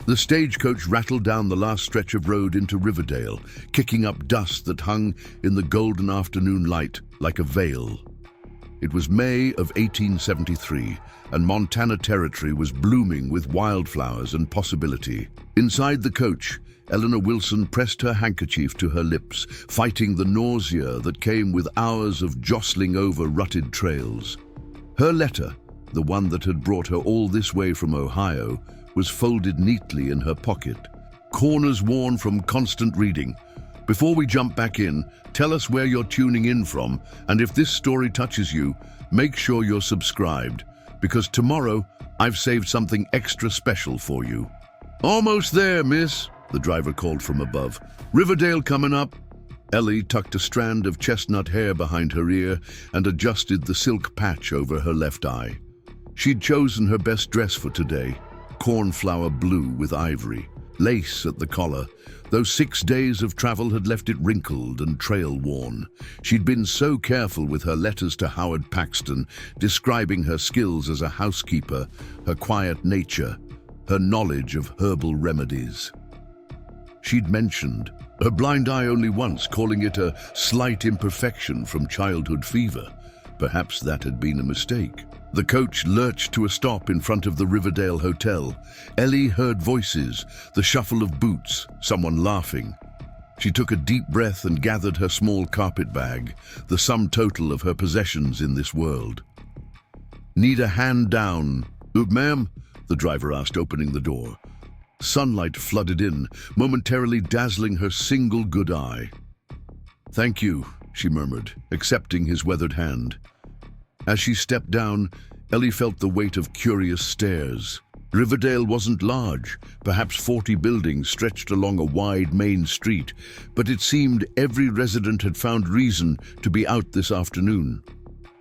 The stagecoach rattled down the last stretch of road into Riverdale, kicking up dust that hung in the golden afternoon light like a veil. It was May of 1873, and Montana Territory was blooming with wildflowers and possibility. Inside the coach, Eleanor Wilson pressed her handkerchief to her lips, fighting the nausea that came with hours of jostling over rutted trails. Her letter, the one that had brought her all this way from Ohio, was folded neatly in her pocket, corners worn from constant reading. Before we jump back in, tell us where you're tuning in from, and if this story touches you, make sure you're subscribed, because tomorrow I've saved something extra special for you. Almost there, miss, the driver called from above. Riverdale coming up. Ellie tucked a strand of chestnut hair behind her ear and adjusted the silk patch over her left eye. She'd chosen her best dress for today, cornflower blue with ivory, lace at the collar. Though 6 days of travel had left it wrinkled and trail-worn. She'd been so careful with her letters to Howard Paxton, describing her skills as a housekeeper, her quiet nature, her knowledge of herbal remedies. She'd mentioned her blind eye only once, calling it a slight imperfection from childhood fever. Perhaps that had been a mistake. The coach lurched to a stop in front of the Riverdale Hotel. Ellie heard voices, the shuffle of boots, someone laughing. She took a deep breath and gathered her small carpet bag, the sum total of her possessions in this world. Need a hand down? Ma'am? The driver asked, opening the door. Sunlight flooded in, momentarily dazzling her single good eye. Thank you, she murmured, accepting his weathered hand. As she stepped down, Ellie felt the weight of curious stares. Riverdale wasn't large, perhaps 40 buildings stretched along a wide main street, but it seemed every resident had found reason to be out this afternoon.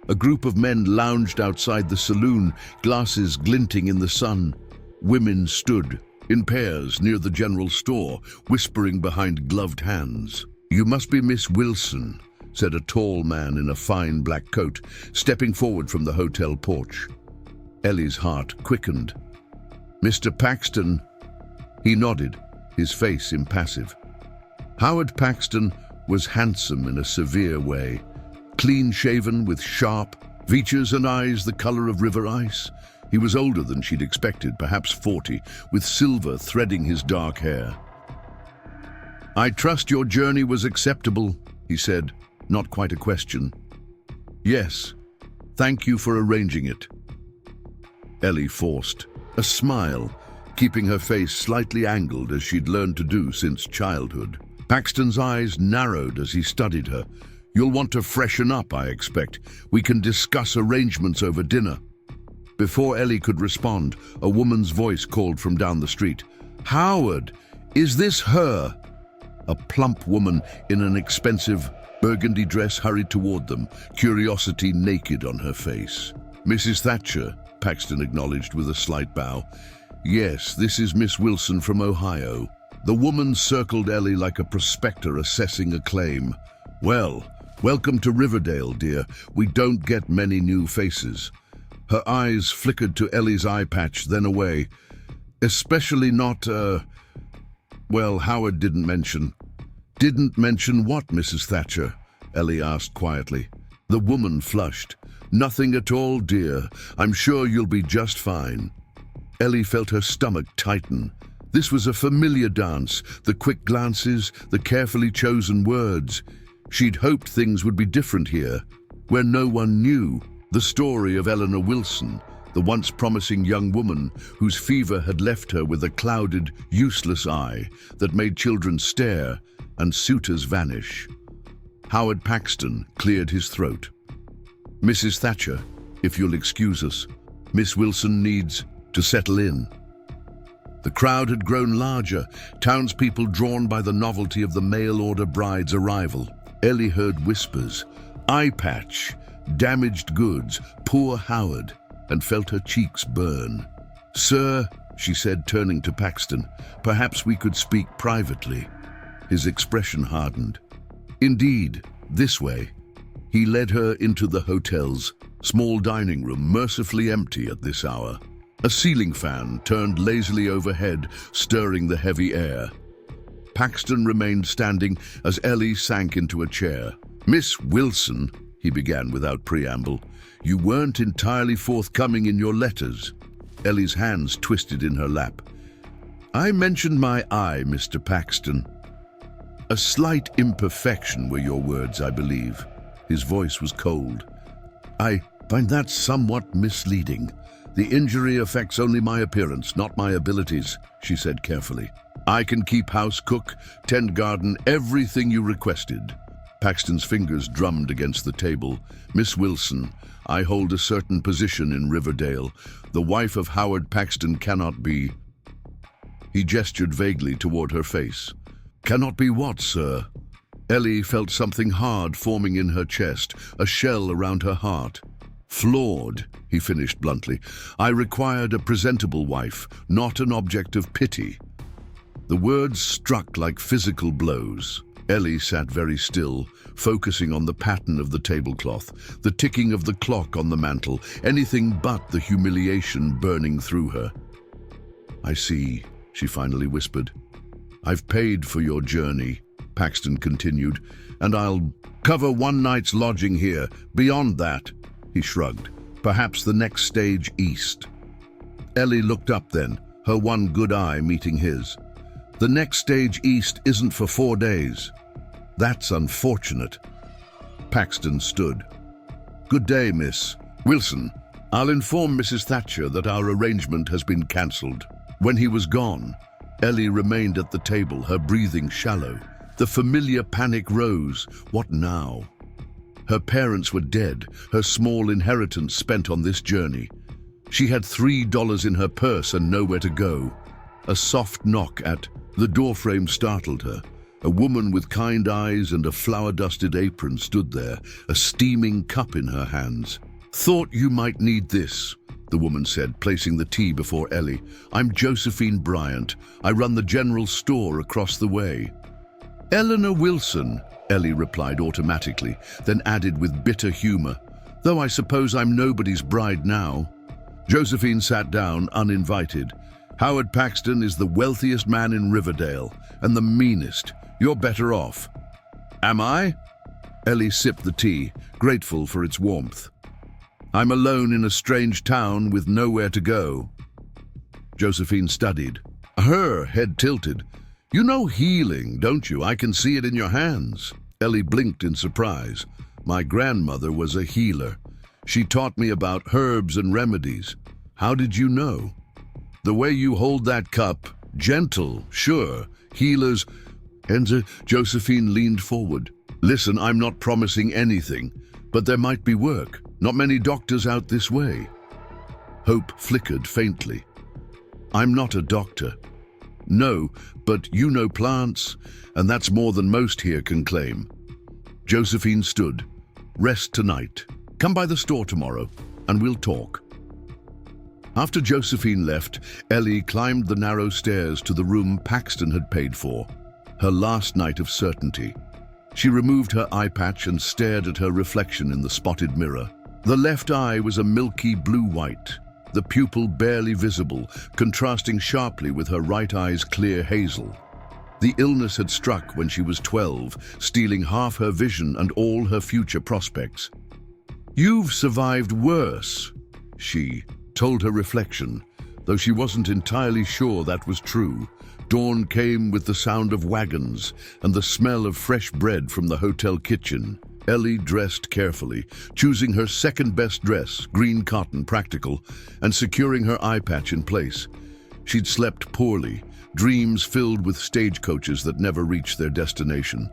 A group of men lounged outside the saloon, glasses glinting in the sun. Women stood, in pairs, near the general store, whispering behind gloved hands. "You must be Miss Wilson," said a tall man in a fine black coat, stepping forward from the hotel porch. Ellie's heart quickened. "Mr. Paxton?" He nodded, his face impassive. Howard Paxton was handsome in a severe way, clean-shaven with sharp features and eyes the color of river ice. He was older than she'd expected, perhaps 40, with silver threading his dark hair. "I trust your journey was acceptable," he said. Not quite a question. "Yes, thank you for arranging it." Ellie forced a smile, keeping her face slightly angled as she'd learned to do since childhood. Paxton's eyes narrowed as he studied her. "You'll want to freshen up, I expect. We can discuss arrangements over dinner." Before Ellie could respond, a woman's voice called from down the street. "Howard, is this her?" A plump woman in an expensive burgundy dress hurried toward them, curiosity naked on her face. "Mrs. Thatcher," Paxton acknowledged with a slight bow. "Yes, this is Miss Wilson from Ohio." The woman circled Ellie like a prospector assessing a claim. "Well, welcome to Riverdale, dear. We don't get many new faces." Her eyes flickered to Ellie's eye patch, then away. "Especially not, well, Howard didn't mention." "Didn't mention what, Mrs. Thatcher?" Ellie asked quietly. The woman flushed. "Nothing at all, dear. I'm sure you'll be just fine." Ellie felt her stomach tighten. This was a familiar dance, the quick glances, the carefully chosen words. She'd hoped things would be different here, where no one knew. The story of Eleanor Wilson, the once promising young woman whose fever had left her with a clouded, useless eye that made children stare and suitors vanish. Howard Paxton cleared his throat. "Mrs. Thatcher, if you'll excuse us, Miss Wilson needs to settle in." The crowd had grown larger, townspeople drawn by the novelty of the mail-order bride's arrival. Ellie heard whispers, "Eye patch, damaged goods, poor Howard," and felt her cheeks burn. "Sir," she said, turning to Paxton, "perhaps we could speak privately." His expression hardened. "Indeed, this way." He led her into the hotel's small dining room, mercifully empty at this hour. A ceiling fan turned lazily overhead, stirring the heavy air. Paxton remained standing as Ellie sank into a chair. "Miss Wilson," he began without preamble, "you weren't entirely forthcoming in your letters." Ellie's hands twisted in her lap. "I mentioned my eye, Mr. Paxton." "A slight imperfection were your words, I believe." His voice was cold. "I find that somewhat misleading. The injury affects only my appearance, not my abilities," she said carefully. "I can keep house, cook, tend garden, everything you requested." Paxton's fingers drummed against the table. "Miss Wilson, I hold a certain position in Riverdale. The wife of Howard Paxton cannot be—" He gestured vaguely toward her face. "Cannot be what, sir?" Ellie felt something hard forming in her chest, a shell around her heart. "Flawed," he finished bluntly. "I required a presentable wife, not an object of pity." The words struck like physical blows. Ellie sat very still, focusing on the pattern of the tablecloth, the ticking of the clock on the mantel, anything but the humiliation burning through her. "I see," she finally whispered. "I've paid for your journey," Paxton continued, "and I'll cover one night's lodging here. Beyond that," he shrugged, "perhaps the next stage east." Ellie looked up then, her one good eye meeting his. "The next stage east isn't for 4 days." "That's unfortunate." Paxton stood. "Good day, Miss Wilson. I'll inform Mrs. Thatcher that our arrangement has been cancelled." When he was gone, Ellie remained at the table, her breathing shallow. The familiar panic rose. What now? Her parents were dead, her small inheritance spent on this journey. She had $3 in her purse and nowhere to go. A soft knock at the doorframe startled her. A woman with kind eyes and a flour-dusted apron stood there, a steaming cup in her hands. "Thought you might need this," the woman said, placing the tea before Ellie. "I'm Josephine Bryant. I run the general store across the way." "Eleanor Wilson," Ellie replied automatically, then added with bitter humor, "though I suppose I'm nobody's bride now." Josephine sat down, uninvited. "Howard Paxton is the wealthiest man in Riverdale, and the meanest. You're better off." "Am I?" Ellie sipped the tea, grateful for its warmth. "I'm alone in a strange town with nowhere to go." Josephine studied. Her head tilted. "You know healing, don't you? I can see it in your hands." Ellie blinked in surprise. "My grandmother was a healer. She taught me about herbs and remedies." "How did you know?" "The way you hold that cup. Gentle, sure. Healers—" Josephine leaned forward. "Listen, I'm not promising anything, but there might be work. Not many doctors out this way." Hope flickered faintly. "I'm not a doctor." "No, but you know plants, and that's more than most here can claim." Josephine stood. "Rest tonight. Come by the store tomorrow, and we'll talk." After Josephine left, Ellie climbed the narrow stairs to the room Paxton had paid for. Her last night of certainty. She removed her eye patch and stared at her reflection in the spotted mirror. The left eye was a milky blue-white, the pupil barely visible, contrasting sharply with her right eye's clear hazel. The illness had struck when she was 12, stealing half her vision and all her future prospects. "You've survived worse," she told her reflection, though she wasn't entirely sure that was true. Dawn came with the sound of wagons and the smell of fresh bread from the hotel kitchen. Ellie dressed carefully, choosing her second-best dress, green cotton, practical, and securing her eye patch in place. She'd slept poorly, dreams filled with stagecoaches that never reached their destination.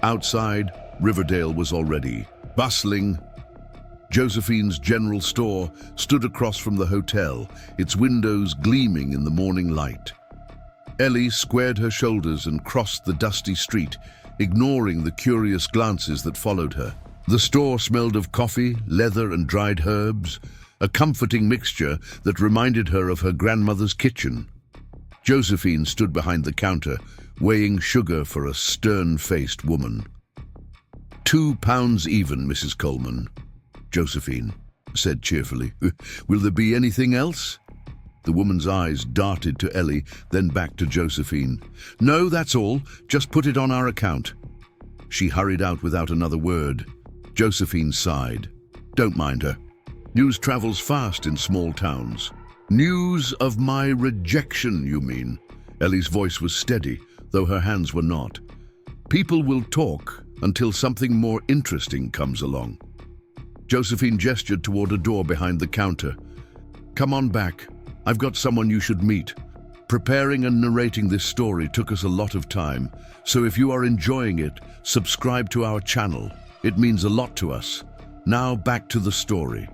Outside, Riverdale was already bustling. Josephine's general store stood across from the hotel, its windows gleaming in the morning light. Ellie squared her shoulders and crossed the dusty street, ignoring the curious glances that followed her. The store smelled of coffee, leather, and dried herbs, a comforting mixture that reminded her of her grandmother's kitchen. Josephine stood behind the counter, weighing sugar for a stern-faced woman. £2 even, Mrs. Coleman," Josephine said cheerfully. "Will there be anything else?" The woman's eyes darted to Ellie, then back to Josephine. "No, that's all. Just put it on our account." She hurried out without another word. Josephine sighed. "Don't mind her. News travels fast in small towns." "News of my rejection, you mean?" Ellie's voice was steady, though her hands were not. "People will talk until something more interesting comes along." Josephine gestured toward a door behind the counter. "Come on back. I've got someone you should meet." Preparing and narrating this story took us a lot of time, so if you are enjoying it, subscribe to our channel. It means a lot to us. Now back to the story.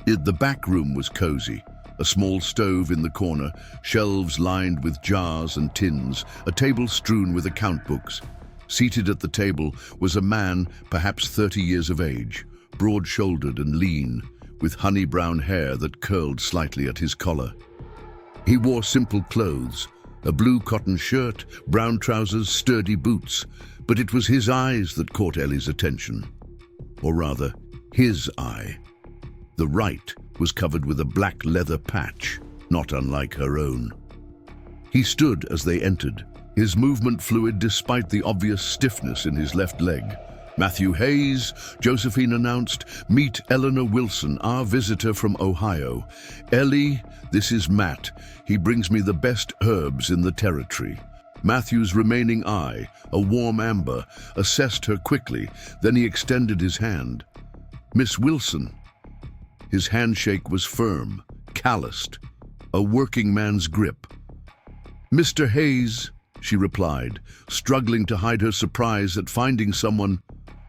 The back room was cozy. A small stove in the corner, shelves lined with jars and tins, a table strewn with account books. Seated at the table was a man, perhaps 30 years of age, broad-shouldered and lean, with honey-brown hair that curled slightly at his collar. He wore simple clothes, a blue cotton shirt, brown trousers, sturdy boots, but it was his eyes that caught Ellie's attention. Or rather, his eye. The right was covered with a black leather patch, not unlike her own. He stood as they entered, his movement fluid despite the obvious stiffness in his left leg. "Matthew Hayes," Josephine announced. "Meet Eleanor Wilson, our visitor from Ohio. Ellie, this is Matt. He brings me the best herbs in the territory." Matthew's remaining eye, a warm amber, assessed her quickly, then he extended his hand. "Miss Wilson." His handshake was firm, calloused, a working man's grip. "Mr. Hayes," she replied, struggling to hide her surprise at finding someone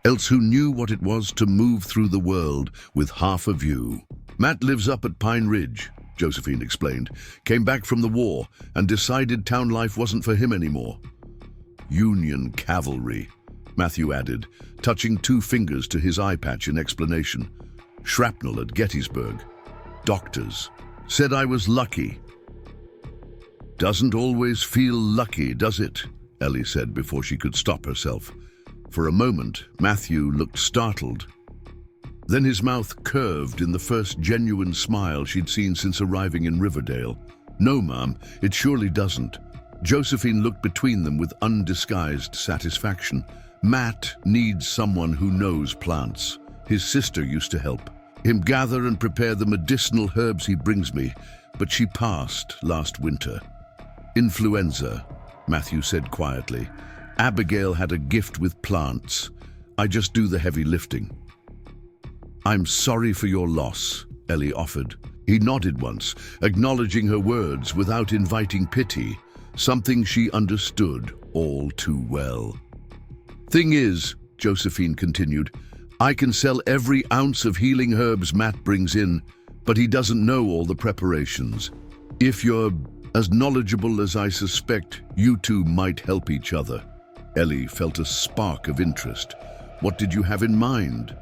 else who knew what it was to move through the world with half a view. "Matt lives up at Pine Ridge," Josephine explained. "Came back from the war and decided town life wasn't for him anymore." "Union cavalry," Matthew added, touching 2 fingers to his eye patch in explanation. "Shrapnel at Gettysburg. Doctors. Said I was lucky." "Doesn't always feel lucky, does it?" Ellie said before she could stop herself. For a moment, Matthew looked startled. Then his mouth curved in the first genuine smile she'd seen since arriving in Riverdale. "No, Ma'am, it surely doesn't." Josephine looked between them with undisguised satisfaction. "Matt needs someone who knows plants. His sister used to help him gather and prepare the medicinal herbs he brings me, but she passed last winter. Influenza," Matthew said quietly. "Abigail had a gift with plants. I just do the heavy lifting." "I'm sorry for your loss," Ellie offered. He nodded once, acknowledging her words without inviting pity, something she understood all too well. "Thing is," Josephine continued, "I can sell every ounce of healing herbs Matt brings in, but he doesn't know all the preparations. If you're as knowledgeable as I suspect, you two might help each other." Ellie felt a spark of interest. "What did you have in mind?"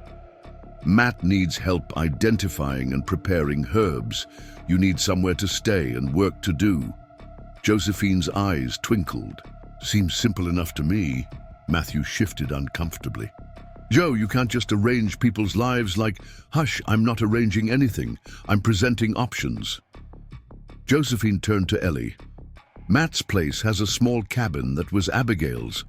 "Matt needs help identifying and preparing herbs. You need somewhere to stay and work to do." Josephine's eyes twinkled. "Seems simple enough to me." Matthew shifted uncomfortably. "Joe, you can't just arrange people's lives like..." "Hush, I'm not arranging anything. I'm presenting options." Josephine turned to Ellie. "Matt's place has a small cabin that was Abigail's.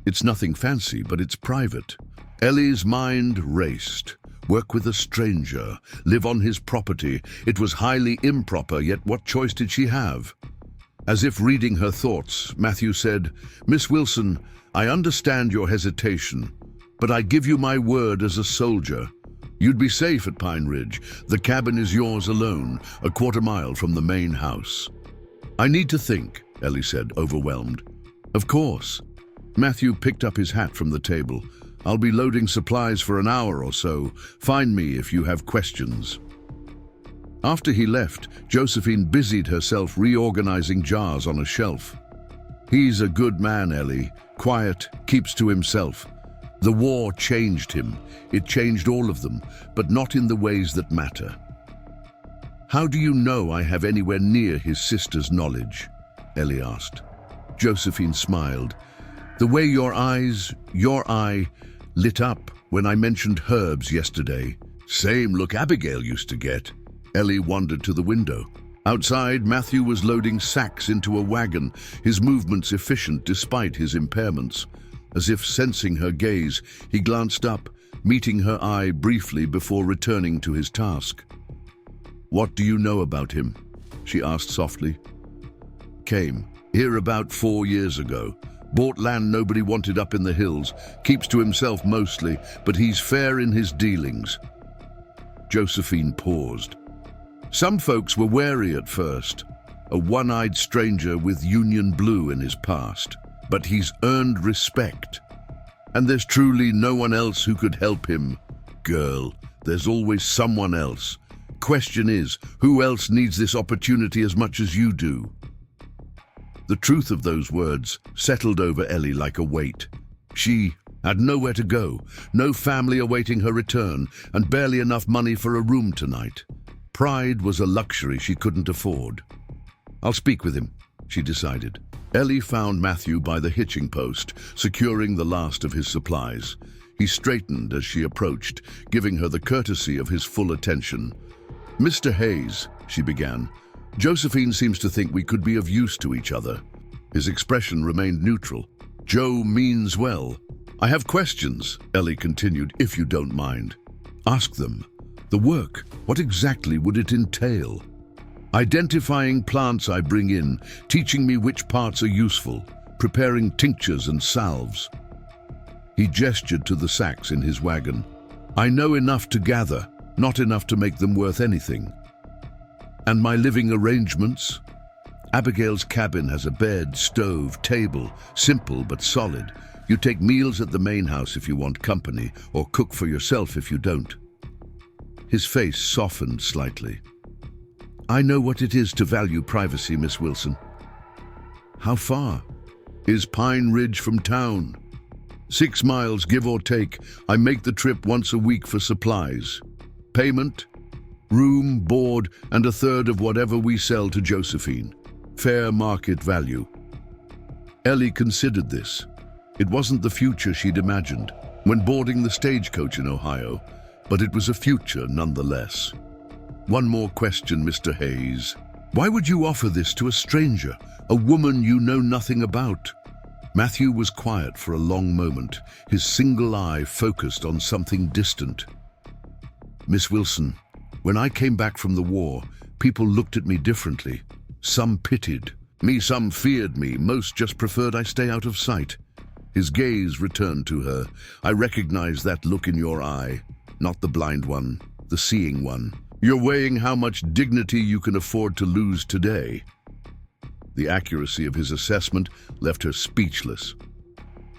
It's nothing fancy, but it's private." Ellie's mind raced. Work with a stranger, live on his property. It was highly improper, yet what choice did she have? As if reading her thoughts, Matthew said, "Miss Wilson, I understand your hesitation, but I give you my word as a soldier. You'd be safe at Pine Ridge. The cabin is yours alone, a quarter-mile from the main house." "I need to think," Ellie said, overwhelmed. "Of course." Matthew picked up his hat from the table. "I'll be loading supplies for an hour or so. Find me if you have questions." After he left, Josephine busied herself reorganizing jars on a shelf. "He's a good man, Ellie. Quiet, keeps to himself. The war changed him. It changed all of them, but not in the ways that matter." "How do you know I have anywhere near his sister's knowledge?" Ellie asked. Josephine smiled. "The way your eye lit up when I mentioned herbs yesterday. Same look Abigail used to get." Ellie wandered to the window. Outside, Matthew was loading sacks into a wagon, his movements efficient despite his impairments. As if sensing her gaze, he glanced up, meeting her eye briefly before returning to his task. "What do you know about him?" she asked softly. "Came here about 4 years ago. Bought land nobody wanted up in the hills, keeps to himself mostly, but he's fair in his dealings." Josephine paused. Some folks were wary at first, a one-eyed stranger with Union Blue in his past. But he's earned respect. And there's truly no one else who could help him. Girl, there's always someone else. Question is, who else needs this opportunity as much as you do? The truth of those words settled over Ellie like a weight. She had nowhere to go, no family awaiting her return, and barely enough money for a room tonight. Pride was a luxury she couldn't afford. "I'll speak with him," she decided. Ellie found Matthew by the hitching post, securing the last of his supplies. He straightened as she approached, giving her the courtesy of his full attention. "Mr. Hayes," she began, "Josephine seems to think we could be of use to each other." His expression remained neutral. "Joe means well." "I have questions," Ellie continued, "if you don't mind." "Ask them. The work, what exactly would it entail?" "Identifying plants I bring in, teaching me which parts are useful, preparing tinctures and salves." He gestured to the sacks in his wagon. "I know enough to gather, not enough to make them worth anything." "And my living arrangements?" "Abigail's cabin has a bed, stove, table, simple but solid. You take meals at the main house if you want company, or cook for yourself if you don't." His face softened slightly. "I know what it is to value privacy, Miss Wilson." "How far?" "Is Pine Ridge from town?" 6 miles, give or take. I make the trip once a week for supplies. Payment? Room, board, and a third of whatever we sell to Josephine. Fair market value." Ellie considered this. It wasn't the future she'd imagined when boarding the stagecoach in Ohio, but it was a future nonetheless. "One more question, Mr. Hayes. Why would you offer this to a stranger, a woman you know nothing about?" Matthew was quiet for a long moment, his single eye focused on something distant. "Miss Wilson, when I came back from the war, people looked at me differently. Some pitied me, some feared me, most just preferred I stay out of sight." His gaze returned to her. "I recognize that look in your eye, not the blind one, the seeing one. You're weighing how much dignity you can afford to lose today." The accuracy of his assessment left her speechless.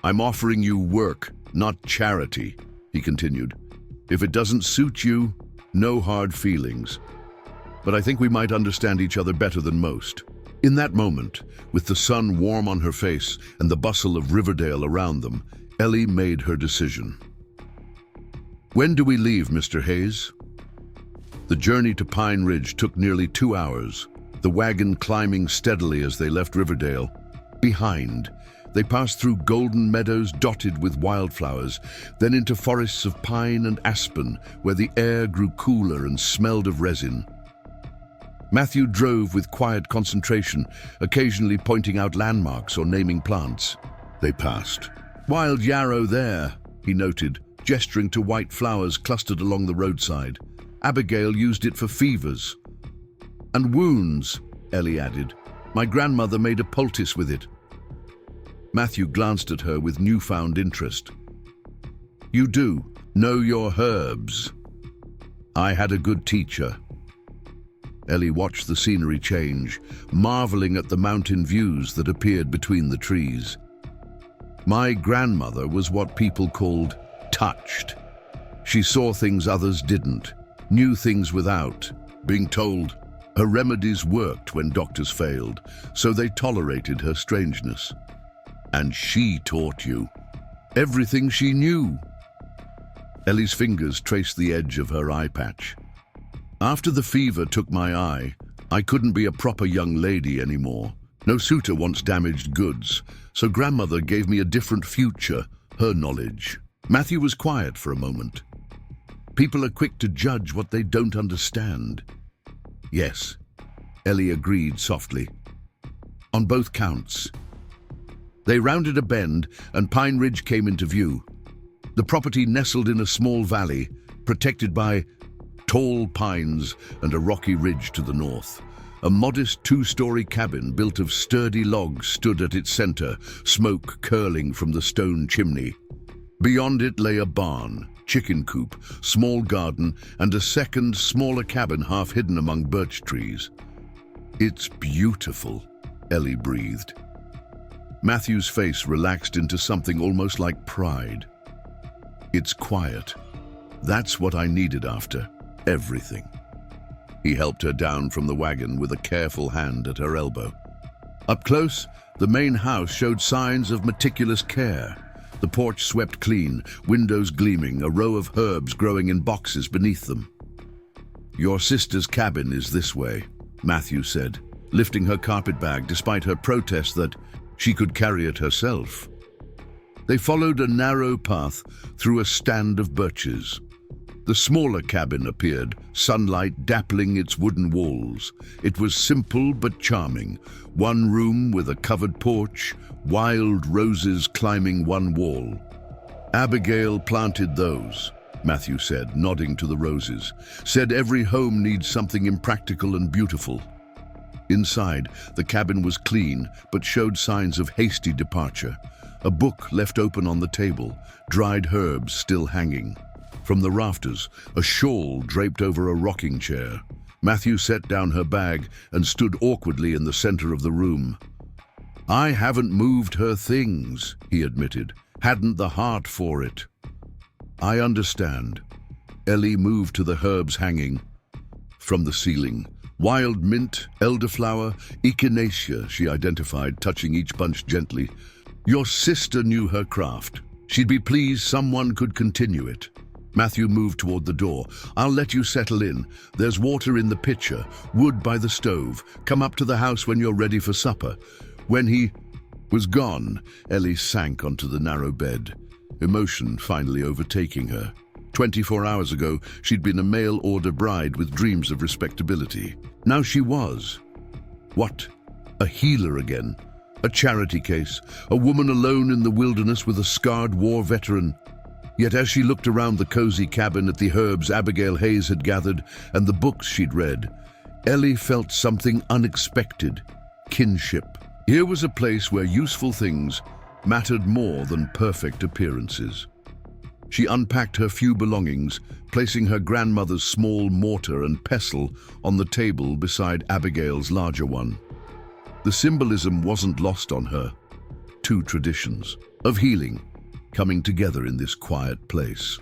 "I'm offering you work, not charity," he continued. "If it doesn't suit you, no hard feelings. But I think we might understand each other better than most." In that moment, with the sun warm on her face and the bustle of Riverdale around them, Ellie made her decision. "When do we leave, Mr. Hayes?" The journey to Pine Ridge took nearly 2 hours, the wagon climbing steadily as they left Riverdale. Behind, they passed through golden meadows dotted with wildflowers, then into forests of pine and aspen where the air grew cooler and smelled of resin. Matthew drove with quiet concentration, occasionally pointing out landmarks or naming plants. They passed. "Wild yarrow there," he noted, gesturing to white flowers clustered along the roadside. "Abigail used it for fevers." "And wounds," Ellie added. "My grandmother made a poultice with it." Matthew glanced at her with newfound interest. "You do know your herbs." "I had a good teacher." Ellie watched the scenery change, marveling at the mountain views that appeared between the trees. "My grandmother was what people called touched. She saw things others didn't, knew things without being told. Her remedies worked when doctors failed, so they tolerated her strangeness. And she taught you everything she knew." Ellie's fingers traced the edge of her eye patch. "After the fever took my eye, I couldn't be a proper young lady anymore. No suitor wants damaged goods, so grandmother gave me a different future, her knowledge." Matthew was quiet for a moment. People are quick to judge what they don't understand. "Yes, Ellie agreed softly. On both counts. They rounded a bend and Pine Ridge came into view. The property nestled in a small valley, protected by tall pines and a rocky ridge to the north. A modest two-story cabin built of sturdy logs stood at its center, smoke curling from the stone chimney. Beyond it lay a barn, chicken coop, small garden, and a second, smaller cabin half hidden among birch trees. "It's beautiful," Ellie breathed. Matthew's face relaxed into something almost like pride. "It's quiet. That's what I needed after everything." He helped her down from the wagon with a careful hand at her elbow. Up close, the main house showed signs of meticulous care. The porch swept clean, windows gleaming, a row of herbs growing in boxes beneath them. "Your sister's cabin is this way," Matthew said, lifting her carpet bag despite her protest that she could carry it herself. They followed a narrow path through a stand of birches. The smaller cabin appeared, sunlight dappling its wooden walls. It was simple but charming. One room with a covered porch, wild roses climbing one wall. "Abigail planted those," Matthew said, nodding to the roses. "Said every home needs something impractical and beautiful." Inside, the cabin was clean, but showed signs of hasty departure. A book left open on the table, dried herbs still hanging. From the rafters, a shawl draped over a rocking chair. Matthew set down her bag and stood awkwardly in the center of the room. "I haven't moved her things," he admitted. "Hadn't the heart for it." "I understand." Ellie moved to the herbs hanging from the ceiling. Wild mint, elderflower, echinacea, she identified, touching each bunch gently. "Your sister knew her craft. She'd be pleased someone could continue it." Matthew moved toward the door. "I'll let you settle in. There's water in the pitcher, wood by the stove. Come up to the house when you're ready for supper." When he was gone, Ellie sank onto the narrow bed, emotion finally overtaking her. 24 hours ago, she'd been a mail-order bride with dreams of respectability. Now she was. What? A healer again? A charity case? A woman alone in the wilderness with a scarred war veteran? Yet as she looked around the cozy cabin at the herbs Abigail Hayes had gathered and the books she'd read, Ellie felt something unexpected. Kinship. Here was a place where useful things mattered more than perfect appearances. She unpacked her few belongings, placing her grandmother's small mortar and pestle on the table beside Abigail's larger one. The symbolism wasn't lost on her. Two traditions of healing coming together in this quiet place.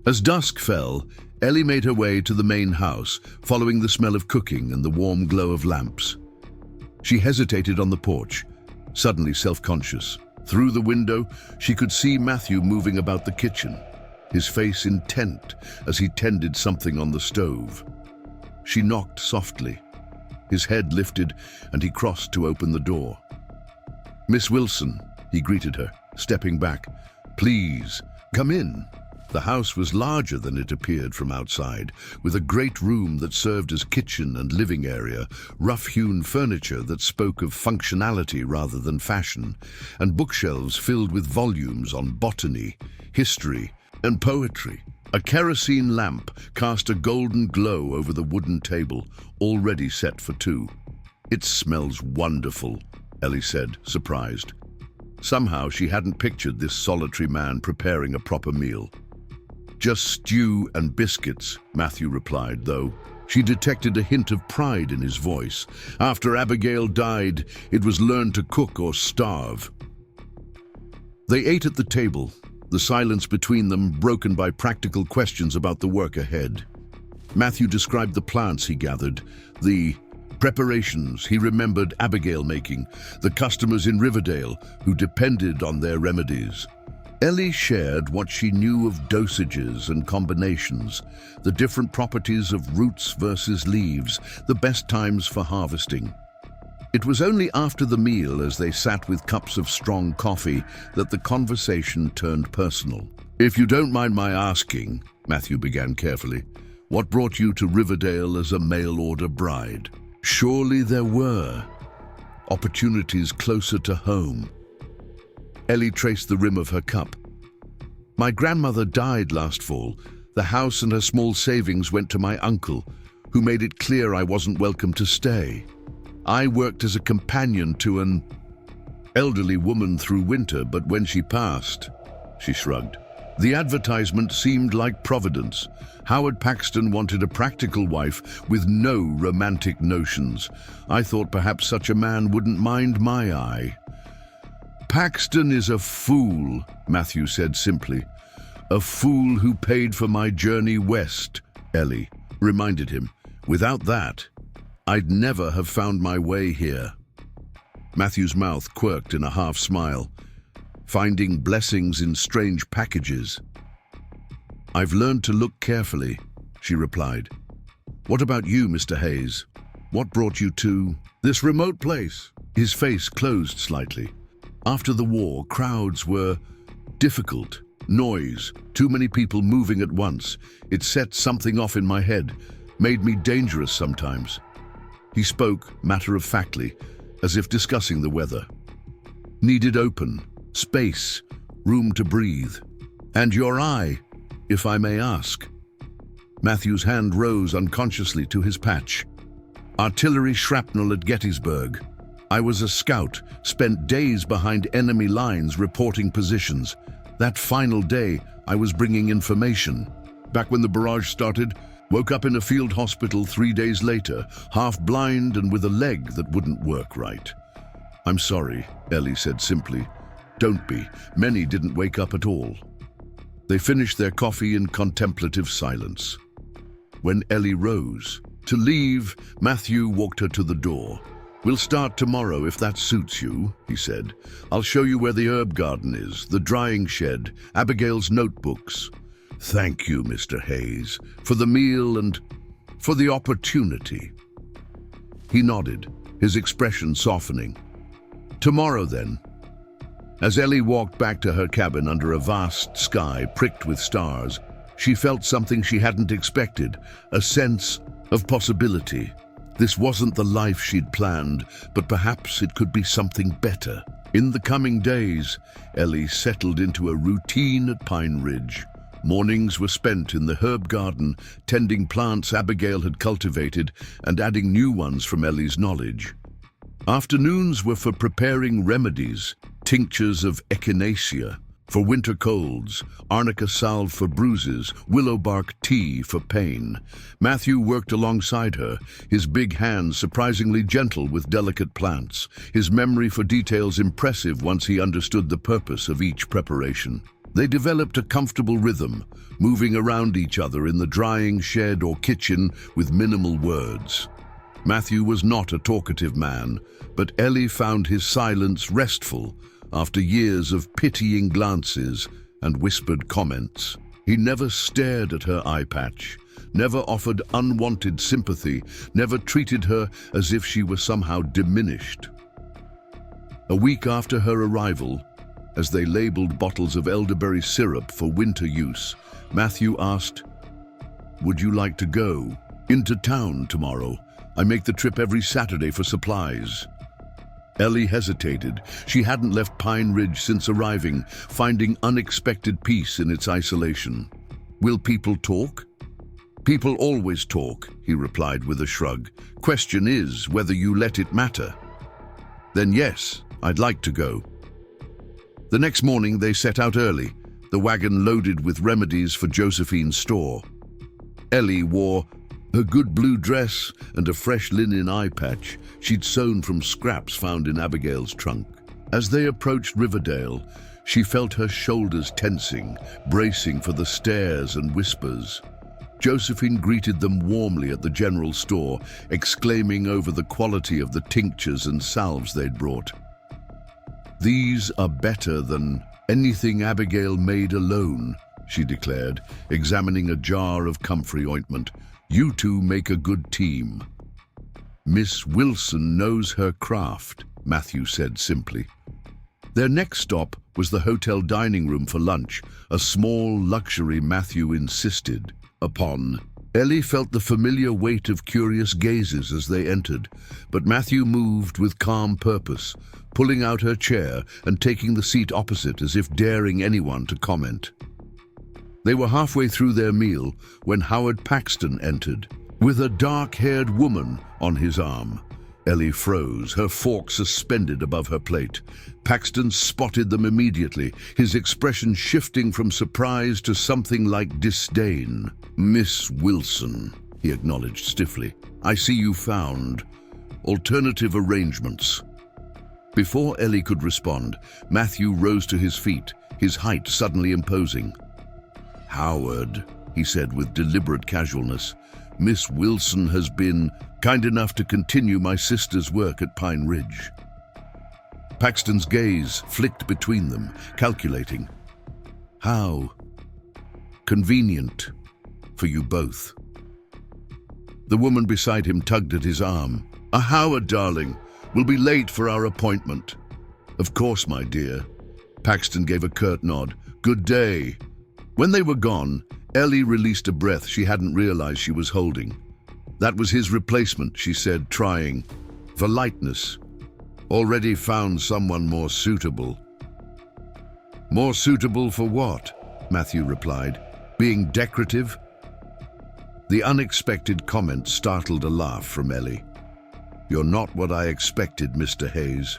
As dusk fell, Ellie made her way to the main house, following the smell of cooking and the warm glow of lamps. She hesitated on the porch, suddenly self-conscious. Through the window, she could see Matthew moving about the kitchen, his face intent as he tended something on the stove. She knocked softly. His head lifted and he crossed to open the door. "Miss Wilson," he greeted her, stepping back. "Please, come in." The house was larger than it appeared from outside, with a great room that served as kitchen and living area, rough-hewn furniture that spoke of functionality rather than fashion, and bookshelves filled with volumes on botany, history, and poetry. A kerosene lamp cast a golden glow over the wooden table, already set for two. "It smells wonderful," Ellie said, surprised. Somehow she hadn't pictured this solitary man preparing a proper meal. "Just stew and biscuits," Matthew replied, though she detected a hint of pride in his voice. After Abigail died, it was learn to cook or starve. They ate at the table, the silence between them broken by practical questions about the work ahead. Matthew described the plants he gathered, the preparations he remembered Abigail making, the customers in Riverdale who depended on their remedies. Ellie shared what she knew of dosages and combinations, the different properties of roots versus leaves, the best times for harvesting. It was only after the meal, as they sat with cups of strong coffee, that the conversation turned personal. "If you don't mind my asking," Matthew began carefully, What brought you to Riverdale as a mail-order bride? Surely there were opportunities closer to home. Ellie traced the rim of her cup. My grandmother died last fall. The house and her small savings went to my uncle, who made it clear I wasn't welcome to stay. I worked as a companion to an elderly woman through winter, but when she passed, she shrugged. The advertisement seemed like providence. Howard Paxton wanted a practical wife with no romantic notions. I thought perhaps such a man wouldn't mind my eye. Paxton is a fool, Matthew said simply. A fool who paid for my journey west, Ellie reminded him. Without that, I'd never have found my way here. Matthew's mouth quirked in a half smile. Finding blessings in strange packages. I've learned to look carefully, she replied. What about you, Mr. Hayes? What brought you to this remote place? His face closed slightly. After the war, crowds were difficult. Noise, too many people moving at once. It set something off in my head, made me dangerous sometimes. He spoke matter-of-factly, as if discussing the weather. Needed open. Space, room to breathe. And your eye, if I may ask. Matthew's hand rose unconsciously to his patch. Artillery shrapnel at Gettysburg. I was a scout, spent days behind enemy lines reporting positions. That final day, I was bringing information. Back when the barrage started, woke up in a field hospital 3 days later, half blind and with a leg that wouldn't work right. I'm sorry, Ellie said simply. Don't be. Many didn't wake up at all. They finished their coffee in contemplative silence. When Ellie rose to leave, Matthew walked her to the door. We'll start tomorrow if that suits you, he said. I'll show you where the herb garden is, the drying shed, Abigail's notebooks. Thank you, Mr. Hayes, for the meal and for the opportunity. He nodded, his expression softening. Tomorrow then. As Ellie walked back to her cabin under a vast sky pricked with stars, she felt something she hadn't expected, a sense of possibility. This wasn't the life she'd planned, but perhaps it could be something better. In the coming days, Ellie settled into a routine at Pine Ridge. Mornings were spent in the herb garden, tending plants Abigail had cultivated and adding new ones from Ellie's knowledge. Afternoons were for preparing remedies, tinctures of echinacea for winter colds, arnica salve for bruises, willow bark tea for pain. Matthew worked alongside her, his big hands surprisingly gentle with delicate plants, his memory for details impressive once he understood the purpose of each preparation. They developed a comfortable rhythm, moving around each other in the drying shed or kitchen with minimal words. Matthew was not a talkative man, but Ellie found his silence restful after years of pitying glances and whispered comments. He never stared at her eye patch, never offered unwanted sympathy, never treated her as if she were somehow diminished. A week after her arrival, as they labeled bottles of elderberry syrup for winter use, Matthew asked, "Would you like to go into town tomorrow? I make the trip every Saturday for supplies." Ellie hesitated. She hadn't left Pine Ridge since arriving, finding unexpected peace in its isolation. "Will people talk?" "People always talk," he replied with a shrug. "Question is whether you let it matter." "Then yes, I'd like to go." The next morning they set out early, the wagon loaded with remedies for Josephine's store. Ellie wore a good blue dress and a fresh linen eye patch she'd sewn from scraps found in Abigail's trunk. As they approached Riverdale, she felt her shoulders tensing, bracing for the stares and whispers. Josephine greeted them warmly at the general store, exclaiming over the quality of the tinctures and salves they'd brought. "These are better than anything Abigail made alone," she declared, examining a jar of comfrey ointment. "You two make a good team." "Miss Wilson knows her craft," Matthew said simply. Their next stop was the hotel dining room for lunch, a small luxury Matthew insisted upon. Ellie felt the familiar weight of curious gazes as they entered, but Matthew moved with calm purpose, pulling out her chair and taking the seat opposite as if daring anyone to comment. They were halfway through their meal when Howard Paxton entered, with a dark-haired woman on his arm. Ellie froze, her fork suspended above her plate. Paxton spotted them immediately, his expression shifting from surprise to something like disdain. "Miss Wilson," he acknowledged stiffly, "I see you found alternative arrangements." Before Ellie could respond, Matthew rose to his feet, his height suddenly imposing. "Howard," he said with deliberate casualness, "Miss Wilson has been kind enough to continue my sister's work at Pine Ridge." Paxton's gaze flicked between them, calculating. "How convenient for you both." The woman beside him tugged at his arm. Howard, darling, we'll be late for our appointment." "Of course, my dear." Paxton gave a curt nod. "Good day." When they were gone, Ellie released a breath she hadn't realized she was holding. "That was his replacement," she said, trying for lightness. "Already found someone more suitable." "More suitable for what?" Matthew replied. "Being decorative?" The unexpected comment startled a laugh from Ellie. "You're not what I expected, Mr. Hayes."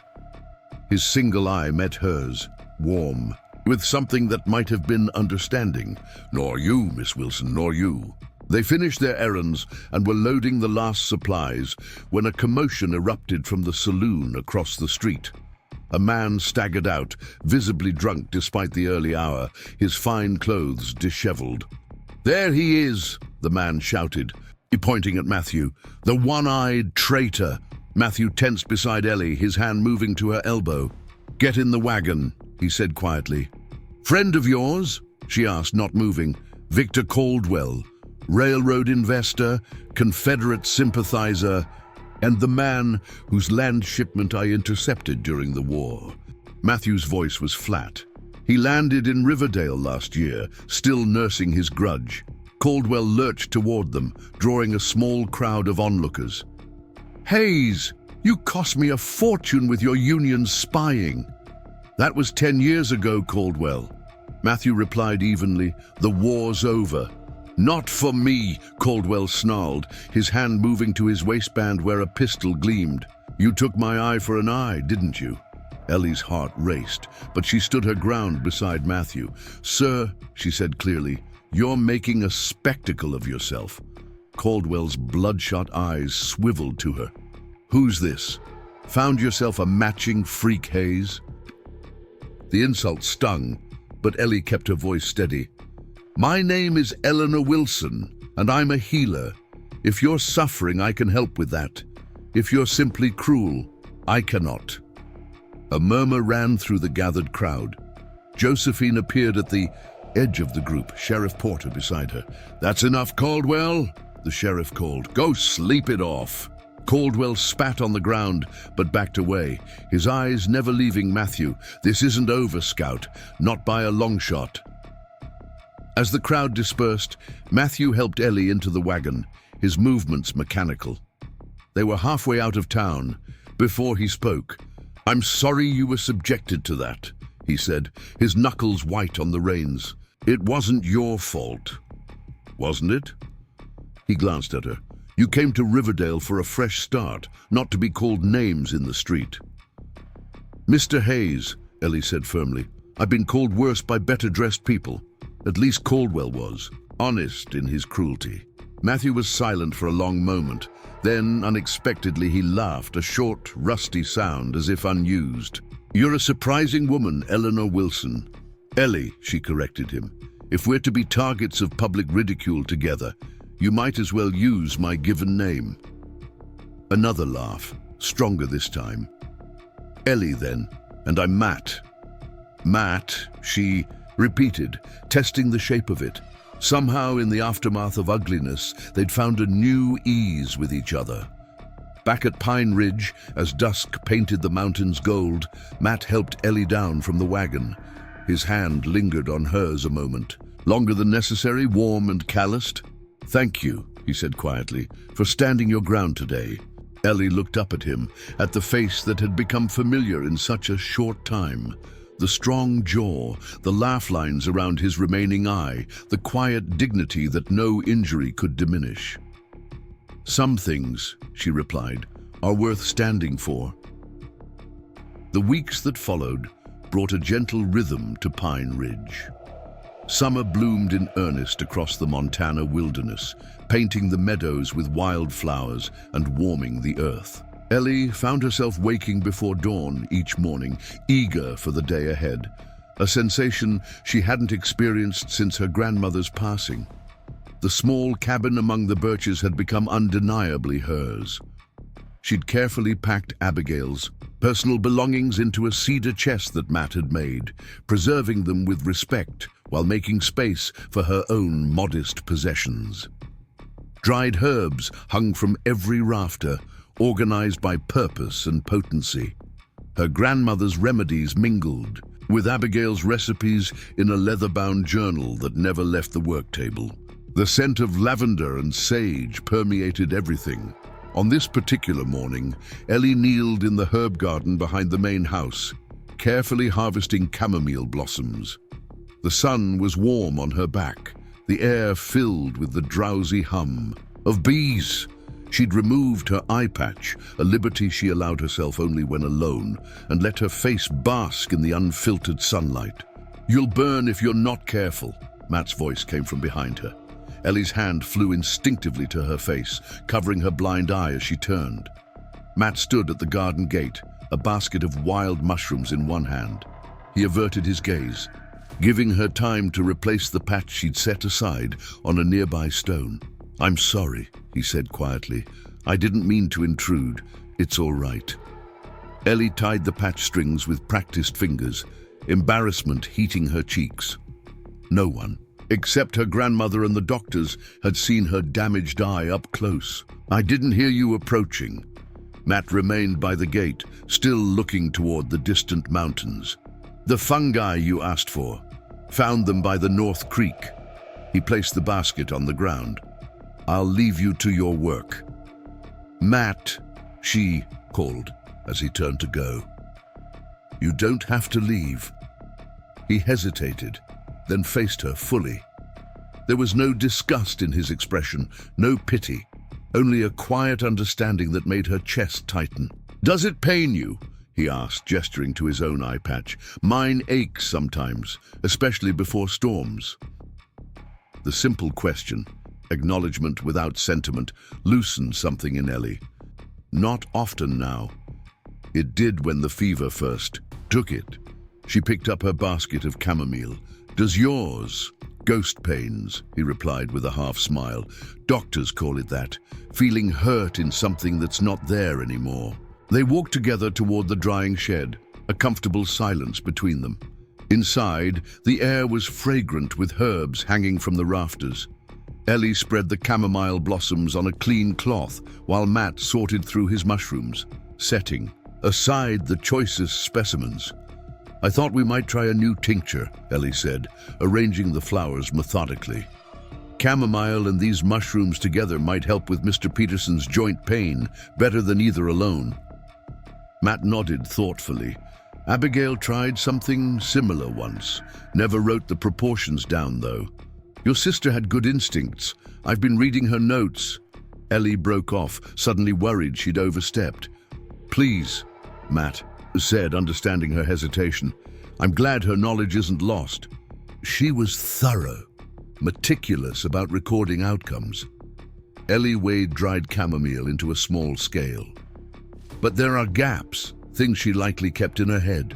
His single eye met hers, warm, with something that might have been understanding. "Nor you, Miss Wilson, nor you." They finished their errands and were loading the last supplies when a commotion erupted from the saloon across the street. A man staggered out, visibly drunk despite the early hour, his fine clothes disheveled. "There he is," the man shouted, pointing at Matthew. "The one-eyed traitor." Matthew tensed beside Ellie, his hand moving to her elbow. "Get in the wagon," he said quietly. "Friend of yours?" she asked, not moving. "Victor Caldwell, railroad investor, Confederate sympathizer, and the man whose land shipment I intercepted during the war." Matthew's voice was flat. "He landed in Riverdale last year, still nursing his grudge." Caldwell lurched toward them, drawing a small crowd of onlookers. "Hayes, you cost me a fortune with your union spying." "That was 10 years ago, Caldwell." Matthew replied evenly. "The war's over." "Not for me," Caldwell snarled, his hand moving to his waistband where a pistol gleamed. "You took my eye for an eye, didn't you?" Ellie's heart raced, but she stood her ground beside Matthew. "Sir," she said clearly, "you're making a spectacle of yourself." Caldwell's bloodshot eyes swiveled to her. "Who's this? Found yourself a matching freak, Hayes?" The insult stung, but Ellie kept her voice steady. "My name is Eleanor Wilson, and I'm a healer. If you're suffering, I can help with that. If you're simply cruel, I cannot." A murmur ran through the gathered crowd. Josephine appeared at the edge of the group, Sheriff Porter beside her. "That's enough, Caldwell," the sheriff called. "Go sleep it off." Caldwell spat on the ground, but backed away, his eyes never leaving Matthew. "This isn't over, Scout, not by a long shot." As the crowd dispersed, Matthew helped Ellie into the wagon, his movements mechanical. They were halfway out of town before he spoke. "I'm sorry you were subjected to that," he said, his knuckles white on the reins. "It wasn't your fault." "Wasn't it?" He glanced at her. "You came to Riverdale for a fresh start, not to be called names in the street." "Mr. Hayes," Ellie said firmly, "I've been called worse by better-dressed people. At least Caldwell was, honest in his cruelty." Matthew was silent for a long moment. Then, unexpectedly, he laughed, a short, rusty sound as if unused. "You're a surprising woman, Eleanor Wilson." "Ellie," she corrected him. "If we're to be targets of public ridicule together, you might as well use my given name." Another laugh, stronger this time. "Ellie, then, and I'm Matt." "Matt," she repeated, testing the shape of it. Somehow, in the aftermath of ugliness, they'd found a new ease with each other. Back at Pine Ridge, as dusk painted the mountains gold, Matt helped Ellie down from the wagon. His hand lingered on hers a moment. Longer than necessary, warm and calloused. "Thank you," he said quietly, "for standing your ground today." Ellie looked up at him, at the face that had become familiar in such a short time. The strong jaw, the laugh lines around his remaining eye, the quiet dignity that no injury could diminish. "Some things," she replied, "are worth standing for." The weeks that followed brought a gentle rhythm to Pine Ridge. Summer bloomed in earnest across the Montana wilderness, painting the meadows with wildflowers and warming the earth. Ellie found herself waking before dawn each morning, eager for the day ahead, a sensation she hadn't experienced since her grandmother's passing. The small cabin among the birches had become undeniably hers. She'd carefully packed Abigail's personal belongings into a cedar chest that Matt had made, preserving them with respect while making space for her own modest possessions. Dried herbs hung from every rafter, organized by purpose and potency. Her grandmother's remedies mingled with Abigail's recipes in a leather-bound journal that never left the work table. The scent of lavender and sage permeated everything. On this particular morning, Ellie kneeled in the herb garden behind the main house, carefully harvesting chamomile blossoms. The sun was warm on her back, the air filled with the drowsy hum of bees. She'd removed her eye patch, a liberty she allowed herself only when alone, and let her face bask in the unfiltered sunlight. "You'll burn if you're not careful," Matt's voice came from behind her. Ellie's hand flew instinctively to her face, covering her blind eye as she turned. Matt stood at the garden gate, a basket of wild mushrooms in one hand. He averted his gaze, giving her time to replace the patch she'd set aside on a nearby stone. "I'm sorry," he said quietly. "I didn't mean to intrude. It's all right." Ellie tied the patch strings with practiced fingers, embarrassment heating her cheeks. No one, except her grandmother and the doctors, had seen her damaged eye up close. "I didn't hear you approaching." Matt remained by the gate, still looking toward the distant mountains. "The fungi you asked for. Found them by the North Creek." He placed the basket on the ground. "I'll leave you to your work." "Matt," she called as he turned to go. "You don't have to leave." He hesitated, then faced her fully. There was no disgust in his expression, no pity, only a quiet understanding that made her chest tighten. "Does it pain you?" he asked, gesturing to his own eye patch. "Mine aches sometimes, especially before storms." The simple question, acknowledgement without sentiment, loosened something in Ellie. Not often now. It did when the fever first took it. She picked up her basket of chamomile. "Does yours?" "Ghost pains," he replied with a half smile. "Doctors call it that, feeling hurt in something that's not there anymore." They walked together toward the drying shed, a comfortable silence between them. Inside, the air was fragrant with herbs hanging from the rafters. Ellie spread the chamomile blossoms on a clean cloth while Matt sorted through his mushrooms, setting aside the choicest specimens. "I thought we might try a new tincture," Ellie said, arranging the flowers methodically. "Chamomile and these mushrooms together might help with Mr. Peterson's joint pain better than either alone." Matt nodded thoughtfully. "Abigail tried something similar once. Never wrote the proportions down, though. Your sister had good instincts. I've been reading her notes." Ellie broke off, suddenly worried she'd overstepped. "Please," Matt said, understanding her hesitation. "I'm glad her knowledge isn't lost." She was thorough, meticulous about recording outcomes. Ellie weighed dried chamomile into a small scale. "But there are gaps, things she likely kept in her head."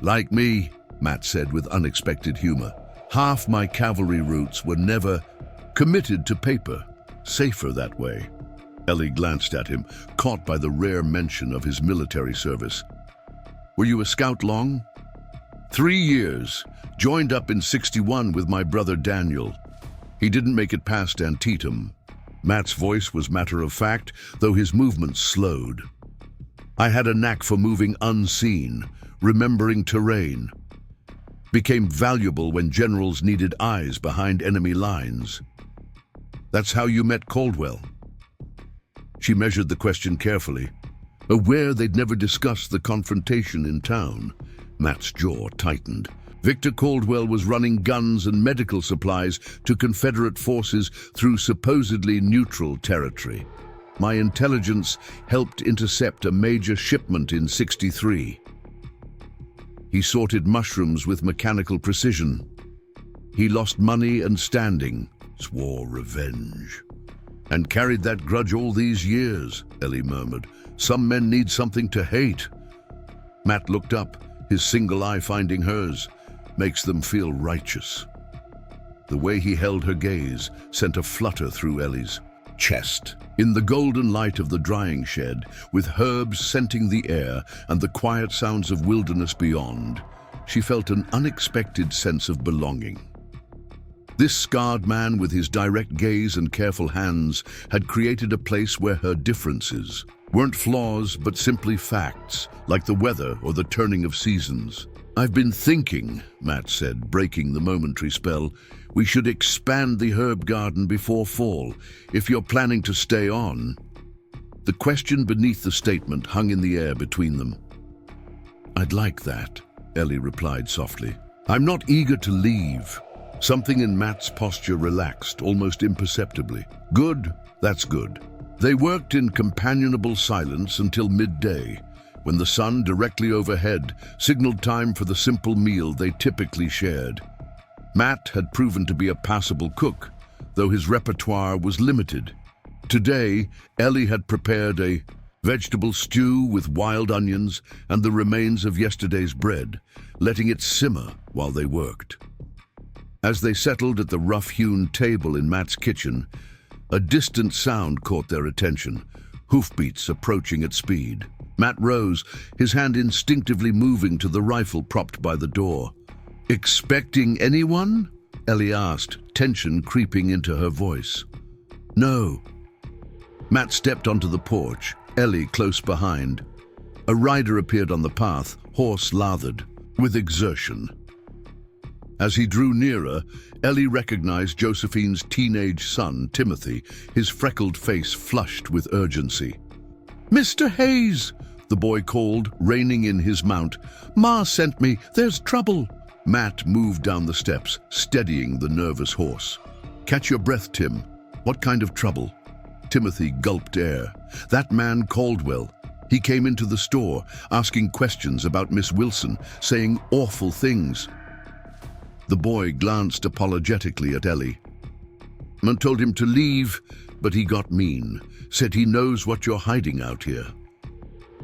"Like me," Matt said with unexpected humor. "Half my cavalry routes were never committed to paper. Safer that way." Ellie glanced at him, caught by the rare mention of his military service. "Were you a scout long?" 3 years. Joined up in '61 with my brother Daniel. He didn't make it past Antietam." Matt's voice was matter-of-fact, though his movements slowed. "I had a knack for moving unseen, remembering terrain. Became valuable when generals needed eyes behind enemy lines." That's how you met Caldwell? She measured the question carefully. Aware they'd never discussed the confrontation in town, Matt's jaw tightened. Victor Caldwell was running guns and medical supplies to Confederate forces through supposedly neutral territory. My intelligence helped intercept a major shipment in '63. He sorted mushrooms with mechanical precision. He lost money and standing, swore revenge. And carried that grudge all these years, Ellie murmured. Some men need something to hate. Matt looked up, his single eye finding hers. Makes them feel righteous. The way he held her gaze sent a flutter through Ellie's chest. In the golden light of the drying shed, with herbs scenting the air and the quiet sounds of wilderness beyond, she felt an unexpected sense of belonging. This scarred man, with his direct gaze and careful hands, had created a place where her differences weren't flaws, but simply facts, like the weather or the turning of seasons. I've been thinking, Matt said, breaking the momentary spell, we should expand the herb garden before fall, if you're planning to stay on. The question beneath the statement hung in the air between them. I'd like that, Ellie replied softly. I'm not eager to leave. Something in Matt's posture relaxed, almost imperceptibly. Good, that's good. They worked in companionable silence until midday, when the sun directly overhead signaled time for the simple meal they typically shared. Matt had proven to be a passable cook, though his repertoire was limited. Today, Ellie had prepared a vegetable stew with wild onions and the remains of yesterday's bread, letting it simmer while they worked. As they settled at the rough-hewn table in Matt's kitchen, a distant sound caught their attention, hoofbeats approaching at speed. Matt rose, his hand instinctively moving to the rifle propped by the door. Expecting anyone? Ellie asked, tension creeping into her voice. No. Matt stepped onto the porch, Ellie close behind. A rider appeared on the path, horse lathered, with exertion. As he drew nearer, Ellie recognized Josephine's teenage son, Timothy, his freckled face flushed with urgency. Mr. Hayes, the boy called, reining in his mount. Ma sent me. There's trouble. Matt moved down the steps, steadying the nervous horse. Catch your breath, Tim. What kind of trouble? Timothy gulped air. That man Caldwell. He came into the store, asking questions about Miss Wilson, saying awful things. The boy glanced apologetically at Ellie. I told him to leave, but he got mean. Said he knows what you're hiding out here.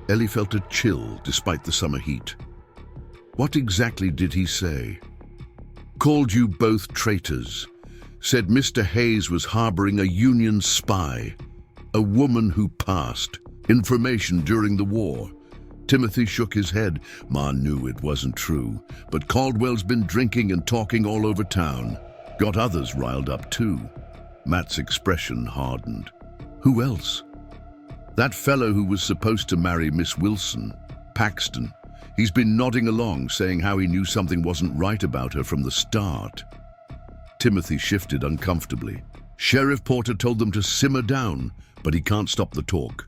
Ellie felt a chill despite the summer heat. What exactly did he say? Called you both traitors. Said Mr. Hayes was harboring a Union spy, a woman who passed information during the war. Timothy shook his head. Ma knew it wasn't true, but Caldwell's been drinking and talking all over town. Got others riled up too. Matt's expression hardened. Who else? That fellow who was supposed to marry Miss Wilson, Paxton. He's been nodding along, saying how he knew something wasn't right about her from the start. Timothy shifted uncomfortably. Sheriff Porter told them to simmer down, but he can't stop the talk.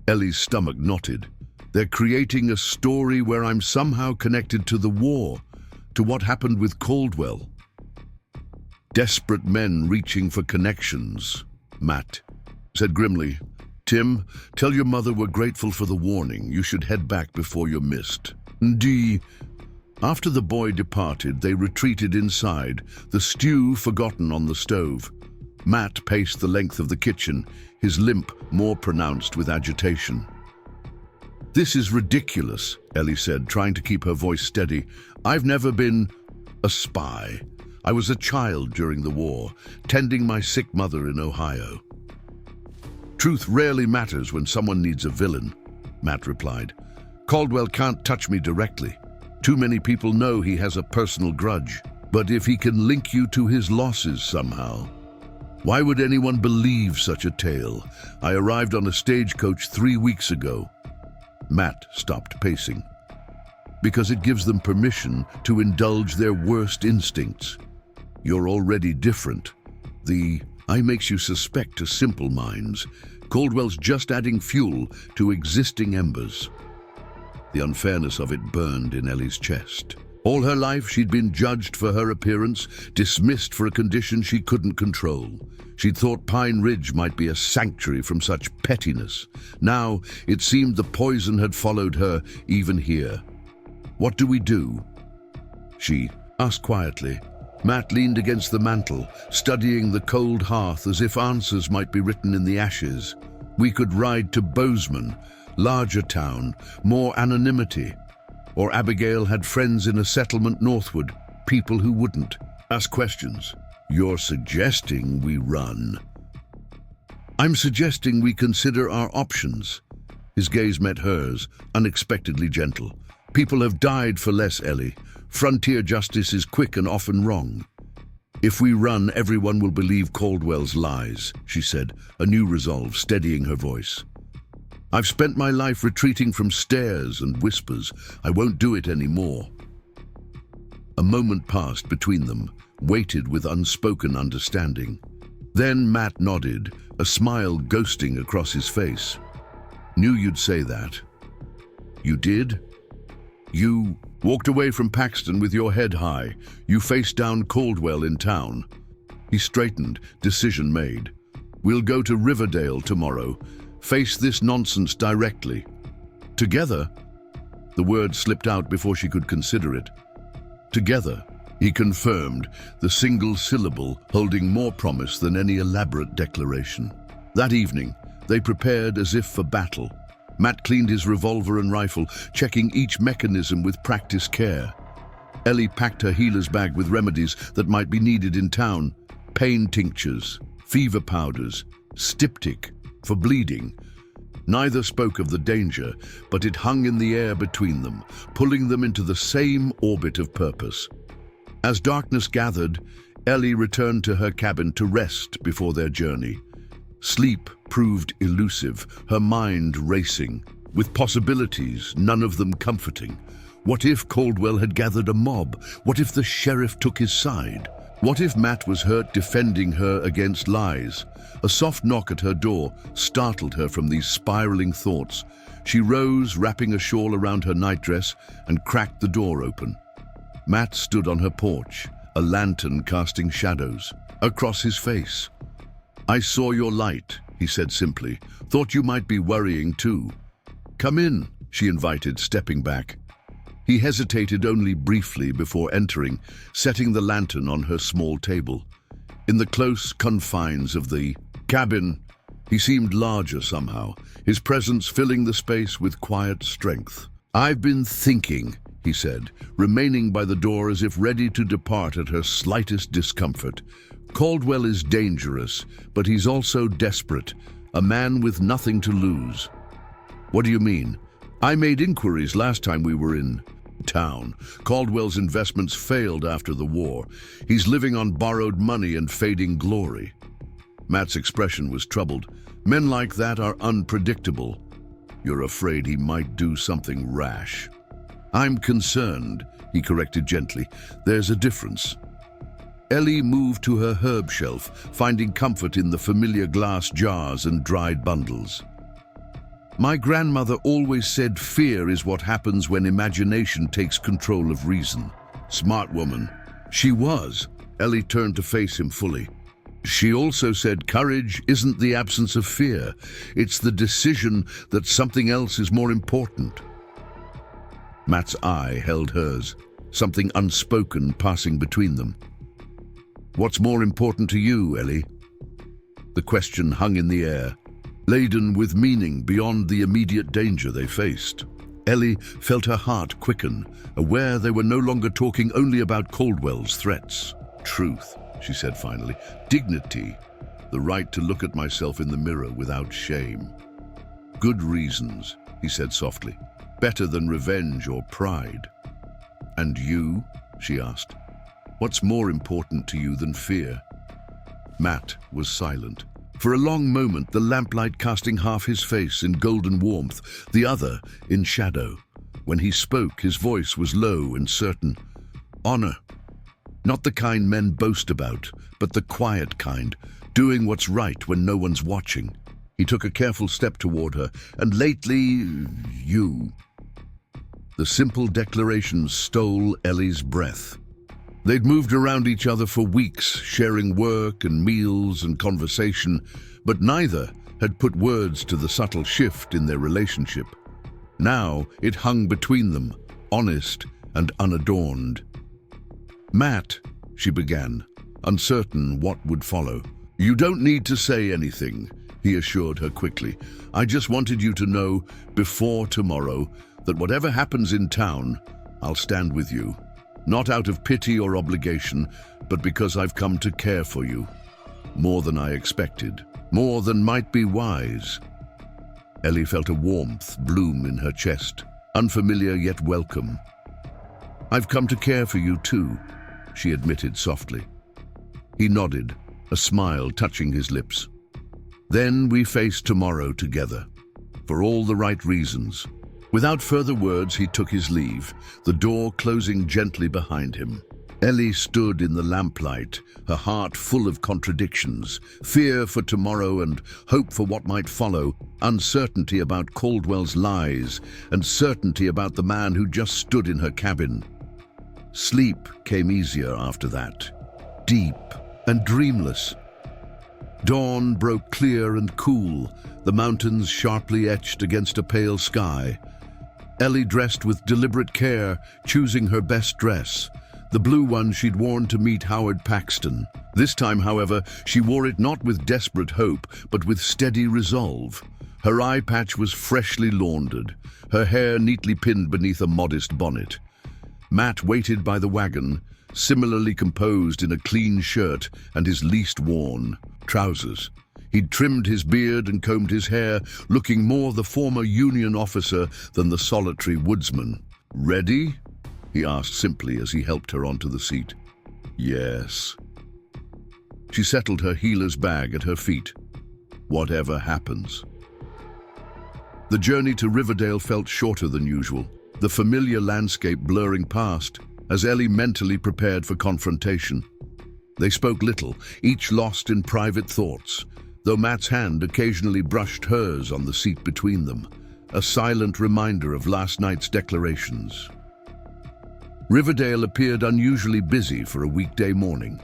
Ellie's stomach knotted. They're creating a story where I'm somehow connected to the war, to what happened with Caldwell. Desperate men reaching for connections, Matt said grimly. Tim, tell your mother we're grateful for the warning. You should head back before you're missed. D. After the boy departed, they retreated inside, the stew forgotten on the stove. Matt paced the length of the kitchen, his limp more pronounced with agitation. This is ridiculous, Ellie said, trying to keep her voice steady. I've never been a spy. I was a child during the war, tending my sick mother in Ohio. Truth rarely matters when someone needs a villain, Matt replied. Caldwell can't touch me directly. Too many people know he has a personal grudge. But if he can link you to his losses somehow, why would anyone believe such a tale? I arrived on a stagecoach 3 weeks ago. Matt stopped pacing. Because it gives them permission to indulge their worst instincts. You're already different. The I makes you suspect to simple minds. Caldwell's just adding fuel to existing embers. The unfairness of it burned in Ellie's chest. All her life she'd been judged for her appearance, dismissed for a condition she couldn't control. She'd thought Pine Ridge might be a sanctuary from such pettiness. Now it seemed the poison had followed her even here. "What do we do?" she asked quietly. Matt leaned against the mantel, studying the cold hearth as if answers might be written in the ashes. "We could ride to Bozeman, larger town, more anonymity. Or Abigail had friends in a settlement northward, people who wouldn't ask questions." "You're suggesting we run?" "I'm suggesting we consider our options." His gaze met hers, unexpectedly gentle. "People have died for less, Ellie. Frontier justice is quick and often wrong." "If we run, everyone will believe Caldwell's lies," she said, a new resolve steadying her voice. "I've spent my life retreating from stares and whispers. I won't do it anymore." A moment passed between them, weighted with unspoken understanding. Then Matt nodded, a smile ghosting across his face. "Knew you'd say that." "You did? You walked away from Paxton with your head high. You faced down Caldwell in town." He straightened, decision made. "We'll go to Riverdale tomorrow. Face this nonsense directly." "Together?" The word slipped out before she could consider it. "Together," he confirmed, the single syllable holding more promise than any elaborate declaration. That evening, they prepared as if for battle. Matt cleaned his revolver and rifle, checking each mechanism with practiced care. Ellie packed her healer's bag with remedies that might be needed in town: pain tinctures, fever powders, styptic for bleeding. Neither spoke of the danger, but it hung in the air between them, pulling them into the same orbit of purpose. As darkness gathered, Ellie returned to her cabin to rest before their journey. Sleep proved elusive, her mind racing, with possibilities, none of them comforting. What if Caldwell had gathered a mob? What if the sheriff took his side? What if Matt was hurt defending her against lies? A soft knock at her door startled her from these spiraling thoughts. She rose, wrapping a shawl around her nightdress, and cracked the door open. Matt stood on her porch, a lantern casting shadows across his face. "I saw your light," he said simply. "Thought you might be worrying too." "Come in," she invited, stepping back. He hesitated only briefly before entering, setting the lantern on her small table. In the close confines of the cabin, he seemed larger somehow, his presence filling the space with quiet strength. "I've been thinking," he said, remaining by the door as if ready to depart at her slightest discomfort. "Caldwell is dangerous, but he's also desperate, a man with nothing to lose." "What do you mean?" "I made inquiries last time we were in town. Caldwell's investments failed after the war. He's living on borrowed money and fading glory." Matt's expression was troubled. "Men like that are unpredictable." "You're afraid he might do something rash." "I'm concerned," he corrected gently. "There's a difference." Ellie moved to her herb shelf, finding comfort in the familiar glass jars and dried bundles. "My grandmother always said fear is what happens when imagination takes control of reason." "Smart woman." "She was." Ellie turned to face him fully. "She also said courage isn't the absence of fear. It's the decision that something else is more important." Matt's eye held hers, something unspoken passing between them. "What's more important to you, Ellie?" The question hung in the air, laden with meaning beyond the immediate danger they faced. Ellie felt her heart quicken, aware they were no longer talking only about Caldwell's threats. "Truth," she said finally. "Dignity. The right to look at myself in the mirror without shame." "Good reasons," he said softly. "Better than revenge or pride." "And you?" she asked. "What's more important to you than fear?" Matt was silent. For a long moment, the lamplight casting half his face in golden warmth, the other in shadow. When he spoke, his voice was low and certain. "Honor. Not the kind men boast about, but the quiet kind. doing what's right when no one's watching. He took a careful step toward her, and lately, you. The simple declaration stole Ellie's breath. They'd moved around each other for weeks, sharing work and meals and conversation, but neither had put words to the subtle shift in their relationship. Now it hung between them, honest and unadorned. "Matt," she began, uncertain what would follow. "You don't need to say anything," he assured her quickly. "I just wanted you to know, before tomorrow, that whatever happens in town, I'll stand with you. Not out of pity or obligation, but because I've come to care for you. More than I expected. More than might be wise." Ellie felt a warmth bloom in her chest, unfamiliar yet welcome. "I've come to care for you too," she admitted softly. He nodded, a smile touching his lips. "Then we face tomorrow together, for all the right reasons." Without further words, he took his leave, the door closing gently behind him. Ellie stood in the lamplight, her heart full of contradictions, fear for tomorrow and hope for what might follow, uncertainty about Caldwell's lies, and certainty about the man who just stood in her cabin. Sleep came easier after that, deep and dreamless. Dawn broke clear and cool, the mountains sharply etched against a pale sky. Ellie dressed with deliberate care, choosing her best dress, the blue one she'd worn to meet Howard Paxton. This time, however, she wore it not with desperate hope, but with steady resolve. Her eye patch was freshly laundered, her hair neatly pinned beneath a modest bonnet. Matt waited by the wagon, similarly composed in a clean shirt and his least worn trousers. He'd trimmed his beard and combed his hair, looking more the former Union officer than the solitary woodsman. "Ready?" he asked simply as he helped her onto the seat. "Yes." She settled her heeler's bag at her feet. "Whatever happens." The journey to Riverdale felt shorter than usual, the familiar landscape blurring past, as Ellie mentally prepared for confrontation. They spoke little, each lost in private thoughts, though Matt's hand occasionally brushed hers on the seat between them, a silent reminder of last night's declarations. Riverdale appeared unusually busy for a weekday morning.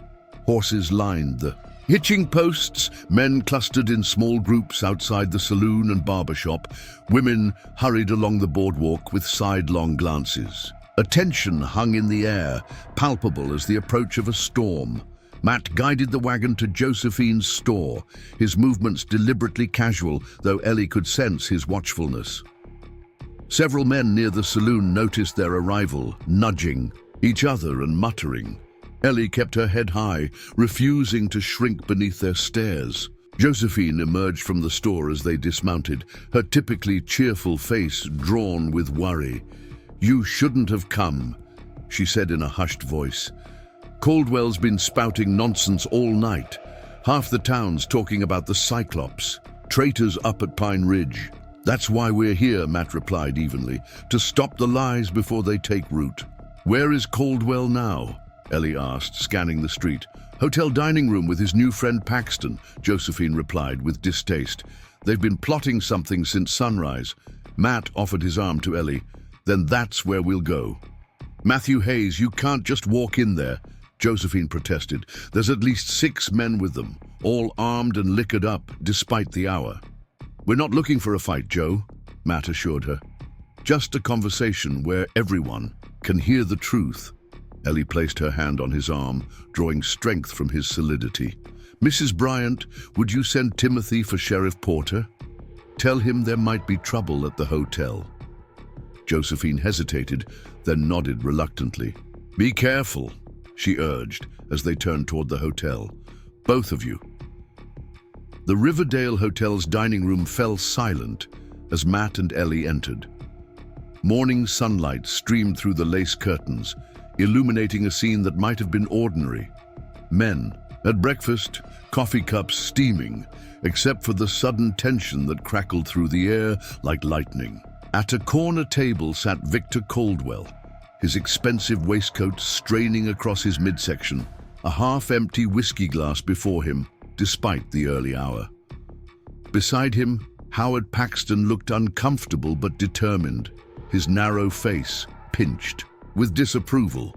Horses lined the hitching posts, men clustered in small groups outside the saloon and barber shop, women hurried along the boardwalk with sidelong glances. A tension hung in the air, palpable as the approach of a storm. Matt guided the wagon to Josephine's store, his movements deliberately casual, though Ellie could sense his watchfulness. Several men near the saloon noticed their arrival, nudging each other and muttering. Ellie kept her head high, refusing to shrink beneath their stares. Josephine emerged from the store as they dismounted, her typically cheerful face drawn with worry. "You shouldn't have come," she said in a hushed voice. "Caldwell's been spouting nonsense all night. Half the town's talking about the Cyclops. Traitors up at Pine Ridge. That's why we're here," Matt replied evenly, "to stop the lies before they take root." "Where is Caldwell now?" Ellie asked, scanning the street. "Hotel dining room with his new friend Paxton," Josephine replied with distaste. "They've been plotting something since sunrise." Matt offered his arm to Ellie. "Then that's where we'll go." "Matthew Hayes, you can't just walk in there," Josephine protested. "There's at least 6 men with them, all armed and liquored up, despite the hour." "We're not looking for a fight, Joe," Matt assured her. "Just a conversation where everyone can hear the truth." Ellie placed her hand on his arm, drawing strength from his solidity. "Mrs. Bryant, would you send Timothy for Sheriff Porter? Tell him there might be trouble at the hotel." Josephine hesitated, then nodded reluctantly. "Be careful," she urged as they turned toward the hotel. "Both of you." The Riverdale Hotel's dining room fell silent as Matt and Ellie entered. Morning sunlight streamed through the lace curtains, illuminating a scene that might have been ordinary. Men at breakfast, coffee cups steaming, except for the sudden tension that crackled through the air like lightning. At a corner table sat Victor Caldwell, his expensive waistcoat straining across his midsection, a half-empty whiskey glass before him. despite the early hour. Beside him, Howard Paxton looked uncomfortable but determined, his narrow face pinched with disapproval.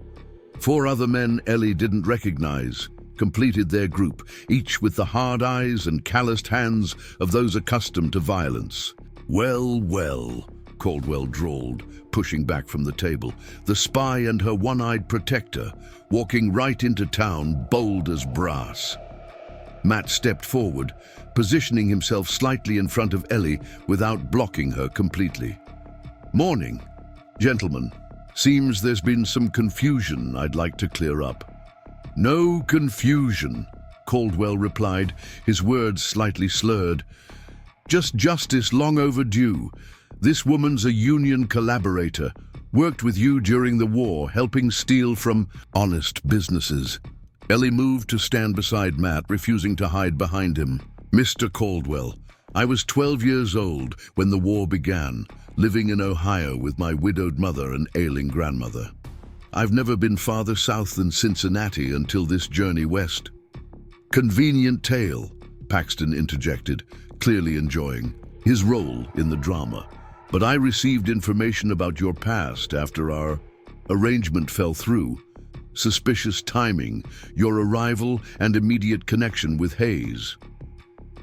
4 other men Ellie didn't recognize completed their group, each with the hard eyes and calloused hands of those accustomed to violence. "Well, well," Caldwell drawled, pushing back from the table, the spy and her one-eyed protector, walking right into town, bold as brass. Matt stepped forward, positioning himself slightly in front of Ellie without blocking her completely. "Morning, gentlemen. Seems there's been some confusion I'd like to clear up." "No confusion," Caldwell replied, his words slightly slurred. "Just justice long overdue. This woman's a union collaborator, worked with you during the war, helping steal from honest businesses." Ellie moved to stand beside Matt, refusing to hide behind him. "Mr. Caldwell, I was 12 years old when the war began, living in Ohio with my widowed mother and ailing grandmother. I've never been farther south than Cincinnati until this journey west." "Convenient tale," Paxton interjected, clearly enjoying his role in the drama. "But I received information about your past after our arrangement fell through. Suspicious timing, your arrival, and immediate connection with Hayes."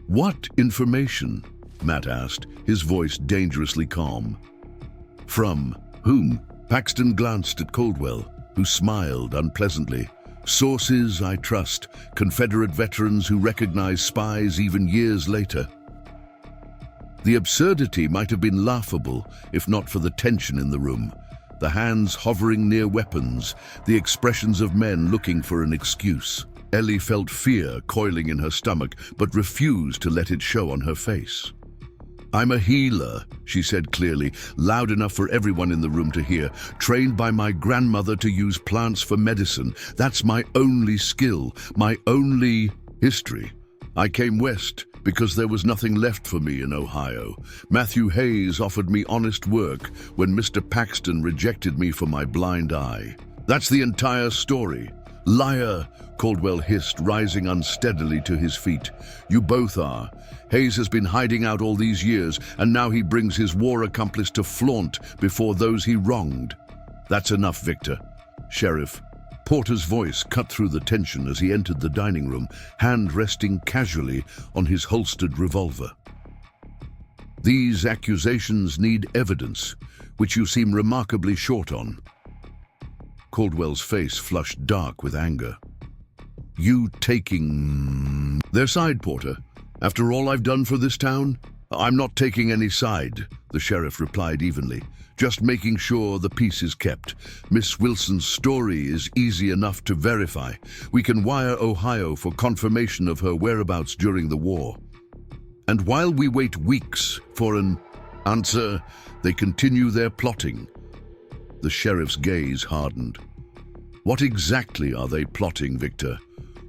"What information?" Matt asked, his voice dangerously calm. "From whom?" Paxton glanced at Caldwell, who smiled unpleasantly. "Sources I trust, Confederate veterans who recognize spies even years later." The absurdity might have been laughable if not for the tension in the room. The hands hovering near weapons, the expressions of men looking for an excuse. Ellie felt fear coiling in her stomach, but refused to let it show on her face. "I'm a healer," she said clearly, loud enough for everyone in the room to hear, "trained by my grandmother to use plants for medicine. That's my only skill, my only history. I came west because there was nothing left for me in Ohio. Matthew Hayes offered me honest work when Mr. Paxton rejected me for my blind eye. That's the entire story." "Liar," Caldwell hissed, rising unsteadily to his feet. "You both are. Hayes has been hiding out all these years, and now he brings his war accomplice to flaunt before those he wronged." "That's enough, Victor." "Sheriff." Porter's voice cut through the tension as he entered the dining room, hand resting casually on his holstered revolver. "These accusations need evidence, which you seem remarkably short on." Caldwell's face flushed dark with anger. "You taking their side, Porter? After all I've done for this town?" "I'm not taking any side," the sheriff replied evenly. "Just making sure the peace is kept. Miss Wilson's story is easy enough to verify. We can wire Ohio for confirmation of her whereabouts during the war. And while we wait weeks for an answer, they continue their plotting." The sheriff's gaze hardened. "What exactly are they plotting, Victor?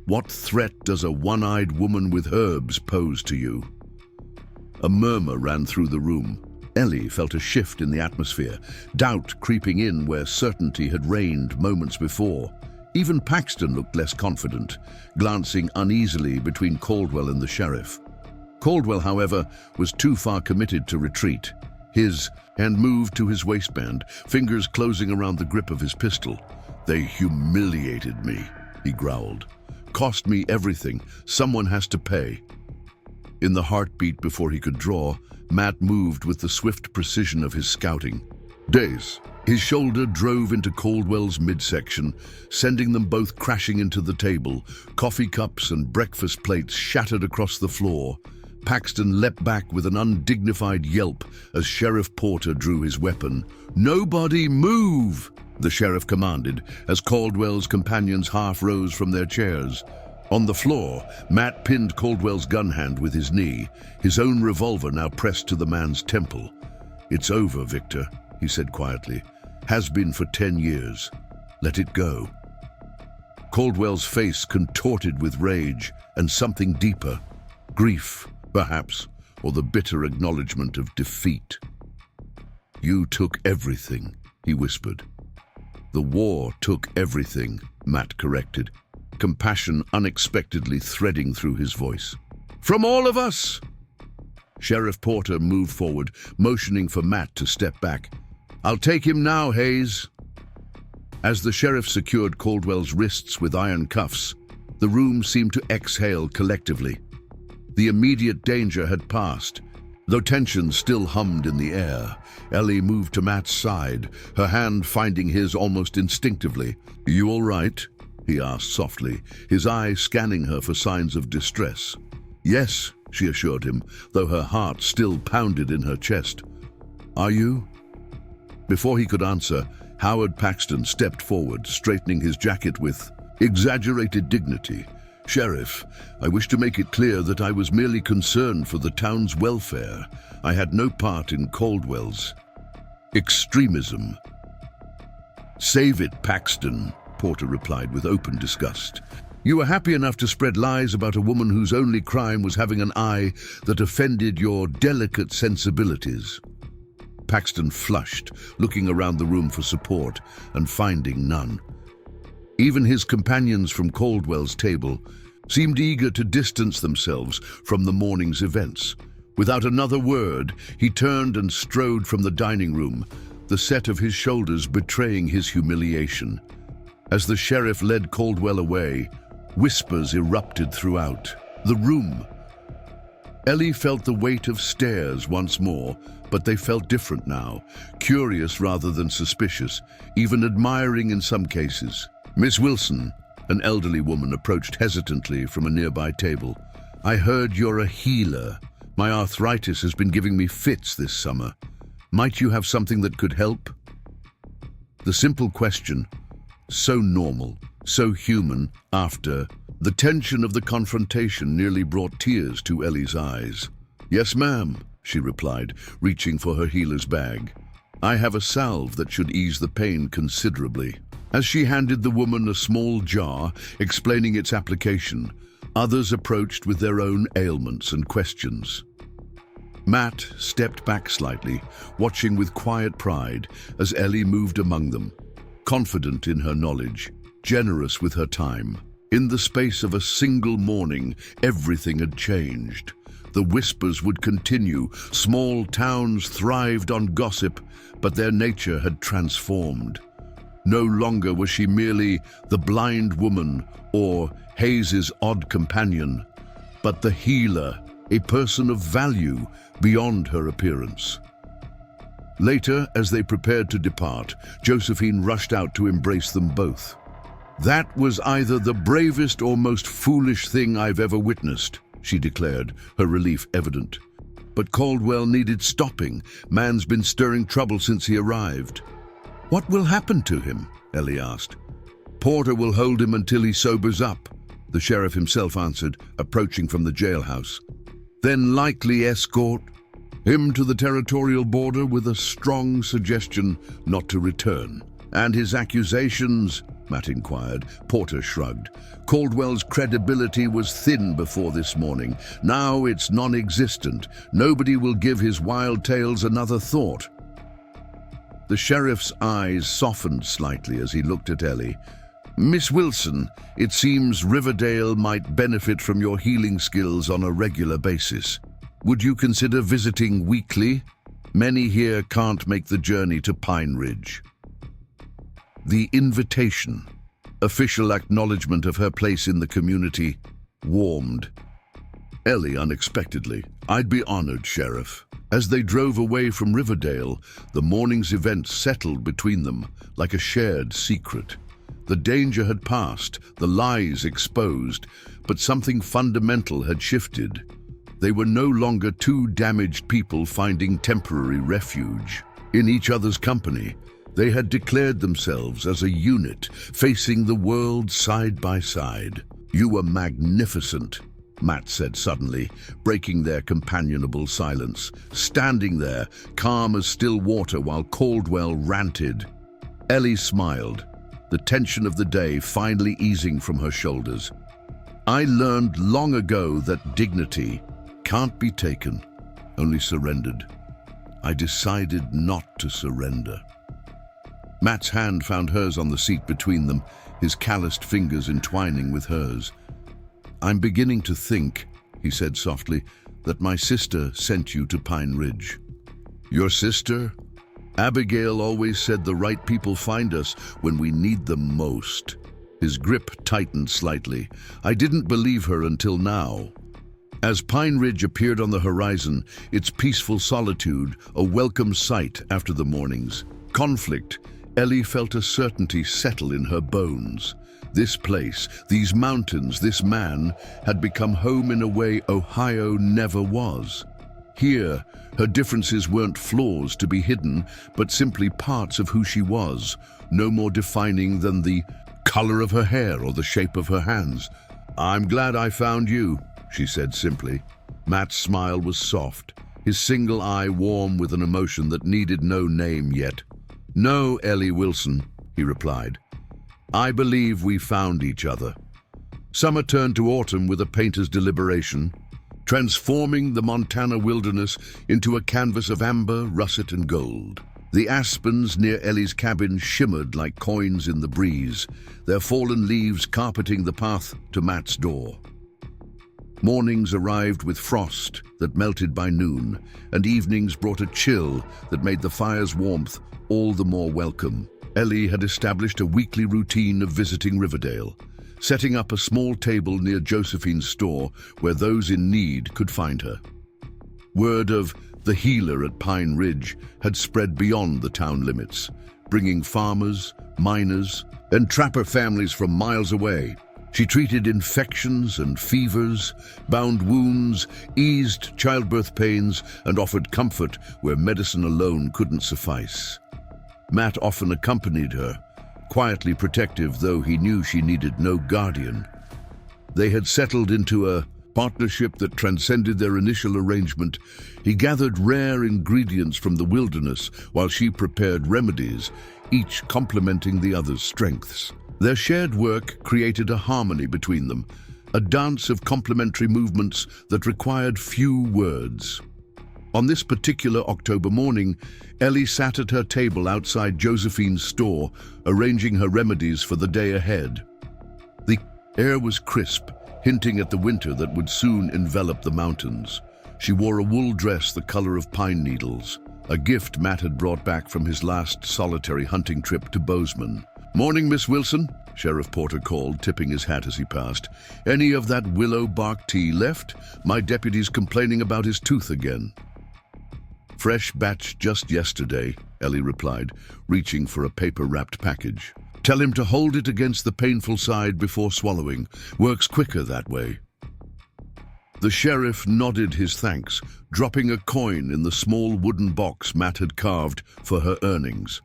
What threat does a one-eyed woman with herbs pose to you?" A murmur ran through the room. Ellie felt a shift in the atmosphere, doubt creeping in where certainty had reigned moments before. Even Paxton looked less confident, glancing uneasily between Caldwell and the sheriff. Caldwell, however, was too far committed to retreat. His hand moved to his waistband, fingers closing around the grip of his pistol. "They humiliated me," he growled. "Cost me everything. Someone has to pay." In the heartbeat before he could draw, Matt moved with the swift precision of his scouting. "Days." His shoulder drove into Caldwell's midsection, sending them both crashing into the table. Coffee cups and breakfast plates shattered across the floor. Paxton leapt back with an undignified yelp as Sheriff Porter drew his weapon. "Nobody move!" the sheriff commanded as Caldwell's companions half rose from their chairs. On the floor, Matt pinned Caldwell's gun hand with his knee, his own revolver now pressed to the man's temple. "It's over, Victor," he said quietly. "Has been for 10 years. Let it go." Caldwell's face contorted with rage and something deeper. Grief, perhaps, or the bitter acknowledgement of defeat. "You took everything," he whispered. "The war took everything," Matt corrected. compassion unexpectedly threading through his voice. "From all of us!" Sheriff Porter moved forward, motioning for Matt to step back. "I'll take him now, Hayes." As the sheriff secured Caldwell's wrists with iron cuffs, the room seemed to exhale collectively. The immediate danger had passed. Though tension still hummed in the air, Ellie moved to Matt's side, her hand finding his almost instinctively. "You all right?" he asked softly, his eyes scanning her for signs of distress. "Yes," she assured him, though her heart still pounded in her chest. "Are you?" Before he could answer, Howard Paxton stepped forward, straightening his jacket with exaggerated dignity. "Sheriff, I wish to make it clear that I was merely concerned for the town's welfare. I had no part in Caldwell's extremism." "Save it, Paxton," Porter replied with open disgust. "You were happy enough to spread lies about a woman whose only crime was having an eye that offended your delicate sensibilities." Paxton flushed, looking around the room for support and finding none. Even his companions from Caldwell's table seemed eager to distance themselves from the morning's events. Without another word, he turned and strode from the dining room, the set of his shoulders betraying his humiliation. As the sheriff led Caldwell away, whispers erupted throughout the room. Ellie felt the weight of stares once more, but they felt different now, curious rather than suspicious, even admiring in some cases. Miss Wilson, an elderly woman, approached hesitantly from a nearby table. "I heard you're a healer. My arthritis has been giving me fits this summer. Might you have something that could help?" The simple question, so normal, so human, after the tension of the confrontation nearly brought tears to Ellie's eyes. "Yes, ma'am," she replied, reaching for her healer's bag. "I have a salve that should ease the pain considerably." As she handed the woman a small jar, explaining its application, others approached with their own ailments and questions. Matt stepped back slightly, watching with quiet pride as Ellie moved among them, confident in her knowledge, generous with her time. In the space of a single morning, everything had changed. The whispers would continue. Small towns thrived on gossip, but their nature had transformed. No longer was she merely the blind woman or Hayes's odd companion, but the healer, a person of value beyond her appearance. Later, as they prepared to depart, Josephine rushed out to embrace them both. "That was either the bravest or most foolish thing I've ever witnessed," she declared, her relief evident. "But Caldwell needed stopping. Man's been stirring trouble since he arrived." "What will happen to him?" Ellie asked. "Porter will hold him until he sobers up," the sheriff himself answered, approaching from the jailhouse. "Then likely escort him to the territorial border with a strong suggestion not to return." "And his accusations?" Matt inquired. Porter shrugged. "Caldwell's credibility was thin before this morning. Now it's non-existent. Nobody will give his wild tales another thought." The sheriff's eyes softened slightly as he looked at Ellie. "Miss Wilson, it seems Riverdale might benefit from your healing skills on a regular basis. Would you consider visiting weekly? Many here can't make the journey to Pine Ridge." The invitation, official acknowledgement of her place in the community, warmed Ellie unexpectedly. "I'd be honored, Sheriff." As they drove away from Riverdale, the morning's events settled between them like a shared secret. The danger had passed, the lies exposed, but something fundamental had shifted. They were no longer two damaged people finding temporary refuge in each other's company. They had declared themselves as a unit, facing the world side by side. "You were magnificent," Matt said suddenly, breaking their companionable silence, standing there, calm as still water while Caldwell ranted. Ellie smiled, the tension of the day finally easing from her shoulders. "I learned long ago that dignity can't be taken, only surrendered. I decided not to surrender." Matt's hand found hers on the seat between them, his calloused fingers entwining with hers. "I'm beginning to think," he said softly, "that my sister sent you to Pine Ridge." "Your sister? Abigail always said the right people find us when we need them most." His grip tightened slightly. "I didn't believe her until now." As Pine Ridge appeared on the horizon, its peaceful solitude a welcome sight after the morning's conflict, Ellie felt a certainty settle in her bones. This place, these mountains, this man had become home in a way Ohio never was. Here, her differences weren't flaws to be hidden, but simply parts of who she was, no more defining than the color of her hair or the shape of her hands. "I'm glad I found you," she said simply. Matt's smile was soft, his single eye warm with an emotion that needed no name yet. "No, Ellie Wilson," he replied. "I believe we found each other." Summer turned to autumn with a painter's deliberation, transforming the Montana wilderness into a canvas of amber, russet, and gold. The aspens near Ellie's cabin shimmered like coins in the breeze, their fallen leaves carpeting the path to Matt's door. Mornings arrived with frost that melted by noon, and evenings brought a chill that made the fire's warmth all the more welcome. Ellie had established a weekly routine of visiting Riverdale, setting up a small table near Josephine's store where those in need could find her. Word of the healer at Pine Ridge had spread beyond the town limits, bringing farmers, miners, and trapper families from miles away. She treated infections and fevers, bound wounds, eased childbirth pains, and offered comfort where medicine alone couldn't suffice. Matt often accompanied her, quietly protective though he knew she needed no guardian. They had settled into a partnership that transcended their initial arrangement. He gathered rare ingredients from the wilderness while she prepared remedies, each complementing the other's strengths. Their shared work created a harmony between them, a dance of complementary movements that required few words. On this particular October morning, Ellie sat at her table outside Josephine's store, arranging her remedies for the day ahead. The air was crisp, hinting at the winter that would soon envelop the mountains. She wore a wool dress the color of pine needles, a gift Matt had brought back from his last solitary hunting trip to Bozeman. "Morning, Miss Wilson," Sheriff Porter called, tipping his hat as he passed. "Any of that willow bark tea left? My deputy's complaining about his tooth again." "Fresh batch just yesterday," Ellie replied, reaching for a paper-wrapped package. "Tell him to hold it against the painful side before swallowing. Works quicker that way." The sheriff nodded his thanks, dropping a coin in the small wooden box Matt had carved for her earnings.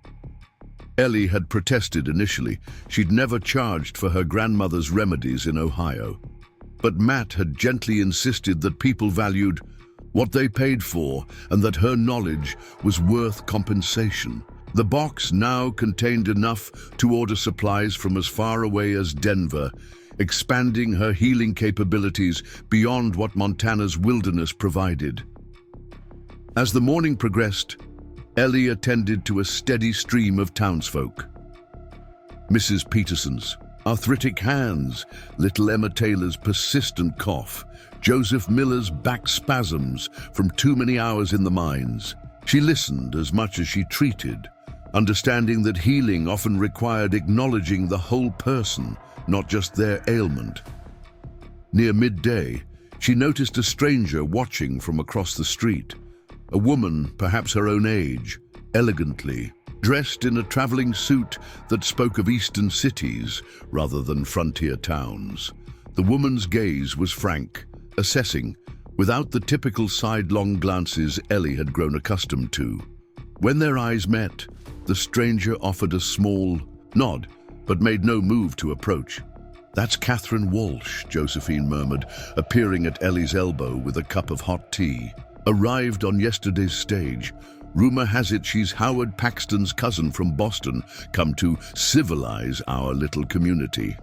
Ellie had protested initially. She'd never charged for her grandmother's remedies in Ohio. But Matt had gently insisted that people valued what they paid for and that her knowledge was worth compensation. The box now contained enough to order supplies from as far away as Denver, expanding her healing capabilities beyond what Montana's wilderness provided. As the morning progressed, Ellie attended to a steady stream of townsfolk. Mrs. Peterson's arthritic hands, little Emma Taylor's persistent cough, Joseph Miller's back spasms from too many hours in the mines. She listened as much as she treated, understanding that healing often required acknowledging the whole person, not just their ailment. Near midday, she noticed a stranger watching from across the street. A woman, perhaps her own age, elegantly, dressed in a traveling suit that spoke of eastern cities rather than frontier towns. The woman's gaze was frank, assessing, without the typical sidelong glances Ellie had grown accustomed to. When their eyes met, the stranger offered a small nod, but made no move to approach. "That's Catherine Walsh," Josephine murmured, appearing at Ellie's elbow with a cup of hot tea. "Arrived on yesterday's stage. Rumor has it she's Howard Paxton's cousin from Boston, come to civilize our little community."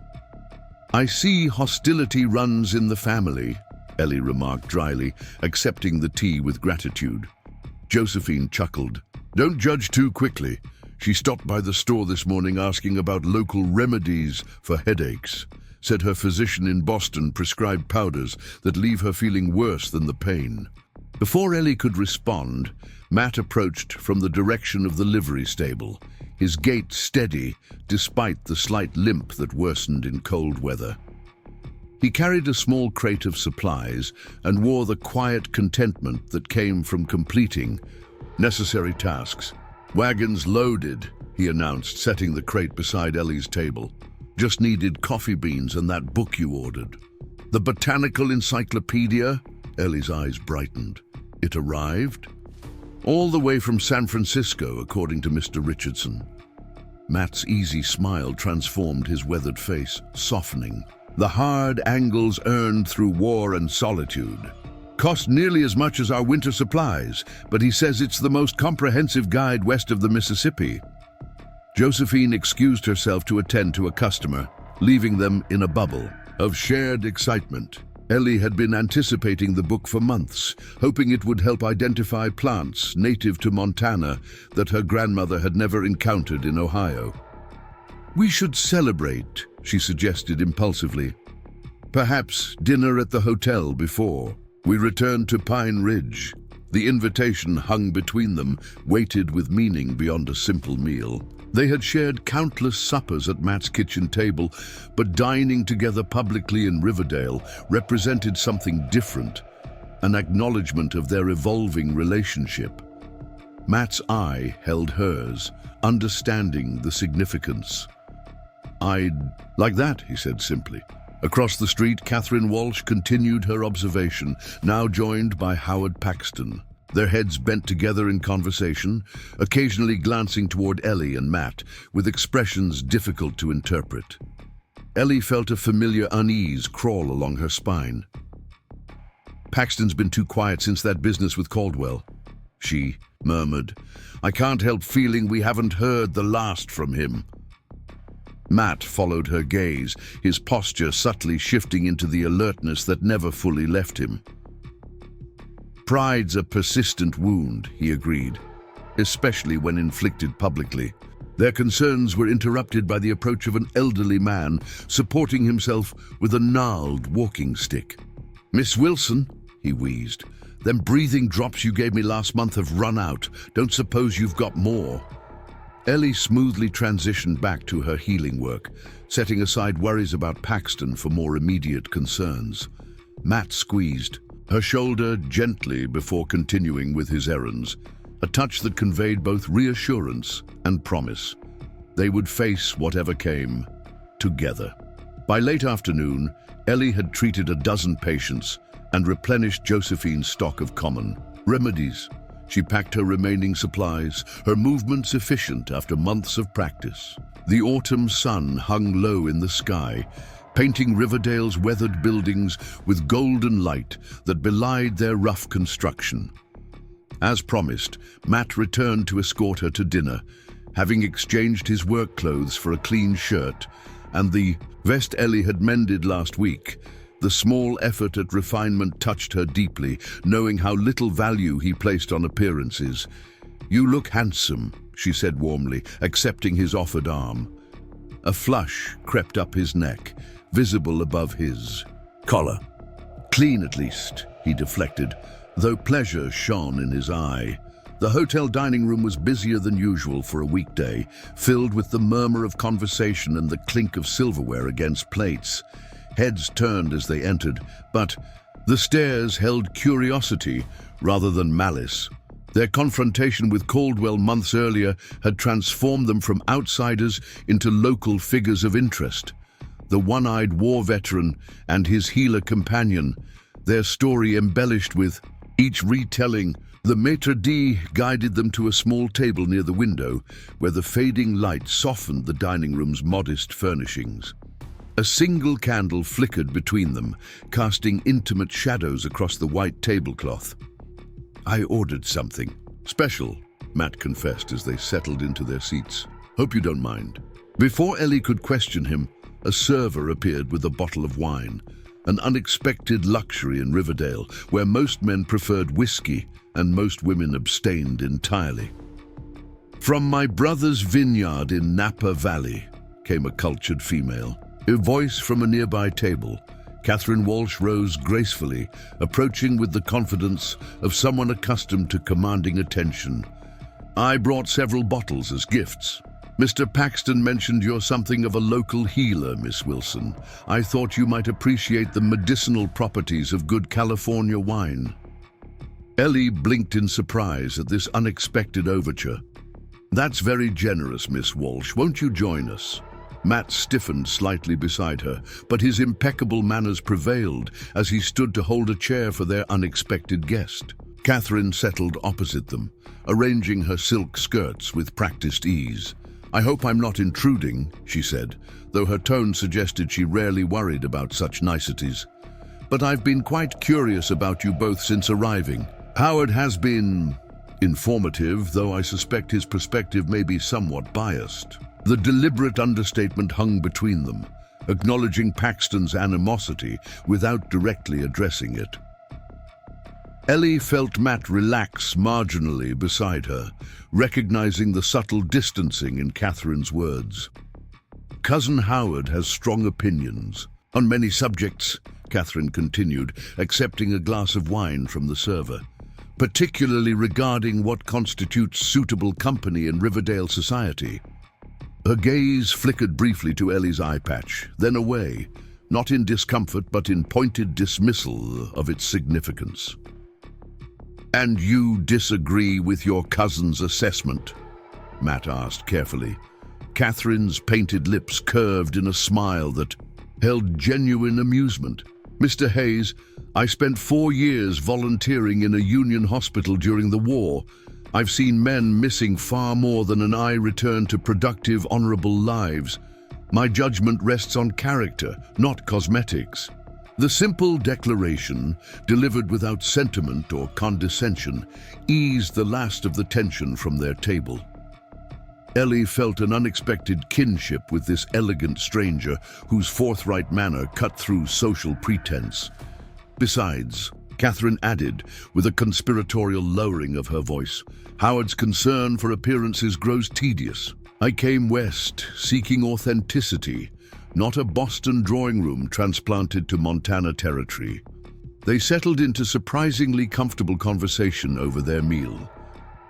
"I see hostility runs in the family," Ellie remarked dryly, accepting the tea with gratitude. Josephine chuckled. "Don't judge too quickly. She stopped by the store this morning asking about local remedies for headaches. Said her physician in Boston prescribed powders that leave her feeling worse than the pain. Before Ellie could respond, Matt approached from the direction of the livery stable, his gait steady despite the slight limp that worsened in cold weather. He carried a small crate of supplies and wore the quiet contentment that came from completing necessary tasks. "Wagons loaded," he announced, setting the crate beside Ellie's table. "Just needed coffee beans and that book you ordered." "The Botanical Encyclopedia?" Ellie's eyes brightened. "It arrived?" "All the way from San Francisco, according to Mr. Richardson." Matt's easy smile transformed his weathered face, softening. "The hard angles earned through war and solitude. Cost nearly as much as our winter supplies, but he says it's the most comprehensive guide west of the Mississippi." Josephine excused herself to attend to a customer, leaving them in a bubble of shared excitement. Ellie had been anticipating the book for months, hoping it would help identify plants native to Montana that her grandmother had never encountered in Ohio. "We should celebrate," she suggested impulsively. "Perhaps dinner at the hotel before we returned to Pine Ridge." The invitation hung between them, weighted with meaning beyond a simple meal. They had shared countless suppers at Matt's kitchen table, but dining together publicly in Riverdale represented something different, an acknowledgement of their evolving relationship. Matt's eye held hers, understanding the significance. "I'd like that," he said simply. Across the street, Catherine Walsh continued her observation, now joined by Howard Paxton. Their heads bent together in conversation, occasionally glancing toward Ellie and Matt, with expressions difficult to interpret. Ellie felt a familiar unease crawl along her spine. "Paxton's been too quiet since that business with Caldwell," she murmured. "I can't help feeling we haven't heard the last from him." Matt followed her gaze, his posture subtly shifting into the alertness that never fully left him. "Pride's a persistent wound," he agreed, "especially when inflicted publicly." Their concerns were interrupted by the approach of an elderly man supporting himself with a gnarled walking stick. "Miss Wilson," he wheezed, "them breathing drops you gave me last month have run out. Don't suppose you've got more?" Ellie smoothly transitioned back to her healing work, setting aside worries about Paxton for more immediate concerns. Matt squeezed her shoulder gently before continuing with his errands, a touch that conveyed both reassurance and promise. They would face whatever came, together. By late afternoon, Ellie had treated a dozen patients and replenished Josephine's stock of common remedies. She packed her remaining supplies, her movements efficient after months of practice. The autumn sun hung low in the sky, painting Riverdale's weathered buildings with golden light that belied their rough construction. As promised, Matt returned to escort her to dinner, having exchanged his work clothes for a clean shirt and the vest Ellie had mended last week. The small effort at refinement touched her deeply, knowing how little value he placed on appearances. "You look handsome," she said warmly, accepting his offered arm. A flush crept up his neck, visible above his collar. "Clean at least," he deflected, though pleasure shone in his eye. The hotel dining room was busier than usual for a weekday, filled with the murmur of conversation and the clink of silverware against plates. Heads turned as they entered, but the stares held curiosity rather than malice. Their confrontation with Caldwell months earlier had transformed them from outsiders into local figures of interest. The one-eyed war veteran and his healer companion, their story embellished with each retelling. The maitre d' guided them to a small table near the window, where the fading light softened the dining room's modest furnishings. A single candle flickered between them, casting intimate shadows across the white tablecloth. "I ordered something special," Matt confessed as they settled into their seats. "Hope you don't mind." Before Ellie could question him, a server appeared with a bottle of wine, an unexpected luxury in Riverdale, where most men preferred whiskey and most women abstained entirely. "From my brother's vineyard in Napa Valley," came a cultured female. A voice from a nearby table. Catherine Walsh rose gracefully, approaching with the confidence of someone accustomed to commanding attention. "I brought several bottles as gifts. Mr. Paxton mentioned you're something of a local healer, Miss Wilson. I thought you might appreciate the medicinal properties of good California wine." Ellie blinked in surprise at this unexpected overture. "That's very generous, Miss Walsh. Won't you join us?" Matt stiffened slightly beside her, but his impeccable manners prevailed as he stood to hold a chair for their unexpected guest. Catherine settled opposite them, arranging her silk skirts with practiced ease. "I hope I'm not intruding," she said, though her tone suggested she rarely worried about such niceties. "But I've been quite curious about you both since arriving. Howard has been informative, though I suspect his perspective may be somewhat biased." The deliberate understatement hung between them, acknowledging Paxton's animosity without directly addressing it. Ellie felt Matt relax marginally beside her, recognizing the subtle distancing in Catherine's words. "Cousin Howard has strong opinions on many subjects," Catherine continued, accepting a glass of wine from the server, "particularly regarding what constitutes suitable company in Riverdale society." Her gaze flickered briefly to Ellie's eye patch, then away, not in discomfort but in pointed dismissal of its significance. "And you disagree with your cousin's assessment?" Matt asked carefully. Catherine's painted lips curved in a smile that held genuine amusement. "Mr. Hayes, I spent 4 years volunteering in a Union hospital during the war. I've seen men missing far more than an eye return to productive, honorable lives. My judgment rests on character, not cosmetics." The simple declaration, delivered without sentiment or condescension, eased the last of the tension from their table. Ellie felt an unexpected kinship with this elegant stranger whose forthright manner cut through social pretense. "Besides," Catherine added, with a conspiratorial lowering of her voice, "Howard's concern for appearances grows tedious. I came west, seeking authenticity, not a Boston drawing room transplanted to Montana territory." They settled into surprisingly comfortable conversation over their meal.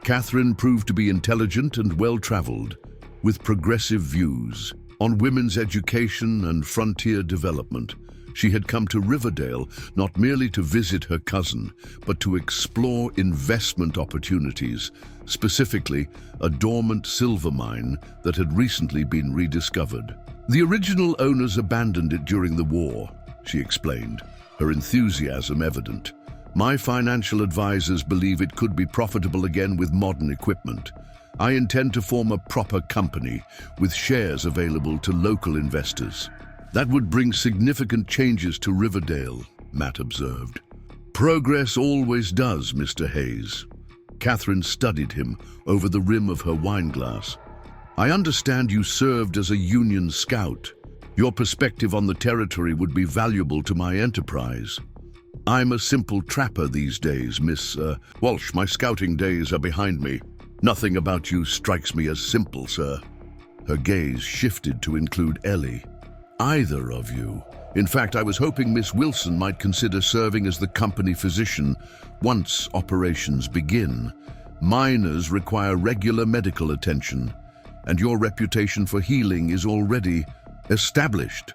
Catherine proved to be intelligent and well-traveled, with progressive views on women's education and frontier development. She had come to Riverdale not merely to visit her cousin, but to explore investment opportunities, specifically a dormant silver mine that had recently been rediscovered. "The original owners abandoned it during the war," she explained, her enthusiasm evident. "My financial advisors believe it could be profitable again with modern equipment. I intend to form a proper company with shares available to local investors." "That would bring significant changes to Riverdale," Matt observed. "Progress always does, Mr. Hayes." Catherine studied him over the rim of her wineglass. "I understand you served as a Union scout. Your perspective on the territory would be valuable to my enterprise." "I'm a simple trapper these days, Miss Walsh. My scouting days are behind me. Nothing about you strikes me as simple, sir." Her gaze shifted to include Ellie. "Either of you. In fact, I was hoping Miss Wilson might consider serving as the company physician once operations begin. Miners require regular medical attention, and your reputation for healing is already established."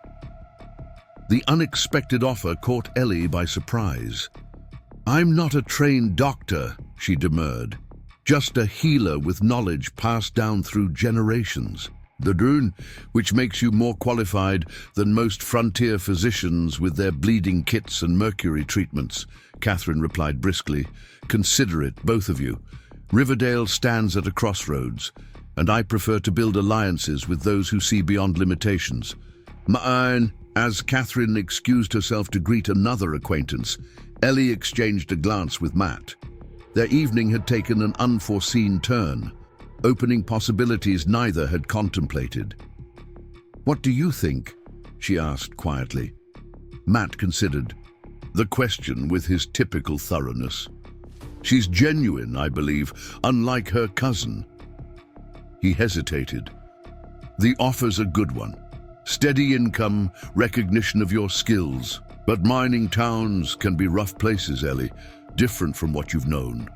The unexpected offer caught Ellie by surprise. "I'm not a trained doctor," she demurred, "just a healer with knowledge passed down through generations." "The Dune, which makes you more qualified than most frontier physicians with their bleeding kits and mercury treatments," Catherine replied briskly. "Consider it, both of you. Riverdale stands at a crossroads, and I prefer to build alliances with those who see beyond limitations." "Mine." As Catherine excused herself to greet another acquaintance, Ellie exchanged a glance with Matt. Their evening had taken an unforeseen turn, opening possibilities neither had contemplated. "What do you think?" she asked quietly. Matt considered the question with his typical thoroughness. "She's genuine, I believe, unlike her cousin." He hesitated. The offer's a good one. Steady income, recognition of your skills. But mining towns can be rough places, Ellie, different from what you've known.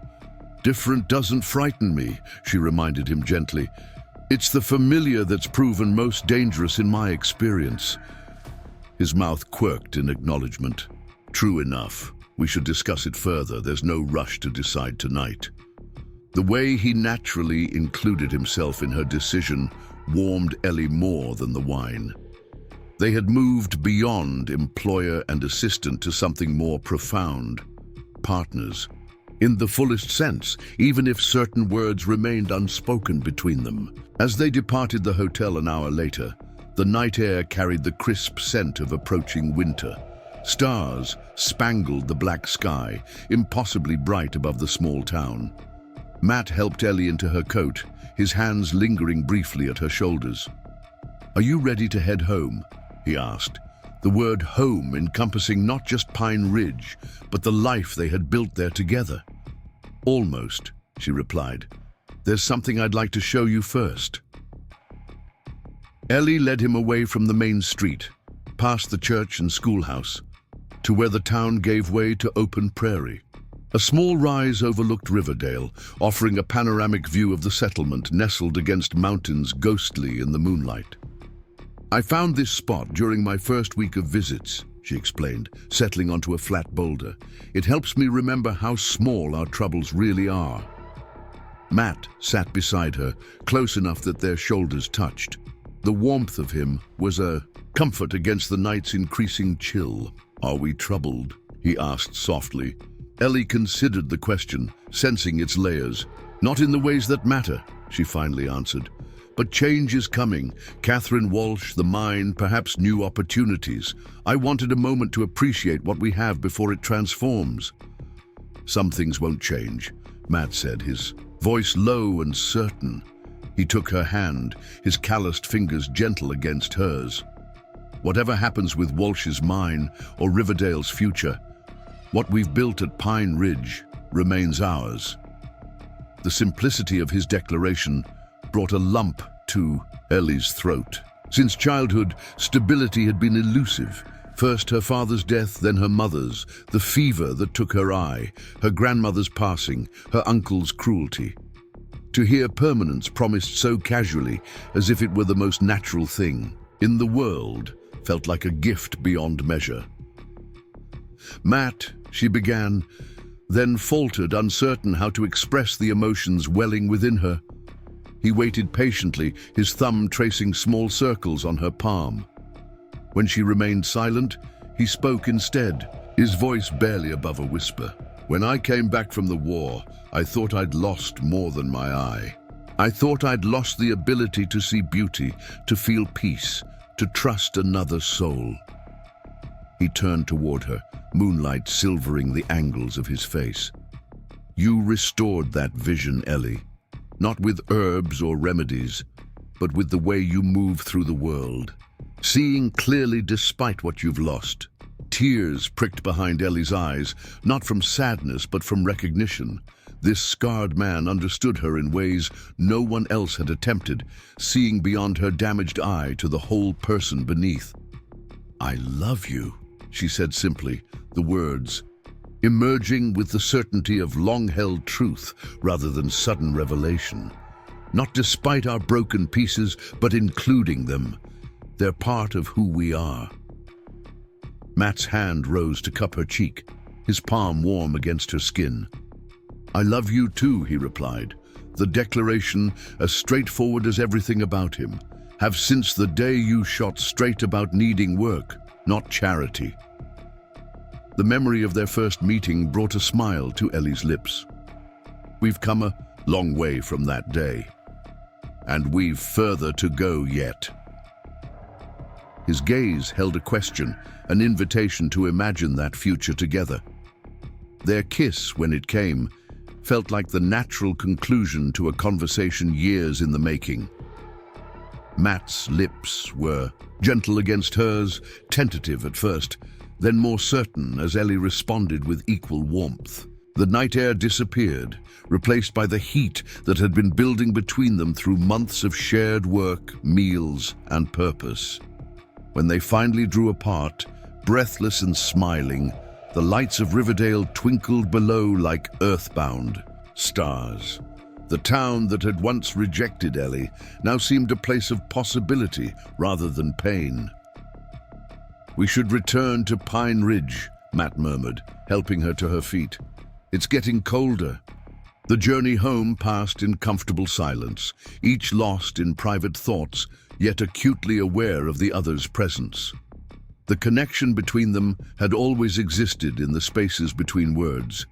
Different doesn't frighten me, she reminded him gently. It's the familiar that's proven most dangerous in my experience. His mouth quirked in acknowledgement. True enough. We should discuss it further. There's no rush to decide tonight. The way he naturally included himself in her decision warmed Ellie more than the wine. They had moved beyond employer and assistant to something more profound. Partners. In the fullest sense, even if certain words remained unspoken between them. As they departed the hotel an hour later, the night air carried the crisp scent of approaching winter. Stars spangled the black sky, impossibly bright above the small town. Matt helped Ellie into her coat, his hands lingering briefly at her shoulders. "Are you ready to head home?" he asked, the word home encompassing not just Pine Ridge, but the life they had built there together. "Almost," she replied. "There's something I'd like to show you first." Ellie led him away from the main street, past the church and schoolhouse, to where the town gave way to open prairie. A small rise overlooked Riverdale, offering a panoramic view of the settlement nestled against mountains ghostly in the moonlight. "I found this spot during my first week of visits," she explained, settling onto a flat boulder. "It helps me remember how small our troubles really are." Matt sat beside her, close enough that their shoulders touched. The warmth of him was a comfort against the night's increasing chill. "Are we troubled?" he asked softly. Ellie considered the question, sensing its layers. "Not in the ways that matter," she finally answered. "But change is coming. Catherine Walsh, the mine, perhaps new opportunities. I wanted a moment to appreciate what we have before it transforms." "Some things won't change," Matt said, his voice low and certain. He took her hand, his calloused fingers gentle against hers. "Whatever happens with Walsh's mine or Riverdale's future, what we've built at Pine Ridge remains ours." The simplicity of his declaration brought a lump to Ellie's throat. Since childhood, stability had been elusive. First her father's death, then her mother's, the fever that took her eye, her grandmother's passing, her uncle's cruelty. To hear permanence promised so casually, as if it were the most natural thing in the world, felt like a gift beyond measure. "Matt," she began, then faltered, uncertain how to express the emotions welling within her. He waited patiently, his thumb tracing small circles on her palm. When she remained silent, he spoke instead, his voice barely above a whisper. "When I came back from the war, I thought I'd lost more than my eye. I thought I'd lost the ability to see beauty, to feel peace, to trust another soul." He turned toward her, moonlight silvering the angles of his face. "You restored that vision, Ellie. Not with herbs or remedies, but with the way you move through the world. Seeing clearly despite what you've lost." Tears pricked behind Ellie's eyes, not from sadness but from recognition. This scarred man understood her in ways no one else had attempted, seeing beyond her damaged eye to the whole person beneath. "I love you," she said simply, the words emerging with the certainty of long-held truth rather than sudden revelation. Not despite our broken pieces, but including them. They're part of who we are. Matt's hand rose to cup her cheek, his palm warm against her skin. "I love you too," he replied, the declaration as straightforward as everything about him. "Have since the day you shot straight about needing work, not charity." The memory of their first meeting brought a smile to Ellie's lips. "We've come a long way from that day, and we've further to go yet." His gaze held a question, an invitation to imagine that future together. Their kiss, when it came, felt like the natural conclusion to a conversation years in the making. Matt's lips were gentle against hers, tentative at first, then more certain as Ellie responded with equal warmth. The night air disappeared, replaced by the heat that had been building between them through months of shared work, meals, and purpose. When they finally drew apart, breathless and smiling, the lights of Riverdale twinkled below like earthbound stars. The town that had once rejected Ellie now seemed a place of possibility rather than pain. "We should return to Pine Ridge," Matt murmured, helping her to her feet. "It's getting colder." The journey home passed in comfortable silence, each lost in private thoughts, yet acutely aware of the other's presence. The connection between them had always existed in the spaces between words,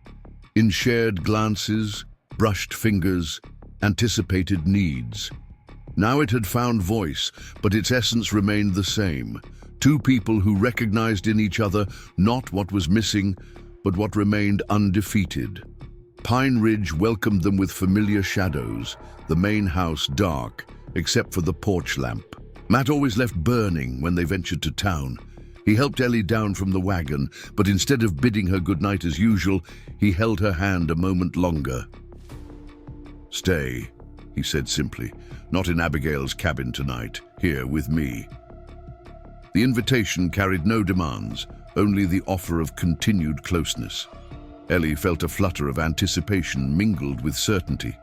in shared glances, brushed fingers, anticipated needs. Now it had found voice, but its essence remained the same. Two people who recognized in each other not what was missing, but what remained undefeated. Pine Ridge welcomed them with familiar shadows, the main house dark, except for the porch lamp. Matt always left burning when they ventured to town. He helped Ellie down from the wagon, but instead of bidding her goodnight as usual, he held her hand a moment longer. "Stay," he said simply, "not in Abigail's cabin tonight, here with me." The invitation carried no demands, only the offer of continued closeness. Ellie felt a flutter of anticipation mingled with certainty.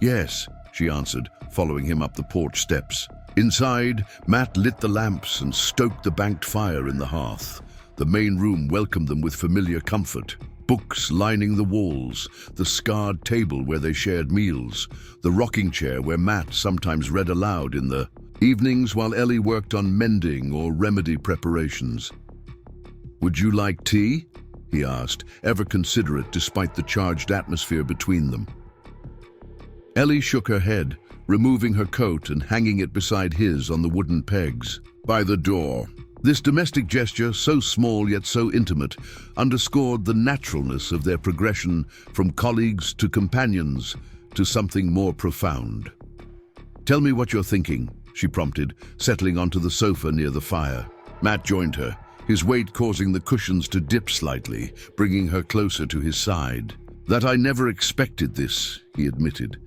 "Yes," she answered, following him up the porch steps. Inside, Matt lit the lamps and stoked the banked fire in the hearth. The main room welcomed them with familiar comfort. Books lining the walls, the scarred table where they shared meals, the rocking chair where Matt sometimes read aloud in the evenings while Ellie worked on mending or remedy preparations. "Would you like tea?" he asked, ever considerate despite the charged atmosphere between them. Ellie shook her head, removing her coat and hanging it beside his on the wooden pegs by the door. This domestic gesture, so small yet so intimate, underscored the naturalness of their progression from colleagues to companions to something more profound. "Tell me what you're thinking," she prompted, settling onto the sofa near the fire. Matt joined her, his weight causing the cushions to dip slightly, bringing her closer to his side. "That I never expected this," he admitted.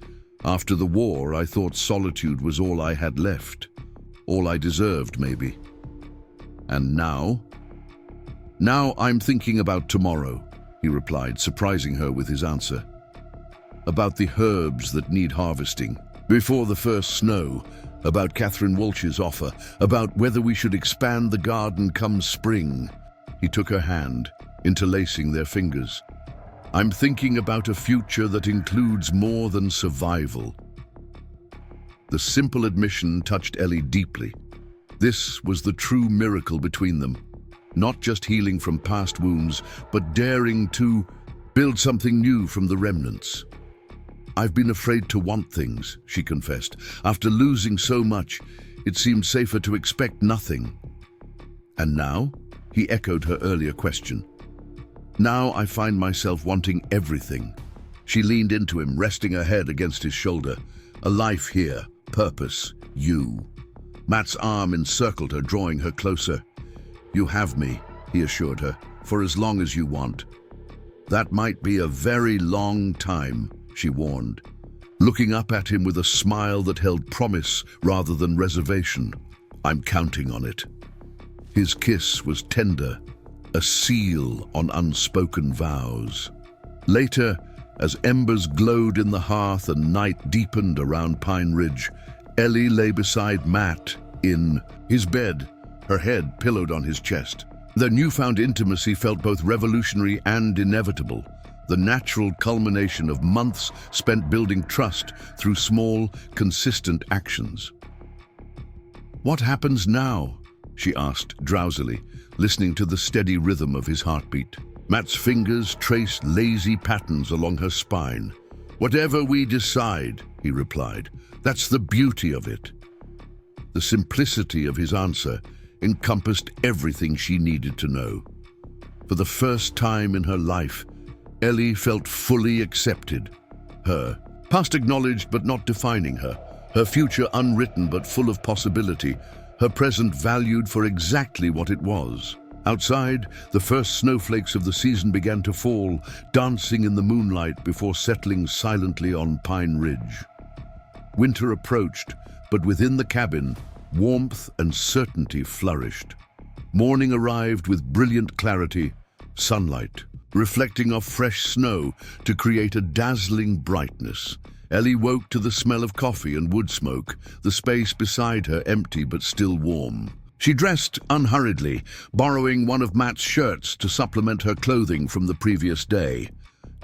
"After the war, I thought solitude was all I had left. All I deserved, maybe. And now?" "Now I'm thinking about tomorrow," he replied, surprising her with his answer. "About the herbs that need harvesting, before the first snow, about Catherine Walsh's offer, about whether we should expand the garden come spring." He took her hand, interlacing their fingers. "I'm thinking about a future that includes more than survival." The simple admission touched Ellie deeply. This was the true miracle between them. Not just healing from past wounds, but daring to build something new from the remnants. "I've been afraid to want things," she confessed. "After losing so much, it seemed safer to expect nothing." "And now?" He echoed her earlier question. "Now I find myself wanting everything." She leaned into him, resting her head against his shoulder. "A life here, purpose, you." Matt's arm encircled her, drawing her closer. "You have me," he assured her, "for as long as you want." "That might be a very long time," she warned, looking up at him with a smile that held promise rather than reservation. "I'm counting on it." His kiss was tender, a seal on unspoken vows. Later, as embers glowed in the hearth and night deepened around Pine Ridge, Ellie lay beside Matt in his bed, her head pillowed on his chest. Their newfound intimacy felt both revolutionary and inevitable, the natural culmination of months spent building trust through small, consistent actions. "What happens now?" she asked drowsily, listening to the steady rhythm of his heartbeat. Matt's fingers traced lazy patterns along her spine. "Whatever we decide," he replied. "That's the beauty of it." The simplicity of his answer encompassed everything she needed to know. For the first time in her life, Ellie felt fully accepted. Her past acknowledged but not defining her, her future unwritten but full of possibility, her present valued for exactly what it was. Outside, the first snowflakes of the season began to fall, dancing in the moonlight before settling silently on Pine Ridge. Winter approached, but within the cabin, warmth and certainty flourished. Morning arrived with brilliant clarity, sunlight, reflecting off fresh snow to create a dazzling brightness. Ellie woke to the smell of coffee and wood smoke, the space beside her empty but still warm. She dressed unhurriedly, borrowing one of Matt's shirts to supplement her clothing from the previous day.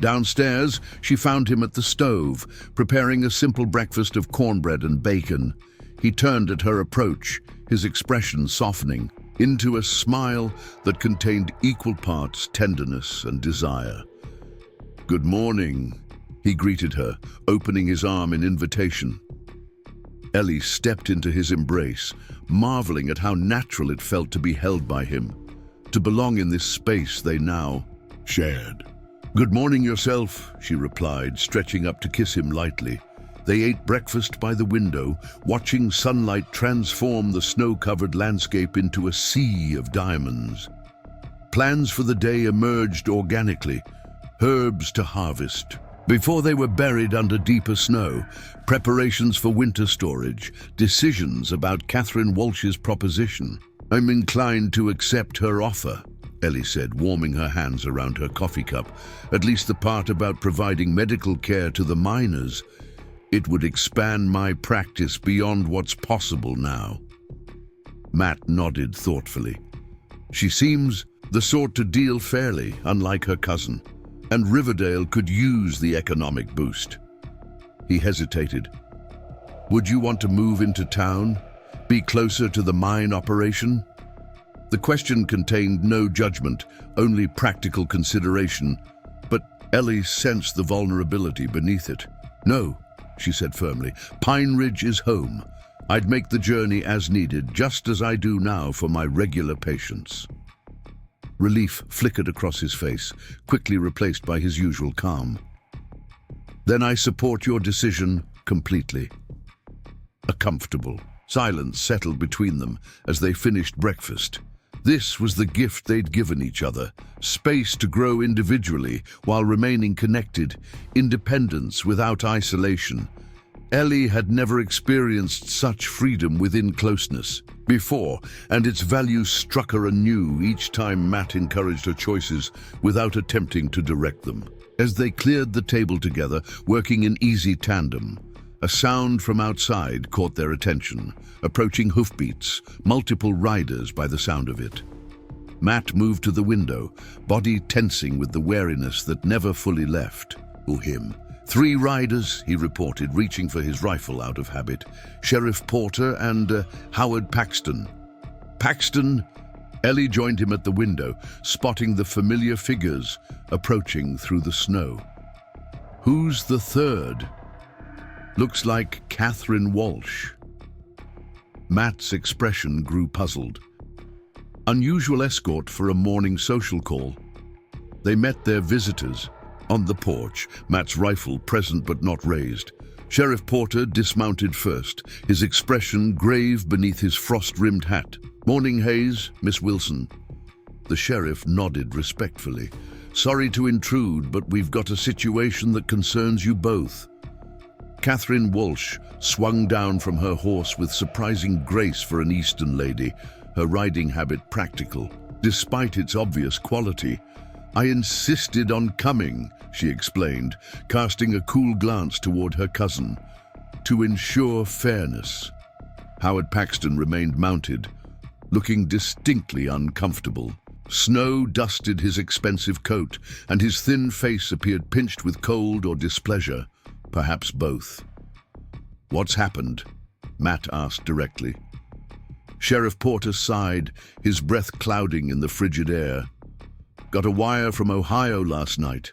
Downstairs, she found him at the stove, preparing a simple breakfast of cornbread and bacon. He turned at her approach, his expression softening into a smile that contained equal parts tenderness and desire. "Good morning," he greeted her, opening his arm in invitation. Ellie stepped into his embrace, marveling at how natural it felt to be held by him, to belong in this space they now shared. "Good morning yourself," she replied, stretching up to kiss him lightly. They ate breakfast by the window, watching sunlight transform the snow-covered landscape into a sea of diamonds. Plans for the day emerged organically, herbs to harvest. Before they were buried under deeper snow, preparations for winter storage, decisions about Catherine Walsh's proposition. "I'm inclined to accept her offer," Ellie said, warming her hands around her coffee cup. "At least the part about providing medical care to the miners. It would expand my practice beyond what's possible now." Matt nodded thoughtfully. "She seems the sort to deal fairly, unlike her cousin. And Riverdale could use the economic boost." He hesitated. "Would you want to move into town? Be closer to the mine operation?" The question contained no judgment, only practical consideration, but Ellie sensed the vulnerability beneath it. "No," she said firmly. "Pine Ridge is home. I'd make the journey as needed, just as I do now for my regular patients." Relief flickered across his face, quickly replaced by his usual calm. "Then I support your decision completely." A comfortable silence settled between them as they finished breakfast. This was the gift they'd given each other: space to grow individually while remaining connected, independence without isolation. Ellie had never experienced such freedom within closeness before, and its value struck her anew each time Matt encouraged her choices without attempting to direct them. As they cleared the table together, working in easy tandem, a sound from outside caught their attention, approaching hoofbeats, multiple riders by the sound of it. Matt moved to the window, body tensing with the wariness that never fully left him. "3 riders," he reported, reaching for his rifle out of habit. "Sheriff Porter and Howard Paxton." "Paxton?" Ellie joined him at the window, spotting the familiar figures approaching through the snow. "Who's the third?" "Looks like Catherine Walsh." Matt's expression grew puzzled. Unusual escort for a morning social call. They met their visitors on the porch, Matt's rifle present but not raised. Sheriff Porter dismounted first, his expression grave beneath his frost-rimmed hat. "Morning, Hayes, Miss Wilson." The sheriff nodded respectfully. "Sorry to intrude, but we've got a situation that concerns you both." Catherine Walsh swung down from her horse with surprising grace for an Eastern lady, her riding habit practical, despite its obvious quality. "I insisted on coming," she explained, casting a cool glance toward her cousin, "to ensure fairness." Howard Paxton remained mounted, looking distinctly uncomfortable. Snow dusted his expensive coat, and his thin face appeared pinched with cold or displeasure, perhaps both. "What's happened?" Matt asked directly. Sheriff Porter sighed, his breath clouding in the frigid air. "Got a wire from Ohio last night.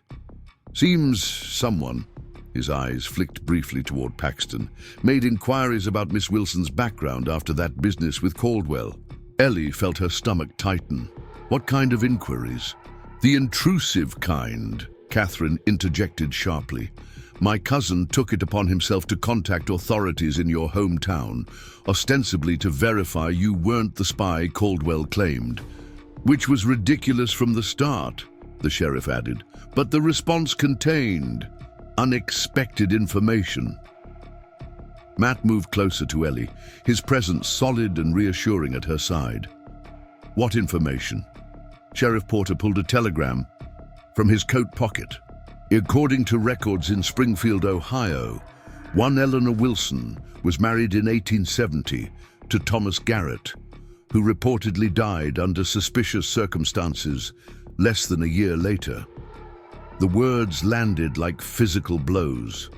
Seems someone," his eyes flicked briefly toward Paxton, "made inquiries about Miss Wilson's background after that business with Caldwell." Ellie felt her stomach tighten. "What kind of inquiries?" "The intrusive kind," Catherine interjected sharply. "My cousin took it upon himself to contact authorities in your hometown, ostensibly to verify you weren't the spy Caldwell claimed. Which was ridiculous from the start, the sheriff added, but the response contained unexpected information. Matt moved closer to Ellie, his presence solid and reassuring at her side. What information? Sheriff Porter pulled a telegram from his coat pocket. According to records in Springfield, Ohio, one Eleanor Wilson was married in 1870 to Thomas Garrett, who reportedly died under suspicious circumstances less than a year later. The words landed like physical blows.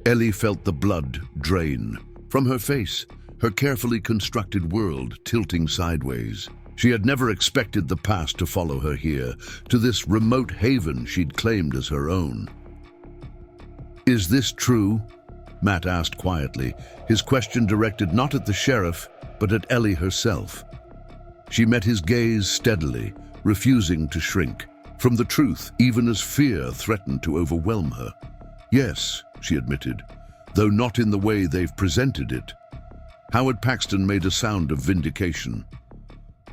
Ellie felt the blood drain from her face, her carefully constructed world tilting sideways. She had never expected the past to follow her here, to this remote haven she'd claimed as her own. "Is this true?" Matt asked quietly, his question directed not at the sheriff, but at Ellie herself. She met his gaze steadily, refusing to shrink from the truth, even as fear threatened to overwhelm her. "Yes," she admitted, "though not in the way they've presented it." Howard Paxton made a sound of vindication.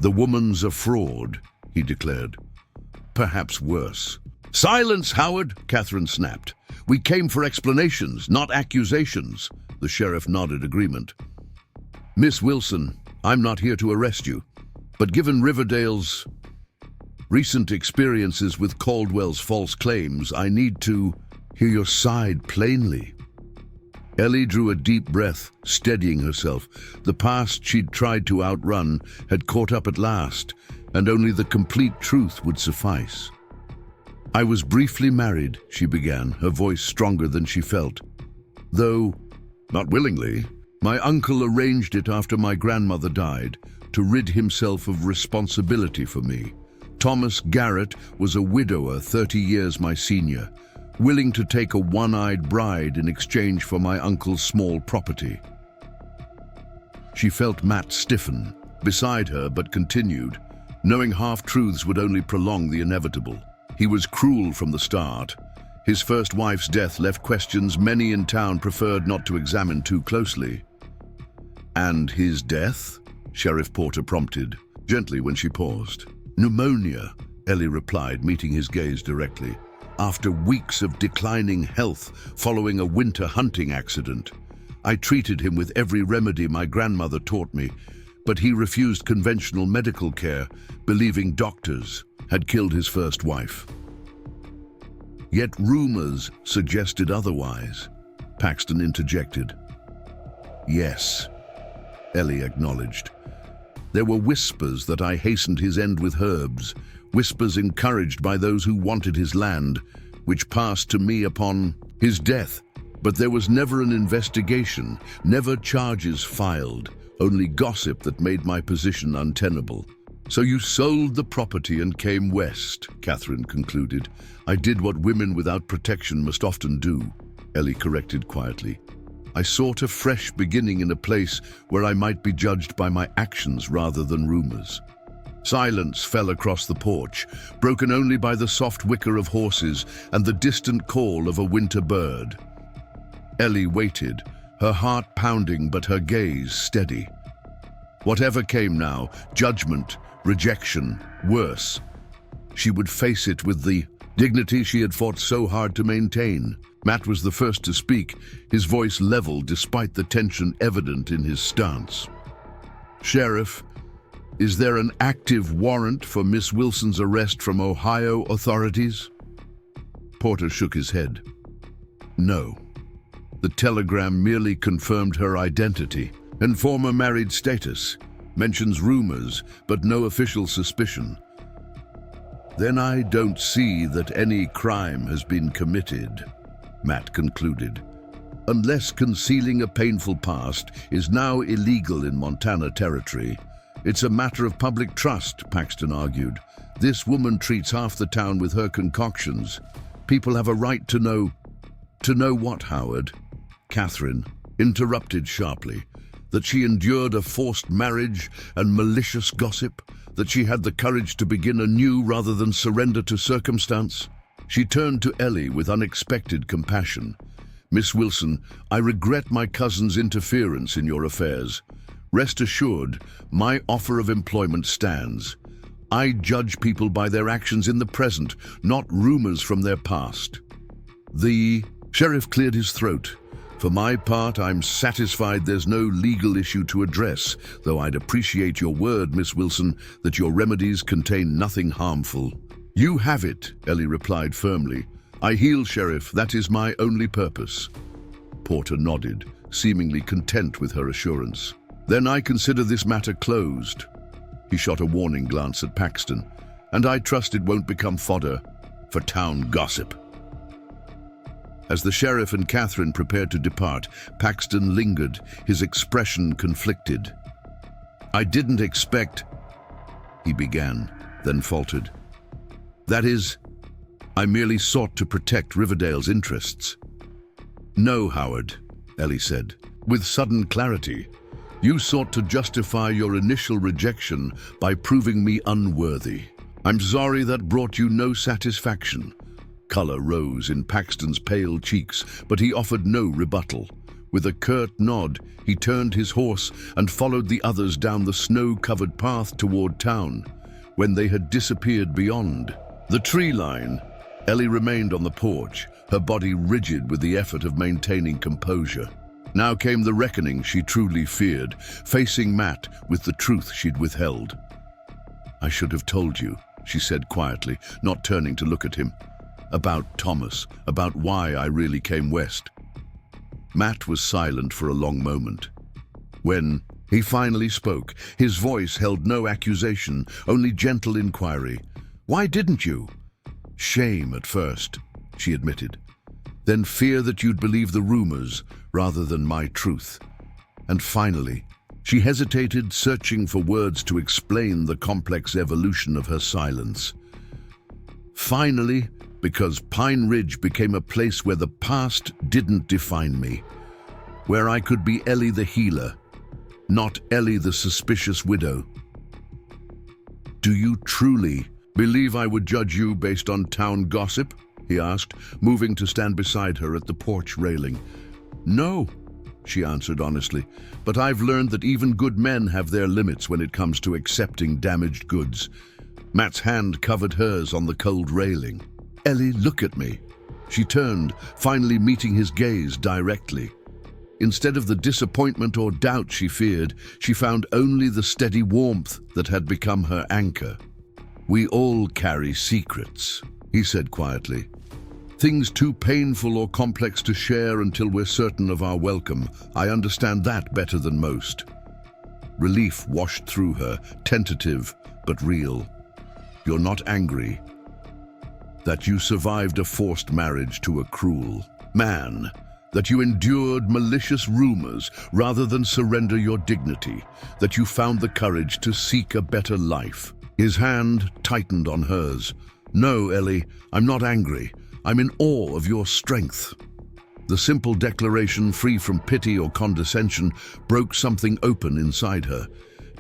"The woman's a fraud," he declared. "Perhaps worse." "Silence, Howard!" Catherine snapped. "We came for explanations, not accusations." The sheriff nodded agreement. "Miss Wilson, I'm not here to arrest you, but given Riverdale's recent experiences with Caldwell's false claims, I need to hear your side plainly." Ellie drew a deep breath, steadying herself. The past she'd tried to outrun had caught up at last, and only the complete truth would suffice. "I was briefly married," she began, her voice stronger than she felt. "Though, not willingly, my uncle arranged it after my grandmother died, to rid himself of responsibility for me. Thomas Garrett was a widower 30 years my senior, willing to take a one-eyed bride in exchange for my uncle's small property." She felt Matt stiffen beside her, but continued, knowing half-truths would only prolong the inevitable. He was cruel from the start. His first wife's death left questions many in town preferred not to examine too closely. "And his death?" Sheriff Porter prompted, gently when she paused. "Pneumonia," Ellie replied, meeting his gaze directly. "After weeks of declining health following a winter hunting accident. I treated him with every remedy my grandmother taught me, but he refused conventional medical care, believing doctors had killed his first wife." "Yet rumors suggested otherwise," Paxton interjected. "Yes," Ellie acknowledged. "There were whispers that I hastened his end with herbs, whispers encouraged by those who wanted his land, which passed to me upon his death. But there was never an investigation, never charges filed, only gossip that made my position untenable." "So you sold the property and came west," Catherine concluded. "I did what women without protection must often do," Ellie corrected quietly. "I sought a fresh beginning in a place where I might be judged by my actions rather than rumors." Silence fell across the porch, broken only by the soft whicker of horses and the distant call of a winter bird. Ellie waited, her heart pounding but her gaze steady. Whatever came now, judgment, rejection, worse, she would face it with the dignity she had fought so hard to maintain. Matt was the first to speak, his voice level despite the tension evident in his stance. "Sheriff, is there an active warrant for Miss Wilson's arrest from Ohio authorities?" Porter shook his head. "No. The telegram merely confirmed her identity and former married status, mentions rumors, but no official suspicion." "Then I don't see that any crime has been committed," Matt concluded. "Unless concealing a painful past is now illegal in Montana territory. It's a matter of public trust," Paxton argued. "This woman treats half the town with her concoctions. People have a right to know." "To know what, Howard?" Catherine interrupted sharply. "That she endured a forced marriage and malicious gossip? That she had the courage to begin anew rather than surrender to circumstance?" She turned to Ellie with unexpected compassion. "Miss Wilson, I regret my cousin's interference in your affairs. Rest assured, my offer of employment stands. I judge people by their actions in the present, not rumors from their past. The sheriff cleared his throat. For my part, I'm satisfied there's no legal issue to address, though I'd appreciate your word, Miss Wilson, that your remedies contain nothing harmful. You have it, Ellie replied firmly. I heal, Sheriff. That is my only purpose. Porter nodded, seemingly content with her assurance. Then I consider this matter closed. He shot a warning glance at Paxton, and I trust it won't become fodder for town gossip. As the sheriff and Catherine prepared to depart, Paxton lingered, his expression conflicted. I didn't expect, he began, then faltered. That is, I merely sought to protect Riverdale's interests. No, Howard, Ellie said, with sudden clarity. You sought to justify your initial rejection by proving me unworthy. I'm sorry that brought you no satisfaction. Color rose in Paxton's pale cheeks, but he offered no rebuttal. With a curt nod, he turned his horse and followed the others down the snow-covered path toward town. When they had disappeared beyond the tree line, Ellie remained on the porch, her body rigid with the effort of maintaining composure. Now came the reckoning she truly feared, facing Matt with the truth she'd withheld. I should have told you, she said quietly, not turning to look at him. About Thomas, about why I really came west. Matt was silent for a long moment. When he finally spoke, his voice held no accusation, only gentle inquiry. Why didn't you? Shame at first, she admitted. Then fear that you'd believe the rumors rather than my truth. And finally, she hesitated, searching for words to explain the complex evolution of her silence. Finally, because Pine Ridge became a place where the past didn't define me, where I could be Ellie the healer, not Ellie the suspicious widow. Do you truly believe I would judge you based on town gossip? He asked, moving to stand beside her at the porch railing. No, she answered honestly, but I've learned that even good men have their limits when it comes to accepting damaged goods. Matt's hand covered hers on the cold railing. Ellie, look at me. She turned, finally meeting his gaze directly. Instead of the disappointment or doubt she feared, she found only the steady warmth that had become her anchor. We all carry secrets, he said quietly. Things too painful or complex to share until we're certain of our welcome. I understand that better than most. Relief washed through her, tentative but real. You're not angry that you survived a forced marriage to a cruel man, that you endured malicious rumors rather than surrender your dignity, that you found the courage to seek a better life. His hand tightened on hers. No, Ellie, I'm not angry. I'm in awe of your strength. The simple declaration, free from pity or condescension, broke something open inside her.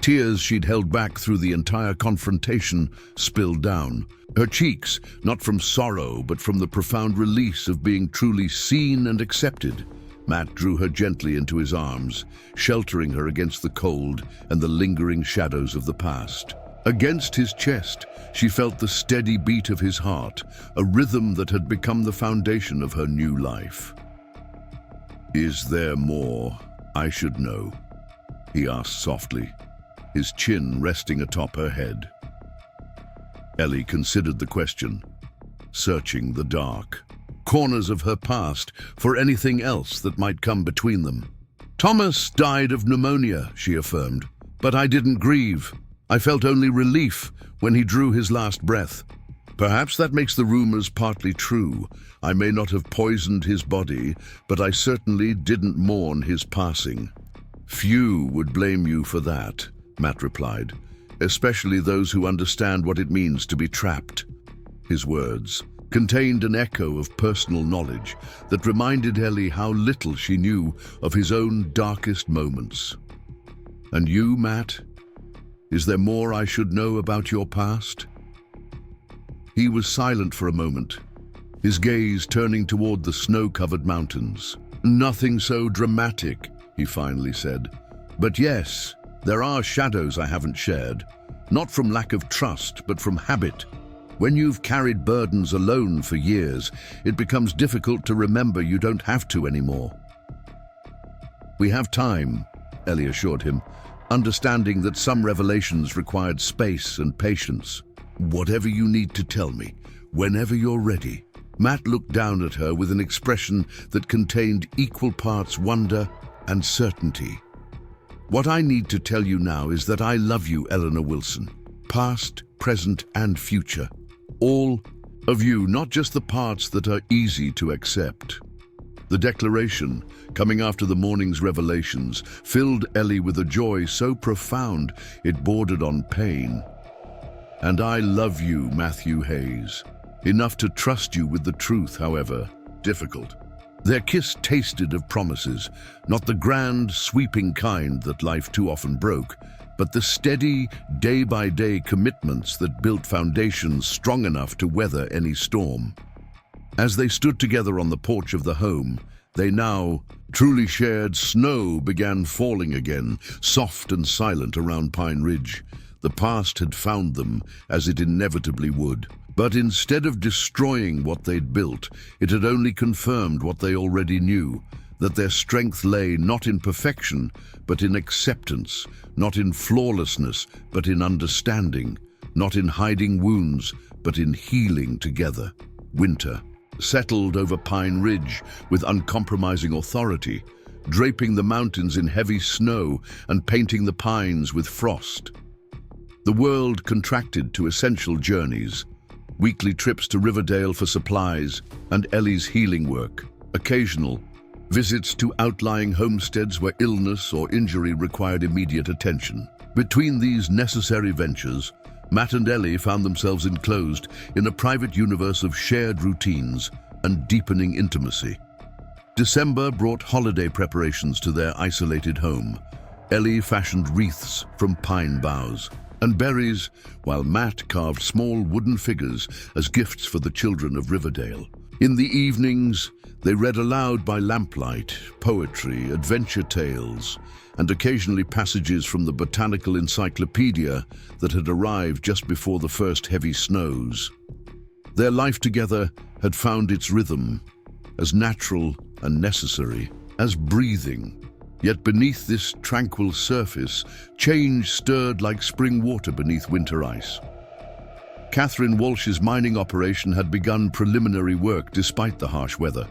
Tears she'd held back through the entire confrontation spilled down. Her cheeks, not from sorrow, but from the profound release of being truly seen and accepted. Matt drew her gently into his arms, sheltering her against the cold and the lingering shadows of the past. Against his chest, she felt the steady beat of his heart, a rhythm that had become the foundation of her new life. Is there more I should know? He asked softly, his chin resting atop her head. Ellie considered the question, searching the dark corners of her past for anything else that might come between them. Thomas died of pneumonia, she affirmed, but I didn't grieve. I felt only relief when he drew his last breath. Perhaps that makes the rumors partly true. I may not have poisoned his body, but I certainly didn't mourn his passing. Few would blame you for that, Matt replied, especially those who understand what it means to be trapped. His words contained an echo of personal knowledge that reminded Ellie how little she knew of his own darkest moments. And you, Matt? Is there more I should know about your past? He was silent for a moment, his gaze turning toward the snow-covered mountains. Nothing so dramatic, he finally said. But yes, there are shadows I haven't shared. not from lack of trust, but from habit. When you've carried burdens alone for years, it becomes difficult to remember you don't have to anymore. "We have time," Ellie assured him, understanding that some revelations required space and patience. "Whatever you need to tell me, whenever you're ready." Matt looked down at her with an expression that contained equal parts wonder and certainty. "What I need to tell you now is that I love you, Eleanor Wilson. Past, present, and future. All of you, not just the parts that are easy to accept." The declaration, coming after the morning's revelations, filled Ellie with a joy so profound it bordered on pain. "And I love you, Matthew Hayes. Enough to trust you with the truth, however difficult." Their kiss tasted of promises, not the grand, sweeping kind that life too often broke, but the steady, day-by-day commitments that built foundations strong enough to weather any storm. As they stood together on the porch of the home, they now truly shared. Snow began falling again, soft and silent around Pine Ridge. The past had found them, as it inevitably would. But instead of destroying what they'd built, it had only confirmed what they already knew, that their strength lay not in perfection, but in acceptance, not in flawlessness, but in understanding, not in hiding wounds, but in healing together. Winter settled over Pine Ridge with uncompromising authority, draping the mountains in heavy snow and painting the pines with frost. The world contracted to essential journeys, weekly trips to Riverdale for supplies and Ellie's healing work, occasional visits to outlying homesteads where illness or injury required immediate attention. Between these necessary ventures, Matt and Ellie found themselves enclosed in a private universe of shared routines and deepening intimacy. December brought holiday preparations to their isolated home. Ellie fashioned wreaths from pine boughs and berries, while Matt carved small wooden figures as gifts for the children of Riverdale. In the evenings, they read aloud by lamplight, poetry, adventure tales, and occasionally passages from the botanical encyclopedia that had arrived just before the first heavy snows. Their life together had found its rhythm, as natural and necessary as breathing. Yet beneath this tranquil surface, change stirred like spring water beneath winter ice. Catherine Walsh's mining operation had begun preliminary work despite the harsh weather,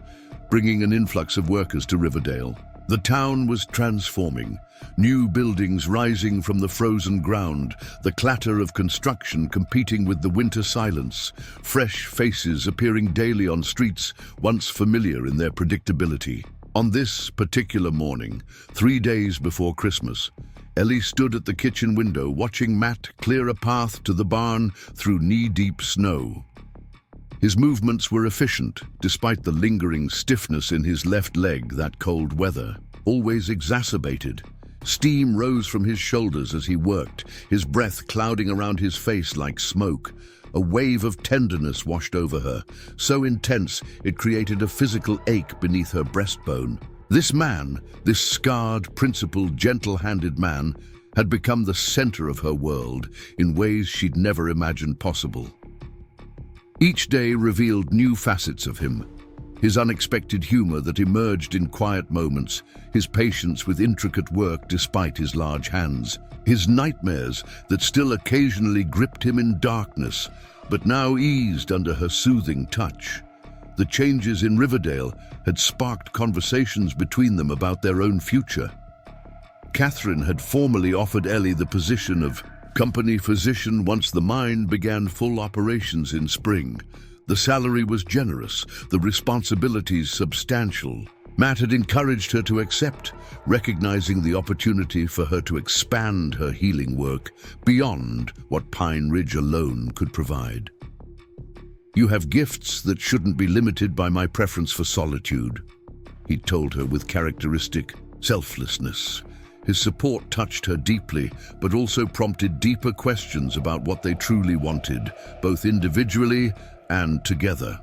bringing an influx of workers to Riverdale. The town was transforming, new buildings rising from the frozen ground, the clatter of construction competing with the winter silence, fresh faces appearing daily on streets once familiar in their predictability. On this particular morning, 3 days before Christmas, Ellie stood at the kitchen window watching Matt clear a path to the barn through knee-deep snow. His movements were efficient, despite the lingering stiffness in his left leg that cold weather always exacerbated. Steam rose from his shoulders as he worked, his breath clouding around his face like smoke. A wave of tenderness washed over her, so intense it created a physical ache beneath her breastbone. This man, this scarred, principled, gentle-handed man, had become the center of her world in ways she'd never imagined possible. Each day revealed new facets of him. His unexpected humor that emerged in quiet moments, his patience with intricate work despite his large hands, his nightmares that still occasionally gripped him in darkness, but now eased under her soothing touch. The changes in Riverdale had sparked conversations between them about their own future. Catherine had formally offered Ellie the position of company physician once the mine began full operations in spring. The salary was generous, the responsibilities substantial. Matt had encouraged her to accept, recognizing the opportunity for her to expand her healing work beyond what Pine Ridge alone could provide. "You have gifts that shouldn't be limited by my preference for solitude," he told her with characteristic selflessness. His support touched her deeply, but also prompted deeper questions about what they truly wanted, both individually and together.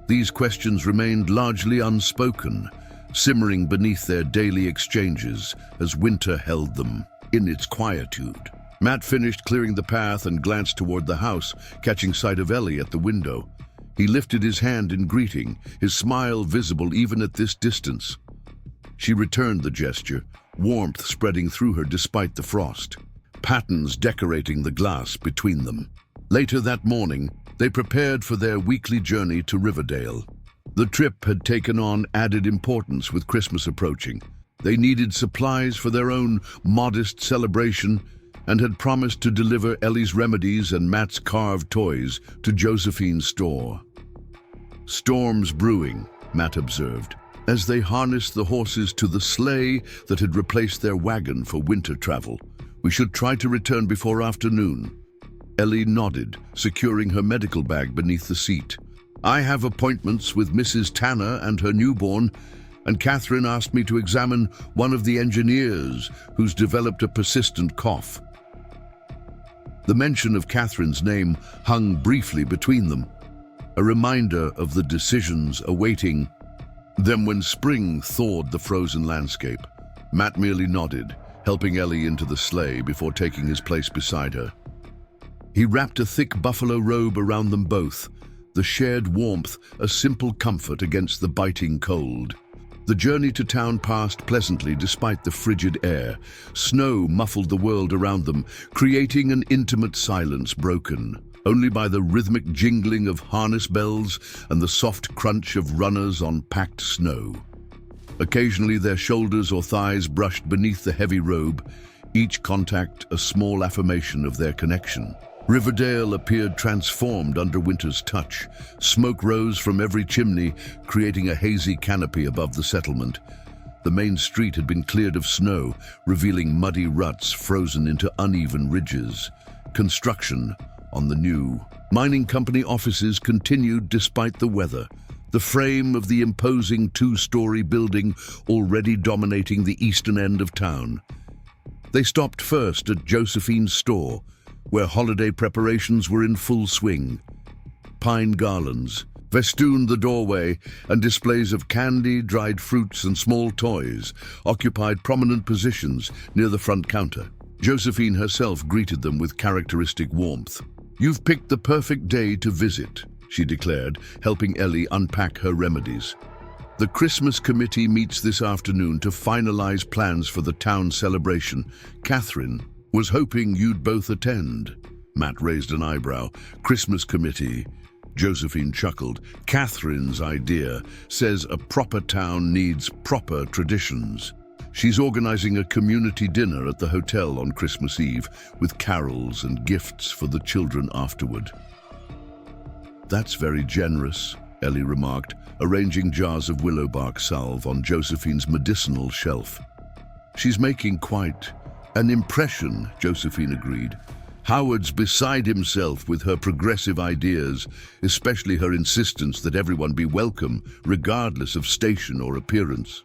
These questions remained largely unspoken, simmering beneath their daily exchanges as winter held them in its quietude. Matt finished clearing the path and glanced toward the house, catching sight of Ellie at the window. He lifted his hand in greeting, his smile visible even at this distance. She returned the gesture, warmth spreading through her despite the frost, patterns decorating the glass between them. Later that morning, they prepared for their weekly journey to Riverdale. The trip had taken on added importance with Christmas approaching. They needed supplies for their own modest celebration and had promised to deliver Ellie's remedies and Matt's carved toys to Josephine's store. "Storms brewing," Matt observed, as they harnessed the horses to the sleigh that had replaced their wagon for winter travel. "We should try to return before afternoon." Ellie nodded, securing her medical bag beneath the seat. "I have appointments with Mrs. Tanner and her newborn, and Catherine asked me to examine one of the engineers who's developed a persistent cough." The mention of Catherine's name hung briefly between them, a reminder of the decisions awaiting them when spring thawed the frozen landscape. Matt merely nodded, helping Ellie into the sleigh before taking his place beside her. He wrapped a thick buffalo robe around them both, the shared warmth a simple comfort against the biting cold. The journey to town passed pleasantly despite the frigid air. Snow muffled the world around them, creating an intimate silence broken only by the rhythmic jingling of harness bells and the soft crunch of runners on packed snow. Occasionally their shoulders or thighs brushed beneath the heavy robe, each contact a small affirmation of their connection. Riverdale appeared transformed under winter's touch. Smoke rose from every chimney, creating a hazy canopy above the settlement. The main street had been cleared of snow, revealing muddy ruts frozen into uneven ridges. Construction on the new mining company offices continued despite the weather, the frame of the imposing two-story building already dominating the eastern end of town. They stopped first at Josephine's store, where holiday preparations were in full swing. Pine garlands festooned the doorway, and displays of candy, dried fruits, and small toys occupied prominent positions near the front counter. Josephine herself greeted them with characteristic warmth. "You've picked the perfect day to visit," she declared, helping Ellie unpack her remedies. "The Christmas committee meets this afternoon to finalize plans for the town celebration. Catherine was hoping you'd both attend." Matt raised an eyebrow. "Christmas committee?" Josephine chuckled. "Catherine's idea says a proper town needs proper traditions. She's organizing a community dinner at the hotel on Christmas Eve, with carols and gifts for the children afterward." "That's very generous," Ellie remarked, arranging jars of willow bark salve on Josephine's medicinal shelf. "She's making quite an impression," Josephine agreed. "Howard's beside himself with her progressive ideas, especially her insistence that everyone be welcome, regardless of station or appearance."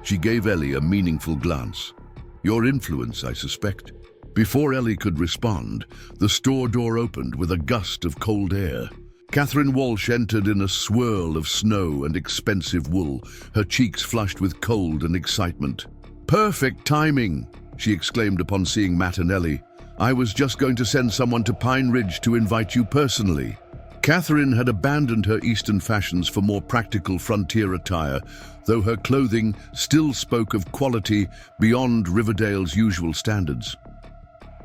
She gave Ellie a meaningful glance. "Your influence, I suspect." Before Ellie could respond, the store door opened with a gust of cold air. Catherine Walsh entered in a swirl of snow and expensive wool, her cheeks flushed with cold and excitement. "Perfect timing!" she exclaimed upon seeing Matt and Ellie. "I was just going to send someone to Pine Ridge to invite you personally." Catherine had abandoned her Eastern fashions for more practical frontier attire, though her clothing still spoke of quality beyond Riverdale's usual standards.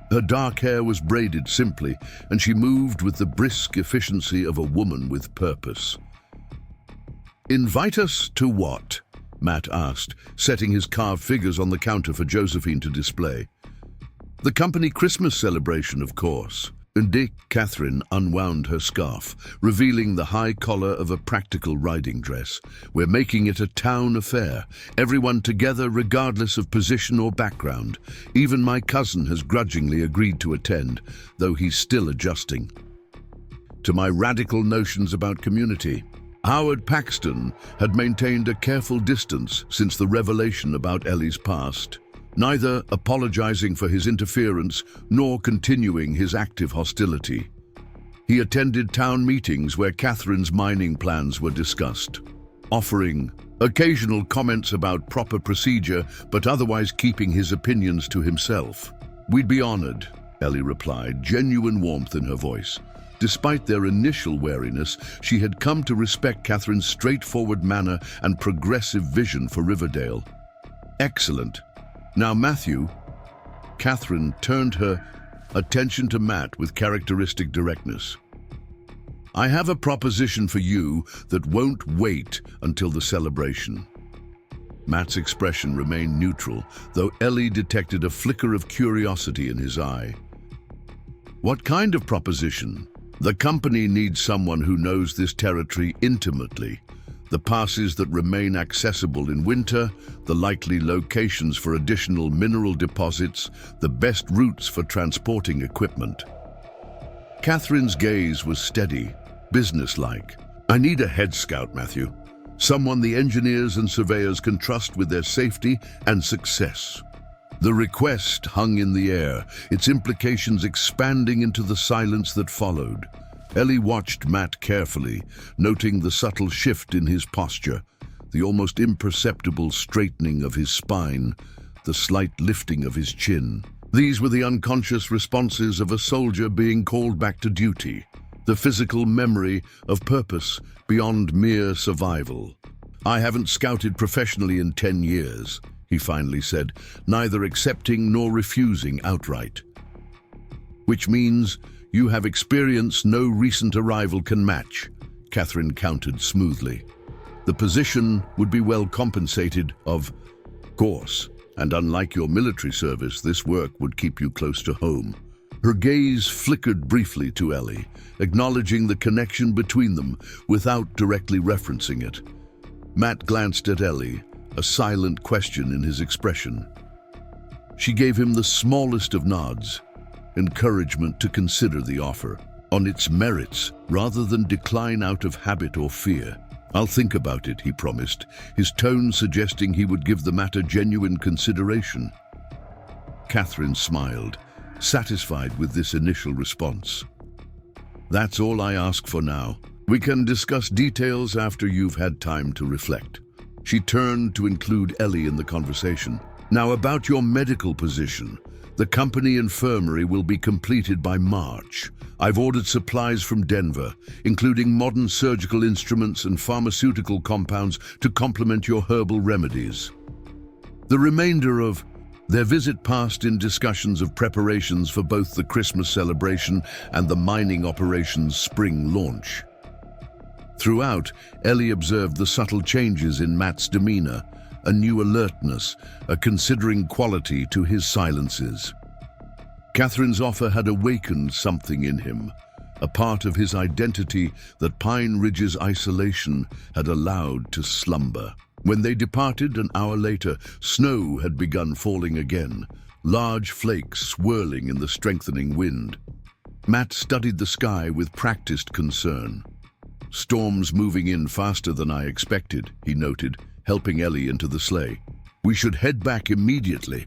Her dark hair was braided simply, and she moved with the brisk efficiency of a woman with purpose. "Invite us to what?" Matt asked, setting his carved figures on the counter for Josephine to display. "The company Christmas celebration, of course." Catherine unwound her scarf, revealing the high collar of a practical riding dress. "We're making it a town affair, everyone together regardless of position or background. Even my cousin has grudgingly agreed to attend, though he's still adjusting to my radical notions about community." Howard Paxton had maintained a careful distance since the revelation about Ellie's past, neither apologizing for his interference nor continuing his active hostility. He attended town meetings where Catherine's mining plans were discussed, offering occasional comments about proper procedure, but otherwise keeping his opinions to himself. We'd be honored, Ellie replied, genuine warmth in her voice. Despite their initial wariness, she had come to respect Catherine's straightforward manner and progressive vision for Riverdale. Excellent. Now, Matthew. Catherine turned her attention to Matt with characteristic directness. I have a proposition for you that won't wait until the celebration. Matt's expression remained neutral, though Ellie detected a flicker of curiosity in his eye. What kind of proposition? The company needs someone who knows this territory intimately. The passes that remain accessible in winter, the likely locations for additional mineral deposits, the best routes for transporting equipment. Catherine's gaze was steady, businesslike. I need a head scout, Matthew. Someone the engineers and surveyors can trust with their safety and success. The request hung in the air, its implications expanding into the silence that followed. Ellie watched Matt carefully, noting the subtle shift in his posture, the almost imperceptible straightening of his spine, the slight lifting of his chin. These were the unconscious responses of a soldier being called back to duty, the physical memory of purpose beyond mere survival. I haven't scouted professionally in 10 years, he finally said, neither accepting nor refusing outright. Which means you have experience no recent arrival can match, Catherine countered smoothly. The position would be well compensated, of course, and unlike your military service, this work would keep you close to home. Her gaze flickered briefly to Ellie, acknowledging the connection between them without directly referencing it. Matt glanced at Ellie, a silent question in his expression. She gave him the smallest of nods, encouragement to consider the offer on its merits rather than decline out of habit or fear. I'll think about it, he promised, his tone suggesting he would give the matter genuine consideration. Catherine smiled, satisfied with this initial response. That's all I ask for now. We can discuss details after you've had time to reflect. She turned to include Ellie in the conversation. Now, about your medical position. The company infirmary will be completed by March. I've ordered supplies from Denver, including modern surgical instruments and pharmaceutical compounds to complement your herbal remedies. The remainder of their visit passed in discussions of preparations for both the Christmas celebration and the mining operation's spring launch. Throughout, Ellie observed the subtle changes in Matt's demeanor, a new alertness, a considering quality to his silences. Catherine's offer had awakened something in him, a part of his identity that Pine Ridge's isolation had allowed to slumber. When they departed an hour later, snow had begun falling again, large flakes swirling in the strengthening wind. Matt studied the sky with practiced concern. Storms moving in faster than I expected, he noted, helping Ellie into the sleigh. We should head back immediately.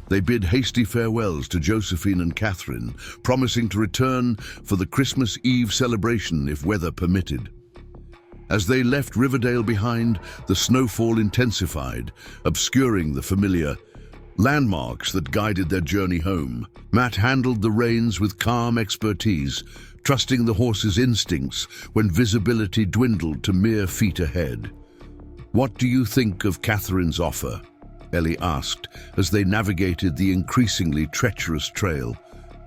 They bid hasty farewells to Josephine and Catherine, promising to return for the Christmas Eve celebration if weather permitted. As they left Riverdale behind, the snowfall intensified, obscuring the familiar landmarks that guided their journey home. Matt handled the reins with calm expertise, trusting the horse's instincts when visibility dwindled to mere feet ahead. What do you think of Catherine's offer? Ellie asked as they navigated the increasingly treacherous trail.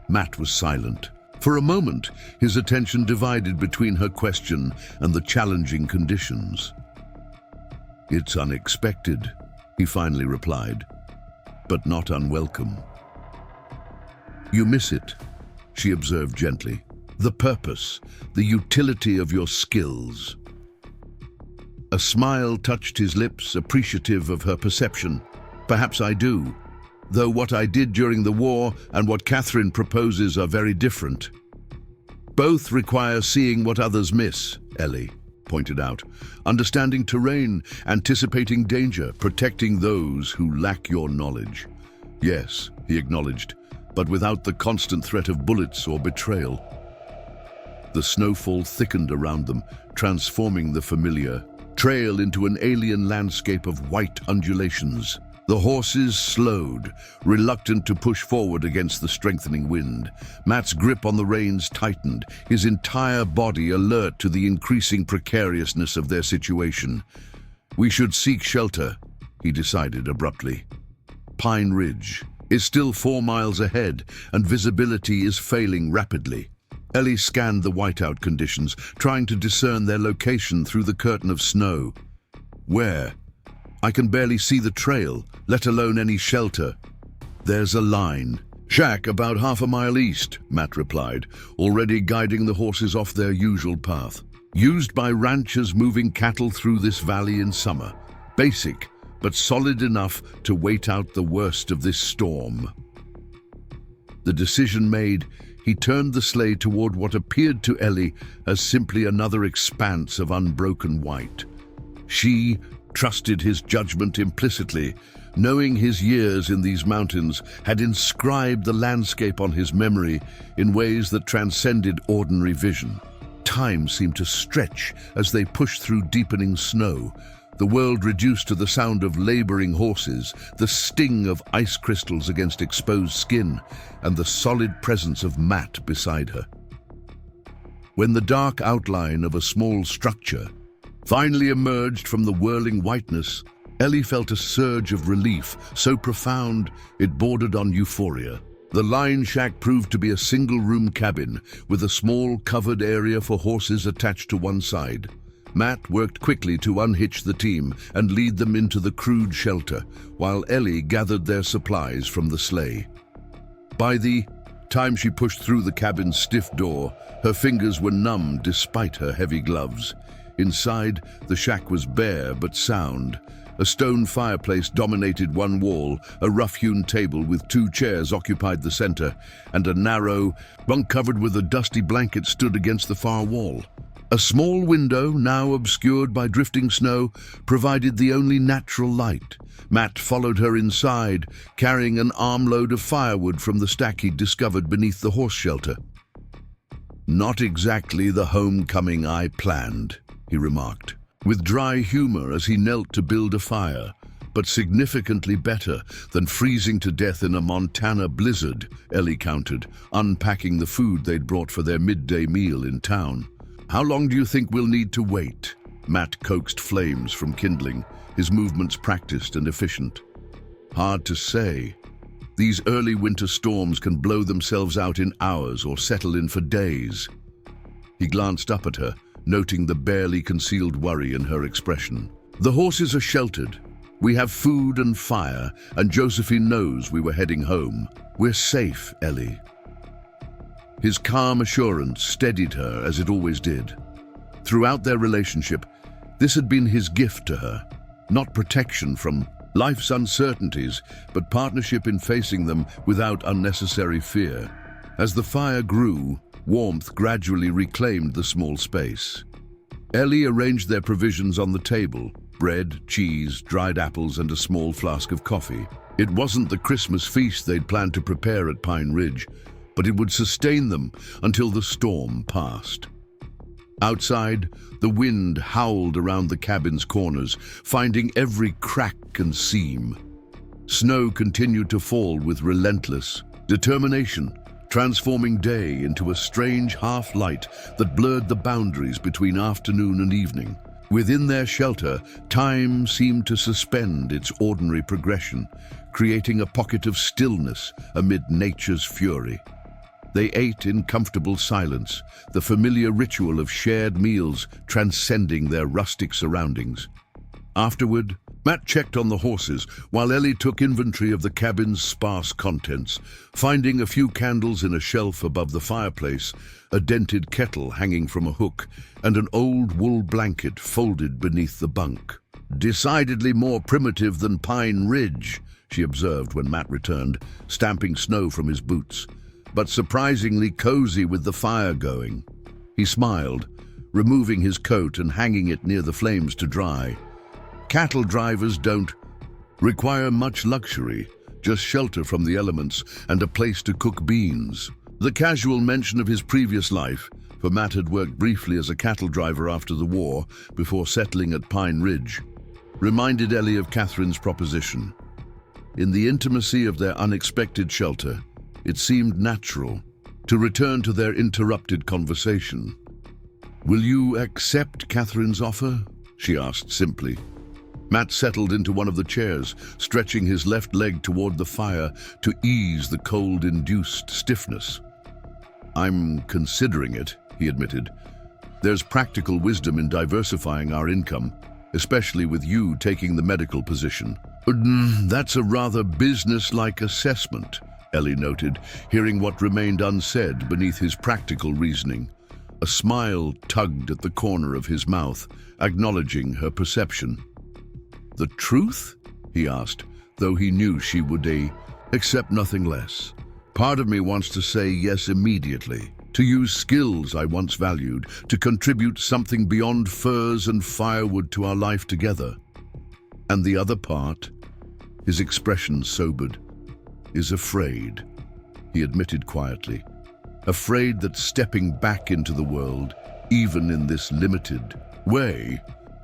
Matt was silent. For a moment, his attention divided between her question and the challenging conditions. It's unexpected, he finally replied, but not unwelcome. You miss it, she observed gently. The purpose, the utility of your skills. A smile touched his lips, appreciative of her perception. Perhaps I do, though what I did during the war and what Catherine proposes are very different. Both require seeing what others miss, Ellie pointed out. Understanding terrain, anticipating danger, protecting those who lack your knowledge. Yes, he acknowledged, but without the constant threat of bullets or betrayal. The snowfall thickened around them, transforming the familiar trail into an alien landscape of white undulations. The horses slowed, reluctant to push forward against the strengthening wind. Matt's grip on the reins tightened, his entire body alert to the increasing precariousness of their situation. "We should seek shelter," he decided abruptly. Pine Ridge is still 4 miles ahead, and visibility is failing rapidly. Ellie scanned the whiteout conditions, trying to discern their location through the curtain of snow. "Where? I can barely see the trail, let alone any shelter." "There's a line. Shack about 1/2 mile east," Matt replied, already guiding the horses off their usual path. "Used by ranchers moving cattle through this valley in summer. Basic, but solid enough to wait out the worst of this storm." The decision made, he turned the sleigh toward what appeared to Ellie as simply another expanse of unbroken white. She trusted his judgment implicitly, knowing his years in these mountains had inscribed the landscape on his memory in ways that transcended ordinary vision. Time seemed to stretch as they pushed through deepening snow, the world reduced to the sound of laboring horses, the sting of ice crystals against exposed skin, and the solid presence of Matt beside her. When the dark outline of a small structure finally emerged from the whirling whiteness, Ellie felt a surge of relief so profound it bordered on euphoria. The line shack proved to be a single-room cabin with a small covered area for horses attached to one side. Matt worked quickly to unhitch the team and lead them into the crude shelter, while Ellie gathered their supplies from the sleigh. By the time she pushed through the cabin's stiff door, her fingers were numb despite her heavy gloves. Inside, the shack was bare but sound. A stone fireplace dominated one wall, a rough-hewn table with 2 chairs occupied the center, and a narrow bunk covered with a dusty blanket stood against the far wall. A small window, now obscured by drifting snow, provided the only natural light. Matt followed her inside, carrying an armload of firewood from the stack he'd discovered beneath the horse shelter. "Not exactly the homecoming I planned," he remarked, with dry humor as he knelt to build a fire, "but significantly better than freezing to death in a Montana blizzard," Ellie countered, unpacking the food they'd brought for their midday meal in town. "How long do you think we'll need to wait?" Matt coaxed flames from kindling, his movements practiced and efficient. "Hard to say. These early winter storms can blow themselves out in hours or settle in for days." He glanced up at her, noting the barely concealed worry in her expression. "The horses are sheltered. We have food and fire, and Josephine knows we were heading home. We're safe, Ellie." His calm assurance steadied her as it always did. Throughout their relationship, this had been his gift to her, not protection from life's uncertainties, but partnership in facing them without unnecessary fear. As the fire grew, warmth gradually reclaimed the small space. Ellie arranged their provisions on the table: bread, cheese, dried apples, and a small flask of coffee. It wasn't the Christmas feast they'd planned to prepare at Pine Ridge, but it would sustain them until the storm passed. Outside, the wind howled around the cabin's corners, finding every crack and seam. Snow continued to fall with relentless determination, transforming day into a strange half-light that blurred the boundaries between afternoon and evening. Within their shelter, time seemed to suspend its ordinary progression, creating a pocket of stillness amid nature's fury. They ate in comfortable silence, the familiar ritual of shared meals transcending their rustic surroundings. Afterward, Matt checked on the horses while Ellie took inventory of the cabin's sparse contents, finding a few candles in a shelf above the fireplace, a dented kettle hanging from a hook, and an old wool blanket folded beneath the bunk. "Decidedly more primitive than Pine Ridge," she observed when Matt returned, stamping snow from his boots, "but surprisingly cozy with the fire going." He smiled, removing his coat and hanging it near the flames to dry. "Cattle drivers don't require much luxury, just shelter from the elements and a place to cook beans." The casual mention of his previous life, for Matt had worked briefly as a cattle driver after the war before settling at Pine Ridge, reminded Ellie of Catherine's proposition. In the intimacy of their unexpected shelter, it seemed natural to return to their interrupted conversation. "Will you accept Catherine's offer?" she asked simply. Matt settled into one of the chairs, stretching his left leg toward the fire to ease the cold-induced stiffness. "I'm considering it," he admitted. "There's practical wisdom in diversifying our income, especially with you taking the medical position." "That's a rather business-like assessment," Ellie noted, hearing what remained unsaid beneath his practical reasoning. A smile tugged at the corner of his mouth, acknowledging her perception. "The truth?" he asked, though he knew she would accept nothing less. "Part of me wants to say yes immediately, to use skills I once valued, to contribute something beyond furs and firewood to our life together. And the other part," his expression sobered, "is afraid," he admitted quietly. "Afraid that stepping back into the world, even in this limited way,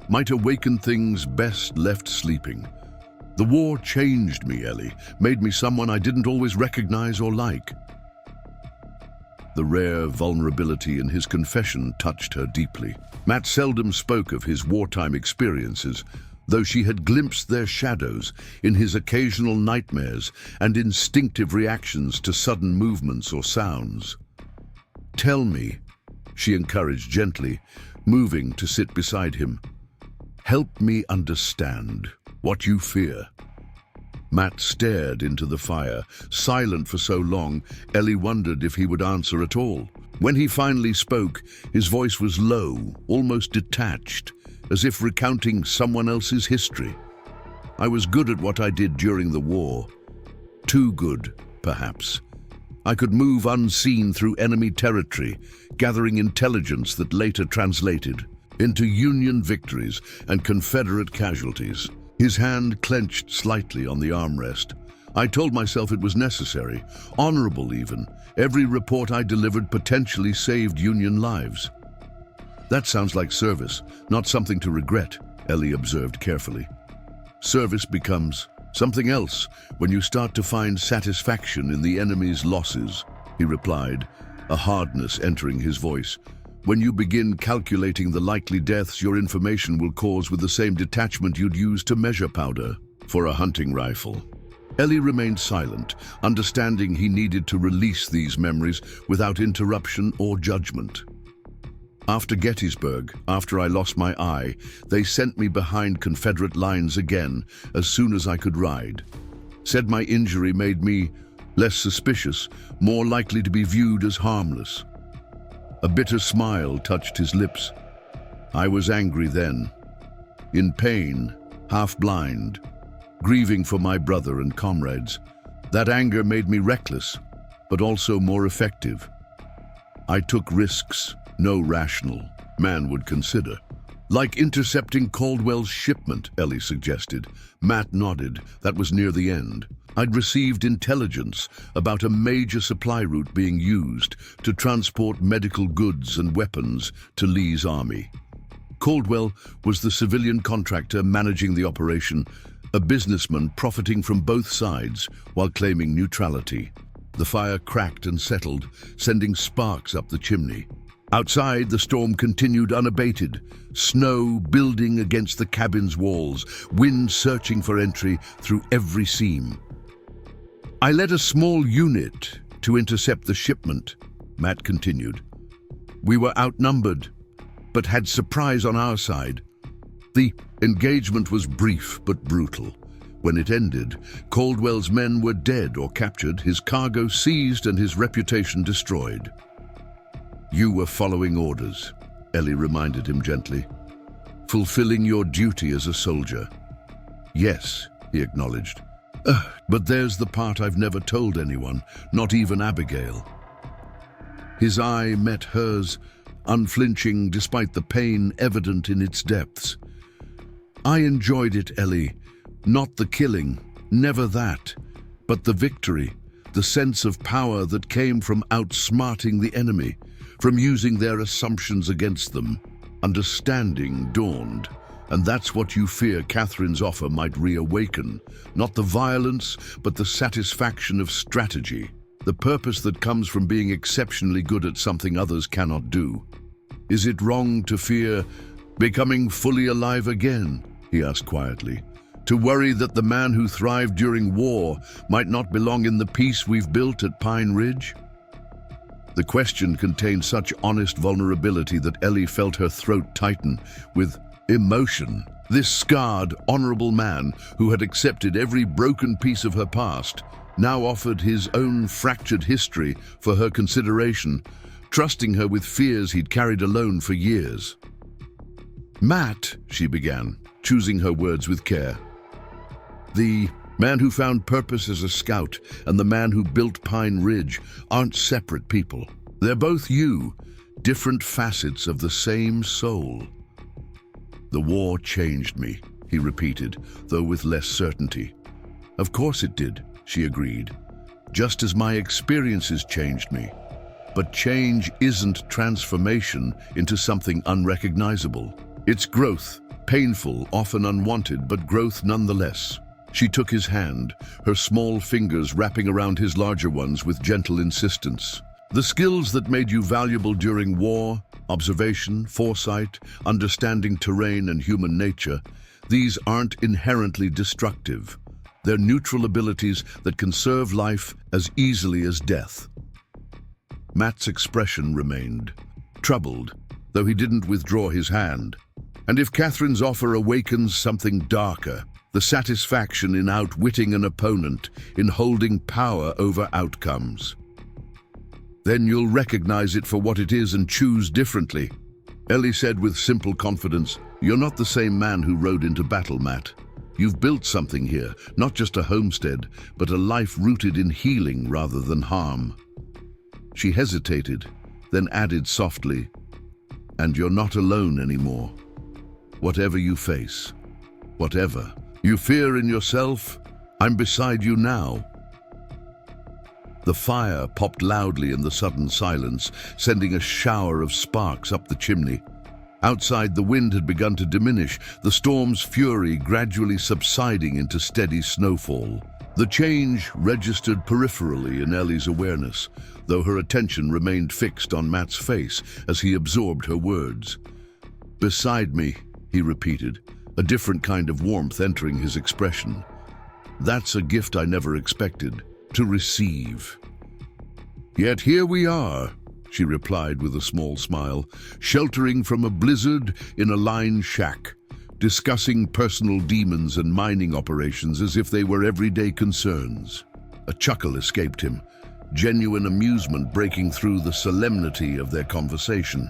might awaken things best left sleeping. The war changed me, Ellie, made me someone I didn't always recognize or like." The rare vulnerability in his confession touched her deeply. Matt seldom spoke of his wartime experiences, though she had glimpsed their shadows in his occasional nightmares and instinctive reactions to sudden movements or sounds. "Tell me," she encouraged gently, moving to sit beside him. "Help me understand what you fear." Matt stared into the fire, silent for so long, Ellie wondered if he would answer at all. When he finally spoke, his voice was low, almost detached, as if recounting someone else's history. "I was good at what I did during the war. Too good, perhaps. I could move unseen through enemy territory, gathering intelligence that later translated into Union victories and Confederate casualties." His hand clenched slightly on the armrest. "I told myself it was necessary, honorable even. Every report I delivered potentially saved Union lives." "That sounds like service, not something to regret," Ellie observed carefully. "Service becomes something else when you start to find satisfaction in the enemy's losses," he replied, a hardness entering his voice. "When you begin calculating the likely deaths your information will cause with the same detachment you'd use to measure powder for a hunting rifle." Ellie remained silent, understanding he needed to release these memories without interruption or judgment. "After Gettysburg, after I lost my eye, they sent me behind Confederate lines again as soon as I could ride. Said my injury made me less suspicious, more likely to be viewed as harmless." A bitter smile touched his lips. "I was angry then, in pain, half blind, grieving for my brother and comrades. That anger made me reckless, but also more effective. I took risks no rational man would consider. Like intercepting Caldwell's shipment," Ellie suggested. Matt nodded. "That was near the end. I'd received intelligence about a major supply route being used to transport medical goods and weapons to Lee's army. Caldwell was the civilian contractor managing the operation, a businessman profiting from both sides while claiming neutrality." The fire cracked and settled, sending sparks up the chimney. Outside, the storm continued unabated, snow building against the cabin's walls, wind searching for entry through every seam. "I led a small unit to intercept the shipment," Matt continued. "We were outnumbered, but had surprise on our side. The engagement was brief but brutal. When it ended, Caldwell's men were dead or captured, his cargo seized and his reputation destroyed." "You were following orders," Ellie reminded him gently. "Fulfilling your duty as a soldier." "Yes," he acknowledged. But there's the part I've never told anyone, not even Abigail." His eye met hers, unflinching despite the pain evident in its depths. "I enjoyed it, Ellie. Not the killing, never that, but the victory, the sense of power that came from outsmarting the enemy, from using their assumptions against them." Understanding dawned. And that's what you fear Catherine's offer might reawaken. Not the violence, but the satisfaction of strategy. The purpose that comes from being exceptionally good at something others cannot do. Is it wrong to fear becoming fully alive again? He asked quietly. To worry that the man who thrived during war might not belong in the peace we've built at Pine Ridge? The question contained such honest vulnerability that Ellie felt her throat tighten with emotion. This scarred, honorable man who had accepted every broken piece of her past now offered his own fractured history for her consideration, trusting her with fears he'd carried alone for years. Matt, she began, choosing her words with care. The man who found purpose as a scout and the man who built Pine Ridge aren't separate people. They're both you, different facets of the same soul. The war changed me, he repeated, though with less certainty. Of course it did, she agreed, just as my experiences changed me. But change isn't transformation into something unrecognizable. It's growth, painful, often unwanted, but growth nonetheless. She took his hand, her small fingers wrapping around his larger ones with gentle insistence. The skills that made you valuable during war, observation, foresight, understanding terrain and human nature, these aren't inherently destructive. They're neutral abilities that can serve life as easily as death. Matt's expression remained, troubled, though he didn't withdraw his hand. And if Catherine's offer awakens something darker, the satisfaction in outwitting an opponent, in holding power over outcomes, then you'll recognize it for what it is and choose differently. Ellie said with simple confidence, You're not the same man who rode into battle, Matt. You've built something here, not just a homestead, but a life rooted in healing rather than harm. She hesitated, then added softly, And you're not alone anymore. Whatever you face, whatever you fear in yourself, I'm beside you now. The fire popped loudly in the sudden silence, sending a shower of sparks up the chimney. Outside, the wind had begun to diminish, the storm's fury gradually subsiding into steady snowfall. The change registered peripherally in Ellie's awareness, though her attention remained fixed on Matt's face as he absorbed her words. Beside me, he repeated, a different kind of warmth entering his expression. That's a gift I never expected to receive. Yet here we are, she replied with a small smile, sheltering from a blizzard in a lined shack, discussing personal demons and mining operations as if they were everyday concerns. A chuckle escaped him, genuine amusement breaking through the solemnity of their conversation.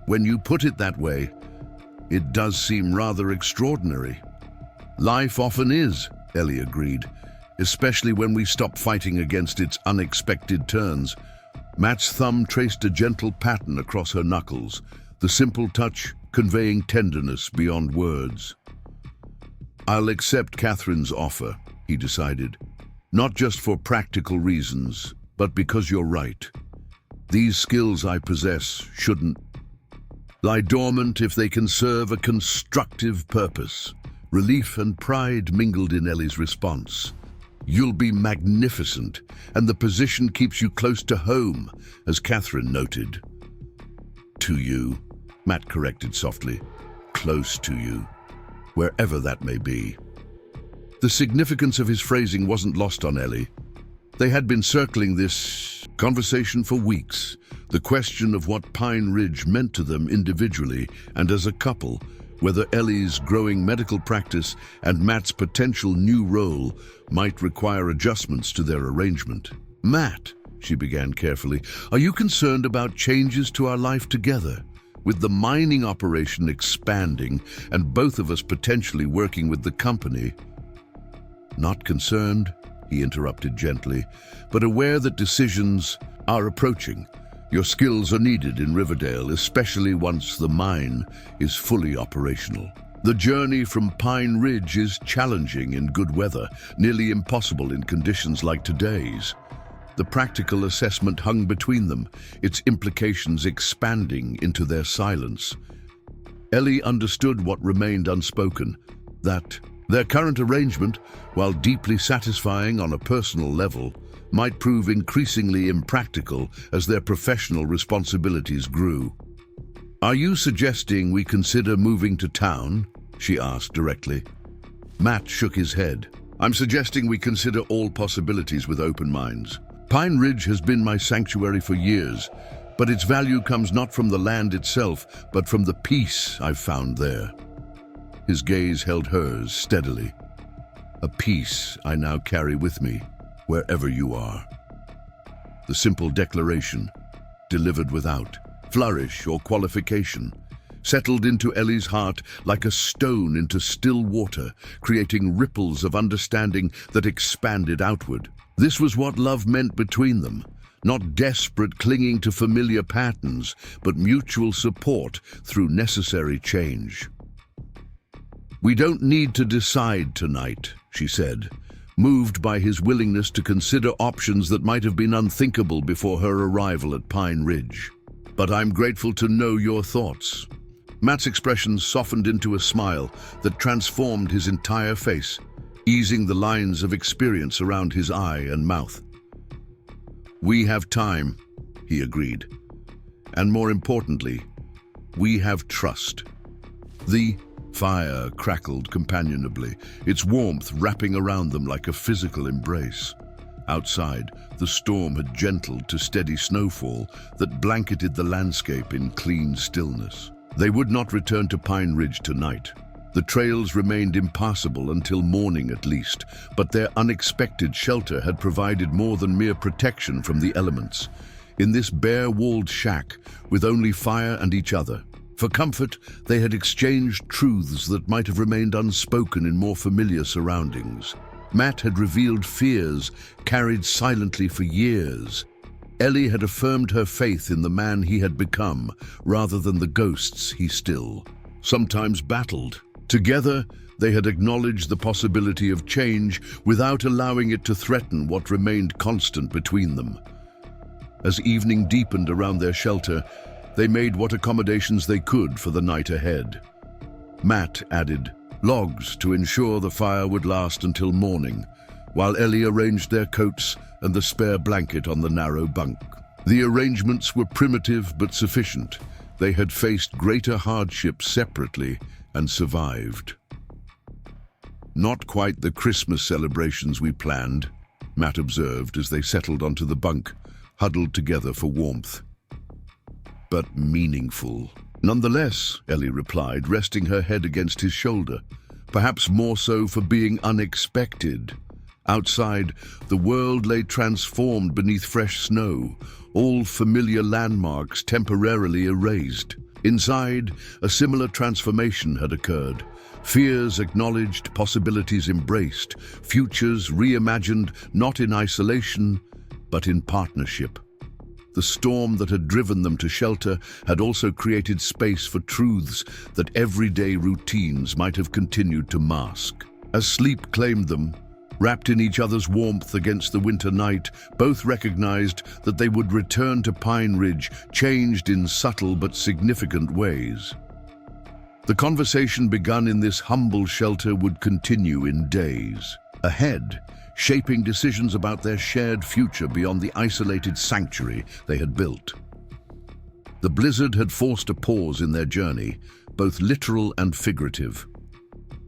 When you put it that way, it does seem rather extraordinary. Life often is, Ellie agreed, especially when we stop fighting against its unexpected turns. Matt's thumb traced a gentle pattern across her knuckles, the simple touch conveying tenderness beyond words. I'll accept Catherine's offer, he decided, not just for practical reasons, but because you're right. These skills I possess shouldn't lie dormant if they can serve a constructive purpose. Relief and pride mingled in Ellie's response. You'll be magnificent, and the position keeps you close to home, as Catherine noted. To you, Matt corrected softly. Close to you, wherever that may be. The significance of his phrasing wasn't lost on Ellie. They had been circling this conversation for weeks, the question of what Pine Ridge meant to them individually and as a couple, whether Ellie's growing medical practice and Matt's potential new role might require adjustments to their arrangement. Matt, she began carefully, are you concerned about changes to our life together? With the mining operation expanding and both of us potentially working with the company. Not concerned, he interrupted gently, but aware that decisions are approaching. Your skills are needed in Riverdale, especially once the mine is fully operational. The journey from Pine Ridge is challenging in good weather, nearly impossible in conditions like today's. The practical assessment hung between them, its implications expanding into their silence. Ellie understood what remained unspoken, that their current arrangement, while deeply satisfying on a personal level, might prove increasingly impractical as their professional responsibilities grew. "Are you suggesting we consider moving to town?" she asked directly. Matt shook his head. "I'm suggesting we consider all possibilities with open minds. Pine Ridge has been my sanctuary for years, but its value comes not from the land itself, but from the peace I've found there." His gaze held hers steadily. "A peace I now carry with me, wherever you are." The simple declaration, delivered without flourish or qualification, settled into Ellie's heart like a stone into still water, creating ripples of understanding that expanded outward. This was what love meant between them, not desperate clinging to familiar patterns, but mutual support through necessary change. "We don't need to decide tonight," she said, moved by his willingness to consider options that might have been unthinkable before her arrival at Pine Ridge. "But I'm grateful to know your thoughts." Matt's expression softened into a smile that transformed his entire face, easing the lines of experience around his eye and mouth. "We have time," he agreed. "And more importantly, we have trust." The fire crackled companionably, its warmth wrapping around them like a physical embrace. Outside, the storm had gentled to steady snowfall that blanketed the landscape in clean stillness. They would not return to Pine Ridge tonight. The trails remained impassable until morning at least, but their unexpected shelter had provided more than mere protection from the elements. In this bare-walled shack, with only fire and each other, for comfort, they had exchanged truths that might have remained unspoken in more familiar surroundings. Matt had revealed fears carried silently for years. Ellie had affirmed her faith in the man he had become, rather than the ghosts he still sometimes battled. Together, they had acknowledged the possibility of change without allowing it to threaten what remained constant between them. As evening deepened around their shelter, they made what accommodations they could for the night ahead. Matt added logs to ensure the fire would last until morning, while Ellie arranged their coats and the spare blanket on the narrow bunk. The arrangements were primitive but sufficient. They had faced greater hardships separately and survived. "Not quite the Christmas celebrations we planned," Matt observed as they settled onto the bunk, huddled together for warmth. "But meaningful." "Nonetheless," Ellie replied, resting her head against his shoulder, "perhaps more so for being unexpected." Outside, the world lay transformed beneath fresh snow, all familiar landmarks temporarily erased. Inside, a similar transformation had occurred. Fears acknowledged, possibilities embraced, futures reimagined not in isolation, but in partnership. The storm that had driven them to shelter had also created space for truths that everyday routines might have continued to mask. As sleep claimed them, wrapped in each other's warmth against the winter night, both recognized that they would return to Pine Ridge, changed in subtle but significant ways. The conversation begun in this humble shelter would continue in days ahead, shaping decisions about their shared future beyond the isolated sanctuary they had built. The blizzard had forced a pause in their journey, both literal and figurative.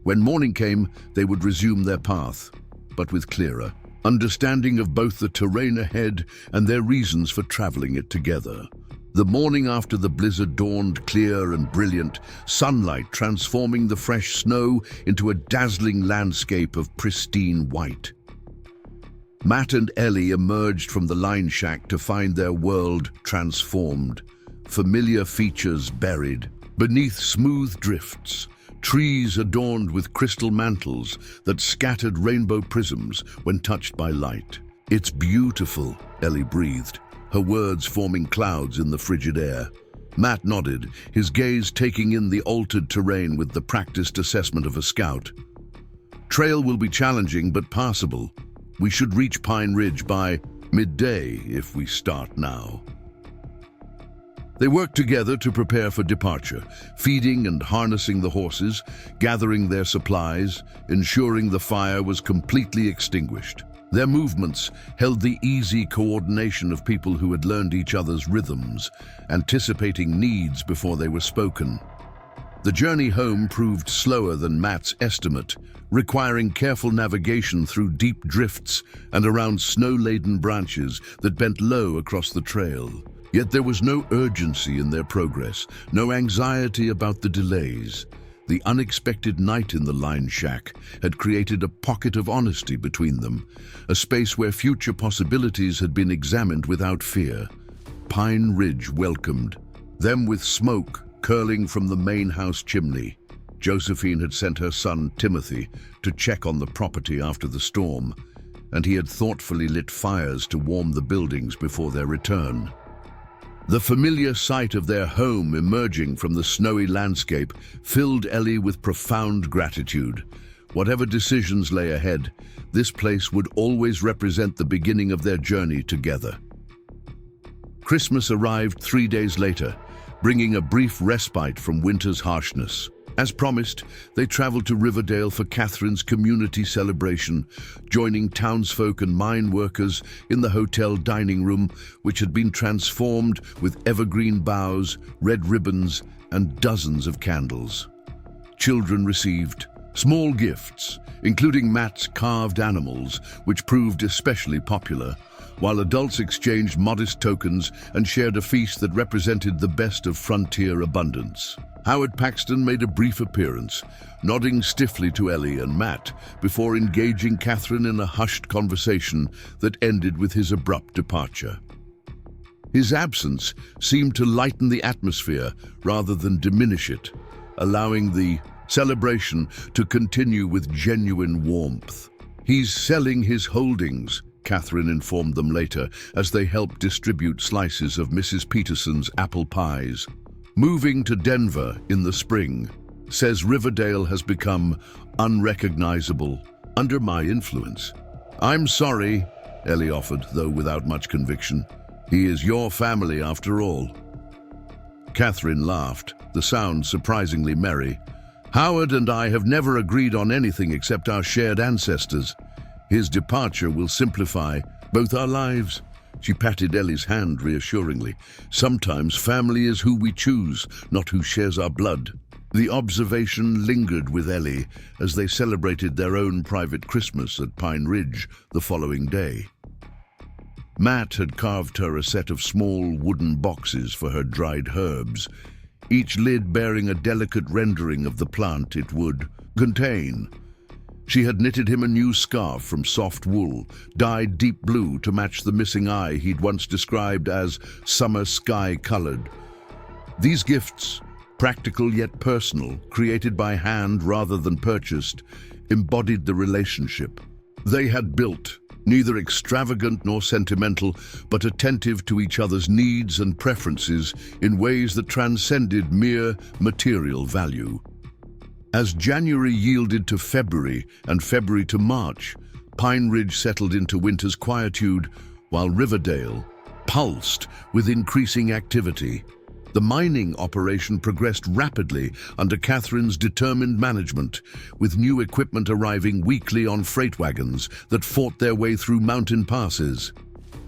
When morning came, they would resume their path, but with clearer understanding of both the terrain ahead and their reasons for traveling it together. The morning after the blizzard dawned clear and brilliant, sunlight transforming the fresh snow into a dazzling landscape of pristine white. Matt and Ellie emerged from the line shack to find their world transformed, familiar features buried beneath smooth drifts. Trees adorned with crystal mantles that scattered rainbow prisms when touched by light. "It's beautiful," Ellie breathed, her words forming clouds in the frigid air. Matt nodded, his gaze taking in the altered terrain with the practiced assessment of a scout. "Trail will be challenging but passable. We should reach Pine Ridge by midday if we start now." They worked together to prepare for departure, feeding and harnessing the horses, gathering their supplies, ensuring the fire was completely extinguished. Their movements held the easy coordination of people who had learned each other's rhythms, anticipating needs before they were spoken. The journey home proved slower than Matt's estimate, requiring careful navigation through deep drifts and around snow-laden branches that bent low across the trail. Yet there was no urgency in their progress, no anxiety about the delays. The unexpected night in the line shack had created a pocket of honesty between them, a space where future possibilities had been examined without fear. Pine Ridge welcomed them with smoke curling from the main house chimney. Josephine had sent her son, Timothy, to check on the property after the storm, and he had thoughtfully lit fires to warm the buildings before their return. The familiar sight of their home emerging from the snowy landscape filled Ellie with profound gratitude. Whatever decisions lay ahead, this place would always represent the beginning of their journey together. Christmas arrived 3 days later, bringing a brief respite from winter's harshness. As promised, they traveled to Riverdale for Catherine's community celebration, joining townsfolk and mine workers in the hotel dining room, which had been transformed with evergreen boughs, red ribbons, and dozens of candles. Children received small gifts, including Matt's carved animals, which proved especially popular, while adults exchanged modest tokens and shared a feast that represented the best of frontier abundance. Howard Paxton made a brief appearance, nodding stiffly to Ellie and Matt before engaging Catherine in a hushed conversation that ended with his abrupt departure. His absence seemed to lighten the atmosphere rather than diminish it, allowing the celebration to continue with genuine warmth. "He's selling his holdings," Catherine informed them later as they helped distribute slices of Mrs. Peterson's apple pies. "Moving to Denver in the spring. Says Riverdale has become unrecognizable under my influence." "I'm sorry," Ellie offered, though without much conviction. "He is your family after all." Catherine laughed, the sound surprisingly merry. "Howard and I have never agreed on anything except our shared ancestors. His departure will simplify both our lives." She patted Ellie's hand reassuringly. "Sometimes family is who we choose, not who shares our blood." The observation lingered with Ellie as they celebrated their own private Christmas at Pine Ridge the following day. Matt had carved her a set of small wooden boxes for her dried herbs, each lid bearing a delicate rendering of the plant it would contain. She had knitted him a new scarf from soft wool, dyed deep blue to match the missing eye he'd once described as summer sky-colored. These gifts, practical yet personal, created by hand rather than purchased, embodied the relationship they had built, neither extravagant nor sentimental, but attentive to each other's needs and preferences in ways that transcended mere material value. As January yielded to February and February to March, Pine Ridge settled into winter's quietude, while Riverdale pulsed with increasing activity. The mining operation progressed rapidly under Catherine's determined management, with new equipment arriving weekly on freight wagons that fought their way through mountain passes.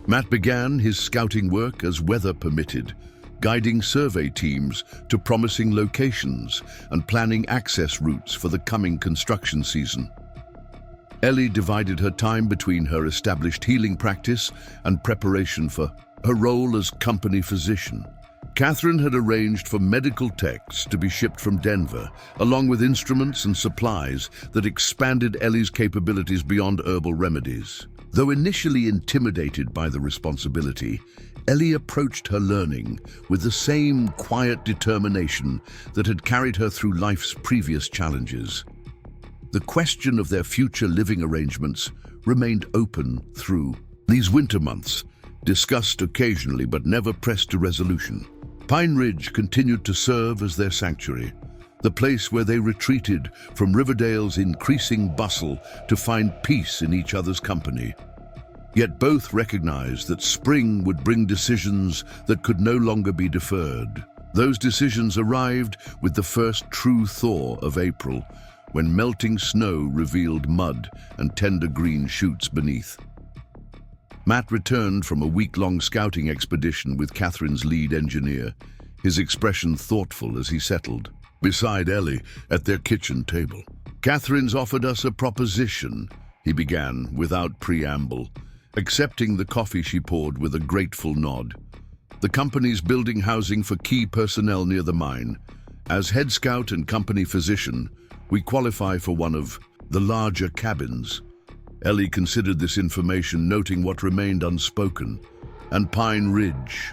Matt began his scouting work as weather permitted, guiding survey teams to promising locations and planning access routes for the coming construction season. Ellie divided her time between her established healing practice and preparation for her role as company physician. Catherine had arranged for medical techs to be shipped from Denver, along with instruments and supplies that expanded Ellie's capabilities beyond herbal remedies. Though initially intimidated by the responsibility, Ellie approached her learning with the same quiet determination that had carried her through life's previous challenges. The question of their future living arrangements remained open through these winter months, discussed occasionally but never pressed to resolution. Pine Ridge continued to serve as their sanctuary, the place where they retreated from Riverdale's increasing bustle to find peace in each other's company. Yet both recognized that spring would bring decisions that could no longer be deferred. Those decisions arrived with the first true thaw of April, when melting snow revealed mud and tender green shoots beneath. Matt returned from a week-long scouting expedition with Catherine's lead engineer, his expression thoughtful as he settled beside Ellie at their kitchen table. "Catherine's offered us a proposition," he began without preamble, accepting the coffee she poured with a grateful nod. "The company's building housing for key personnel near the mine. As head scout and company physician, we qualify for one of the larger cabins." Ellie considered this information, noting what remained unspoken. "And Pine Ridge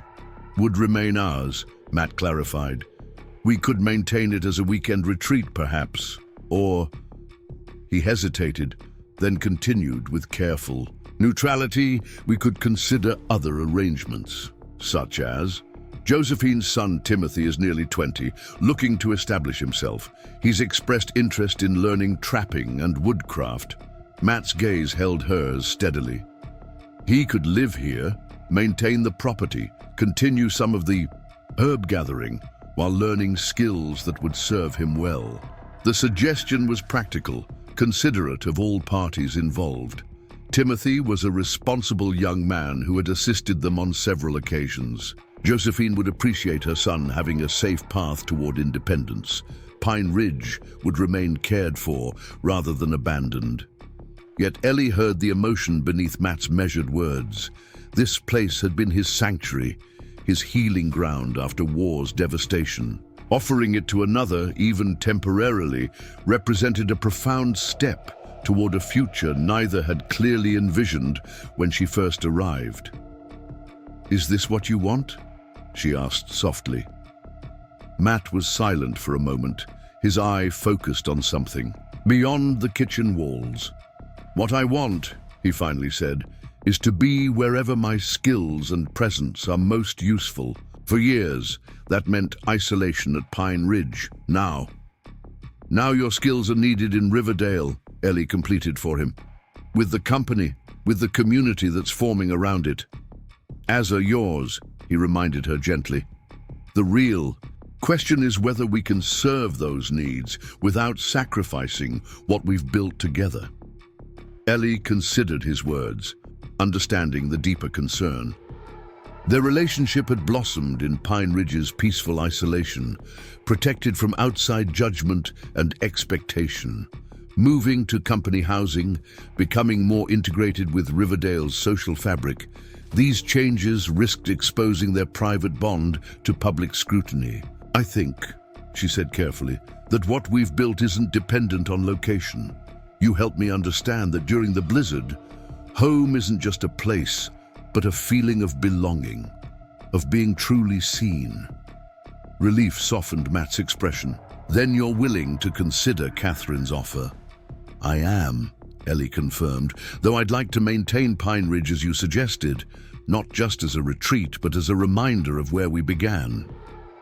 would remain ours," Matt clarified. "We could maintain it as a weekend retreat, perhaps, or—" He hesitated, then continued with careful neutrality. "We could consider other arrangements, such as—" Josephine's son Timothy is nearly 20, looking to establish himself. He's expressed interest in learning trapping and woodcraft. Matt's gaze held hers steadily. He could live here, maintain the property, continue some of the herb gathering, while learning skills that would serve him well. The suggestion was practical, considerate of all parties involved. Timothy was a responsible young man who had assisted them on several occasions. Josephine would appreciate her son having a safe path toward independence. Pine Ridge would remain cared for rather than abandoned. Yet Ellie heard the emotion beneath Matt's measured words. This place had been his sanctuary, his healing ground after war's devastation. Offering it to another, even temporarily, represented a profound step toward a future neither had clearly envisioned when she first arrived. "Is this what you want?" she asked softly. Matt was silent for a moment, his eye focused on something beyond the kitchen walls. "What I want," he finally said, "is to be wherever my skills and presence are most useful. For years, that meant isolation at Pine Ridge. Now your skills are needed in Riverdale," Ellie completed for him. "With the company, with the community that's forming around it. As are yours," he reminded her gently. "The real question is whether we can serve those needs without sacrificing what we've built together." Ellie considered his words, understanding the deeper concern. Their relationship had blossomed in Pine Ridge's peaceful isolation, protected from outside judgment and expectation. Moving to company housing, becoming more integrated with Riverdale's social fabric, these changes risked exposing their private bond to public scrutiny. "I think," she said carefully, "that what we've built isn't dependent on location. You helped me understand that during the blizzard, home isn't just a place, but a feeling of belonging, of being truly seen." Relief softened Matt's expression. "Then you're willing to consider Catherine's offer?" "I am," Ellie confirmed, "though I'd like to maintain Pine Ridge as you suggested, not just as a retreat, but as a reminder of where we began."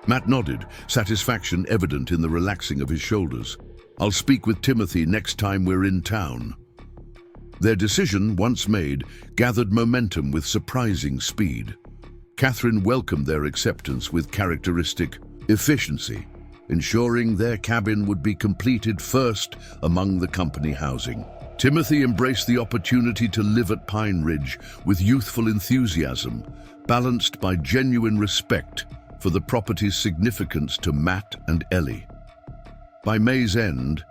Matt nodded, satisfaction evident in the relaxing of his shoulders. "I'll speak with Timothy next time we're in town." Their decision, once made, gathered momentum with surprising speed. Catherine welcomed their acceptance with characteristic efficiency, ensuring their cabin would be completed first among the company housing. Timothy embraced the opportunity to live at Pine Ridge with youthful enthusiasm, balanced by genuine respect for the property's significance to Matt and Ellie. By May's end,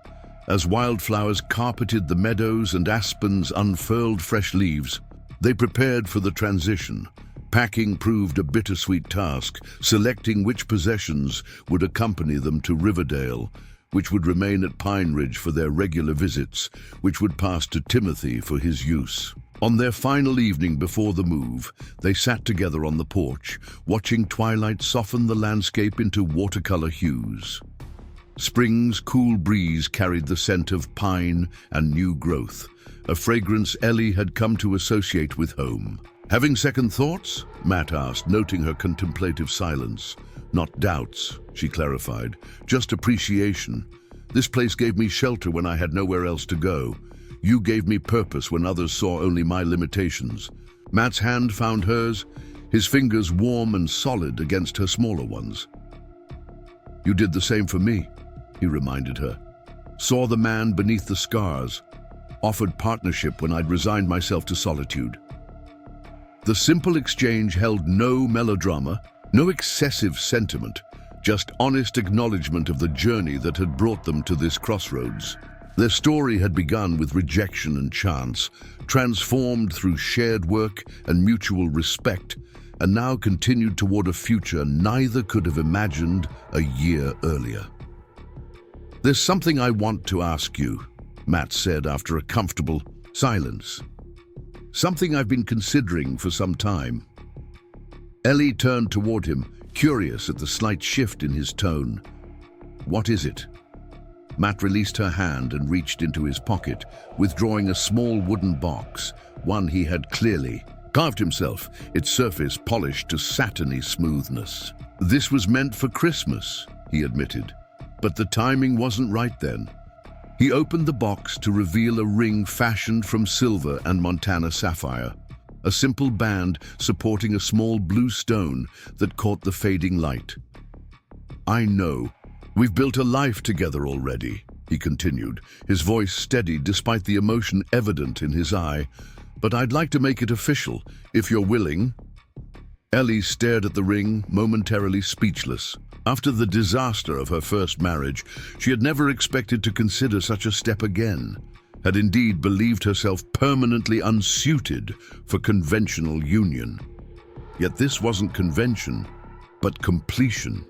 as wildflowers carpeted the meadows and aspens unfurled fresh leaves, they prepared for the transition. Packing proved a bittersweet task, selecting which possessions would accompany them to Riverdale, which would remain at Pine Ridge for their regular visits, which would pass to Timothy for his use. On their final evening before the move, they sat together on the porch, watching twilight soften the landscape into watercolor hues. Spring's cool breeze carried the scent of pine and new growth, a fragrance Ellie had come to associate with home. "Having second thoughts?" Matt asked, noting her contemplative silence. "Not doubts," she clarified, "just appreciation. This place gave me shelter when I had nowhere else to go. You gave me purpose when others saw only my limitations. Matt's hand found hers, his fingers warm and solid against her smaller ones. You did the same for me, he reminded her. Saw the man beneath the scars, offered partnership when I'd resigned myself to solitude. The simple exchange held no melodrama, no excessive sentiment, just honest acknowledgement of the journey that had brought them to this crossroads. Their story had begun with rejection and chance, transformed through shared work and mutual respect, and now continued toward a future neither could have imagined a year earlier. There's something I want to ask you, Matt said after a comfortable silence. Something I've been considering for some time. Ellie turned toward him, curious at the slight shift in his tone. What is it? Matt released her hand and reached into his pocket, withdrawing a small wooden box, one he had clearly carved himself, its surface polished to satiny smoothness. This was meant for Christmas, he admitted, but the timing wasn't right then. He opened the box to reveal a ring fashioned from silver and Montana sapphire, a simple band supporting a small blue stone that caught the fading light. I know. We've built a life together already, he continued, his voice steady despite the emotion evident in his eye. But I'd like to make it official, if you're willing. Ellie stared at the ring, momentarily speechless. After the disaster of her first marriage, she had never expected to consider such a step again, had indeed believed herself permanently unsuited for conventional union. Yet this wasn't convention, but completion.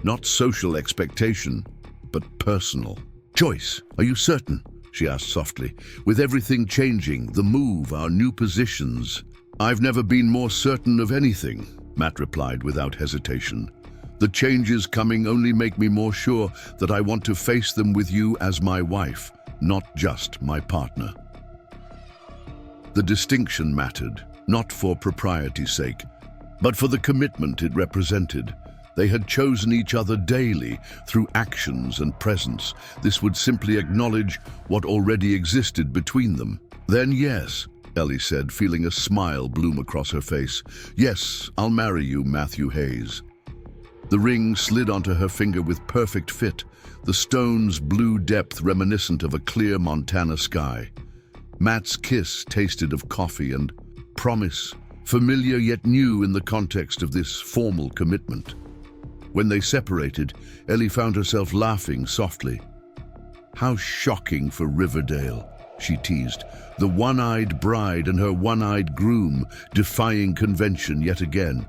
Not social expectation, but personal. Joyce, are you certain? She asked softly. With everything changing, the move, our new positions. I've never been more certain of anything, Matt replied without hesitation. The changes coming only make me more sure that I want to face them with you as my wife, not just my partner. The distinction mattered, not for propriety's sake, but for the commitment it represented. They had chosen each other daily through actions and presence. This would simply acknowledge what already existed between them. Then yes, Ellie said, feeling a smile bloom across her face. Yes, I'll marry you, Matthew Hayes. The ring slid onto her finger with perfect fit, the stone's blue depth reminiscent of a clear Montana sky. Matt's kiss tasted of coffee and promise, familiar yet new in the context of this formal commitment. When they separated, Ellie found herself laughing softly. How shocking for Riverdale, she teased. The one-eyed bride and her one-eyed groom defying convention yet again.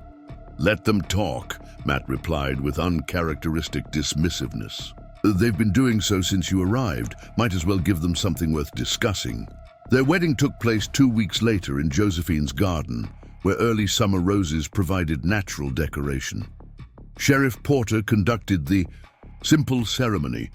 Let them talk, Matt replied with uncharacteristic dismissiveness. They've been doing so since you arrived. Might as well give them something worth discussing. Their wedding took place 2 weeks later in Josephine's garden, where early summer roses provided natural decoration. Sheriff Porter conducted the simple ceremony,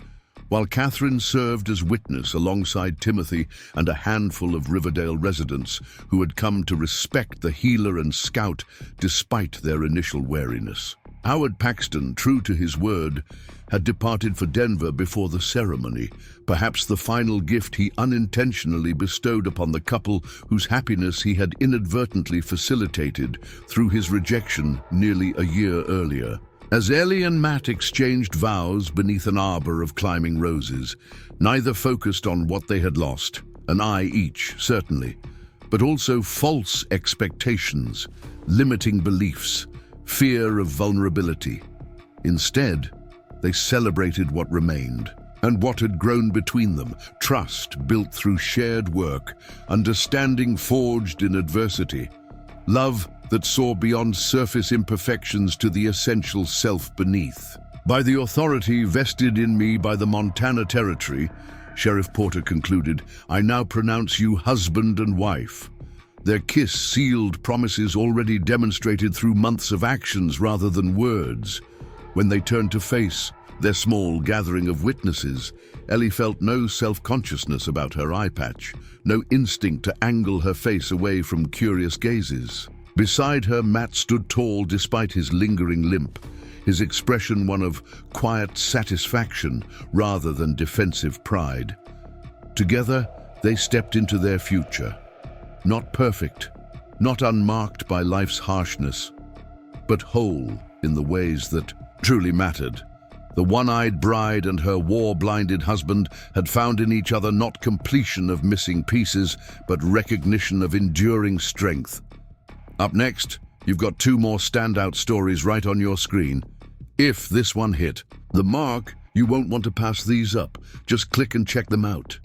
while Catherine served as witness alongside Timothy and a handful of Riverdale residents who had come to respect the healer and scout despite their initial wariness. Howard Paxton, true to his word, had departed for Denver before the ceremony, perhaps the final gift he unintentionally bestowed upon the couple whose happiness he had inadvertently facilitated through his rejection nearly a year earlier. As Ellie and Matt exchanged vows beneath an arbor of climbing roses, neither focused on what they had lost, an eye each, certainly, but also false expectations, limiting beliefs, fear of vulnerability. Instead, they celebrated what remained, and what had grown between them, trust built through shared work, understanding forged in adversity, love that saw beyond surface imperfections to the essential self beneath. By the authority vested in me by the Montana Territory, Sheriff Porter concluded, I now pronounce you husband and wife. Their kiss sealed promises already demonstrated through months of actions rather than words. When they turned to face their small gathering of witnesses, Ellie felt no self-consciousness about her eye patch, no instinct to angle her face away from curious gazes. Beside her, Matt stood tall despite his lingering limp, his expression one of quiet satisfaction rather than defensive pride. Together, They stepped into their future. Not perfect, not unmarked by life's harshness, but whole in the ways that truly mattered. The one-eyed bride and her war-blinded husband had found in each other not completion of missing pieces, but recognition of enduring strength. Up next, you've got two more standout stories right on your screen. If this one hit the mark, you won't want to pass these up. Just click and check them out.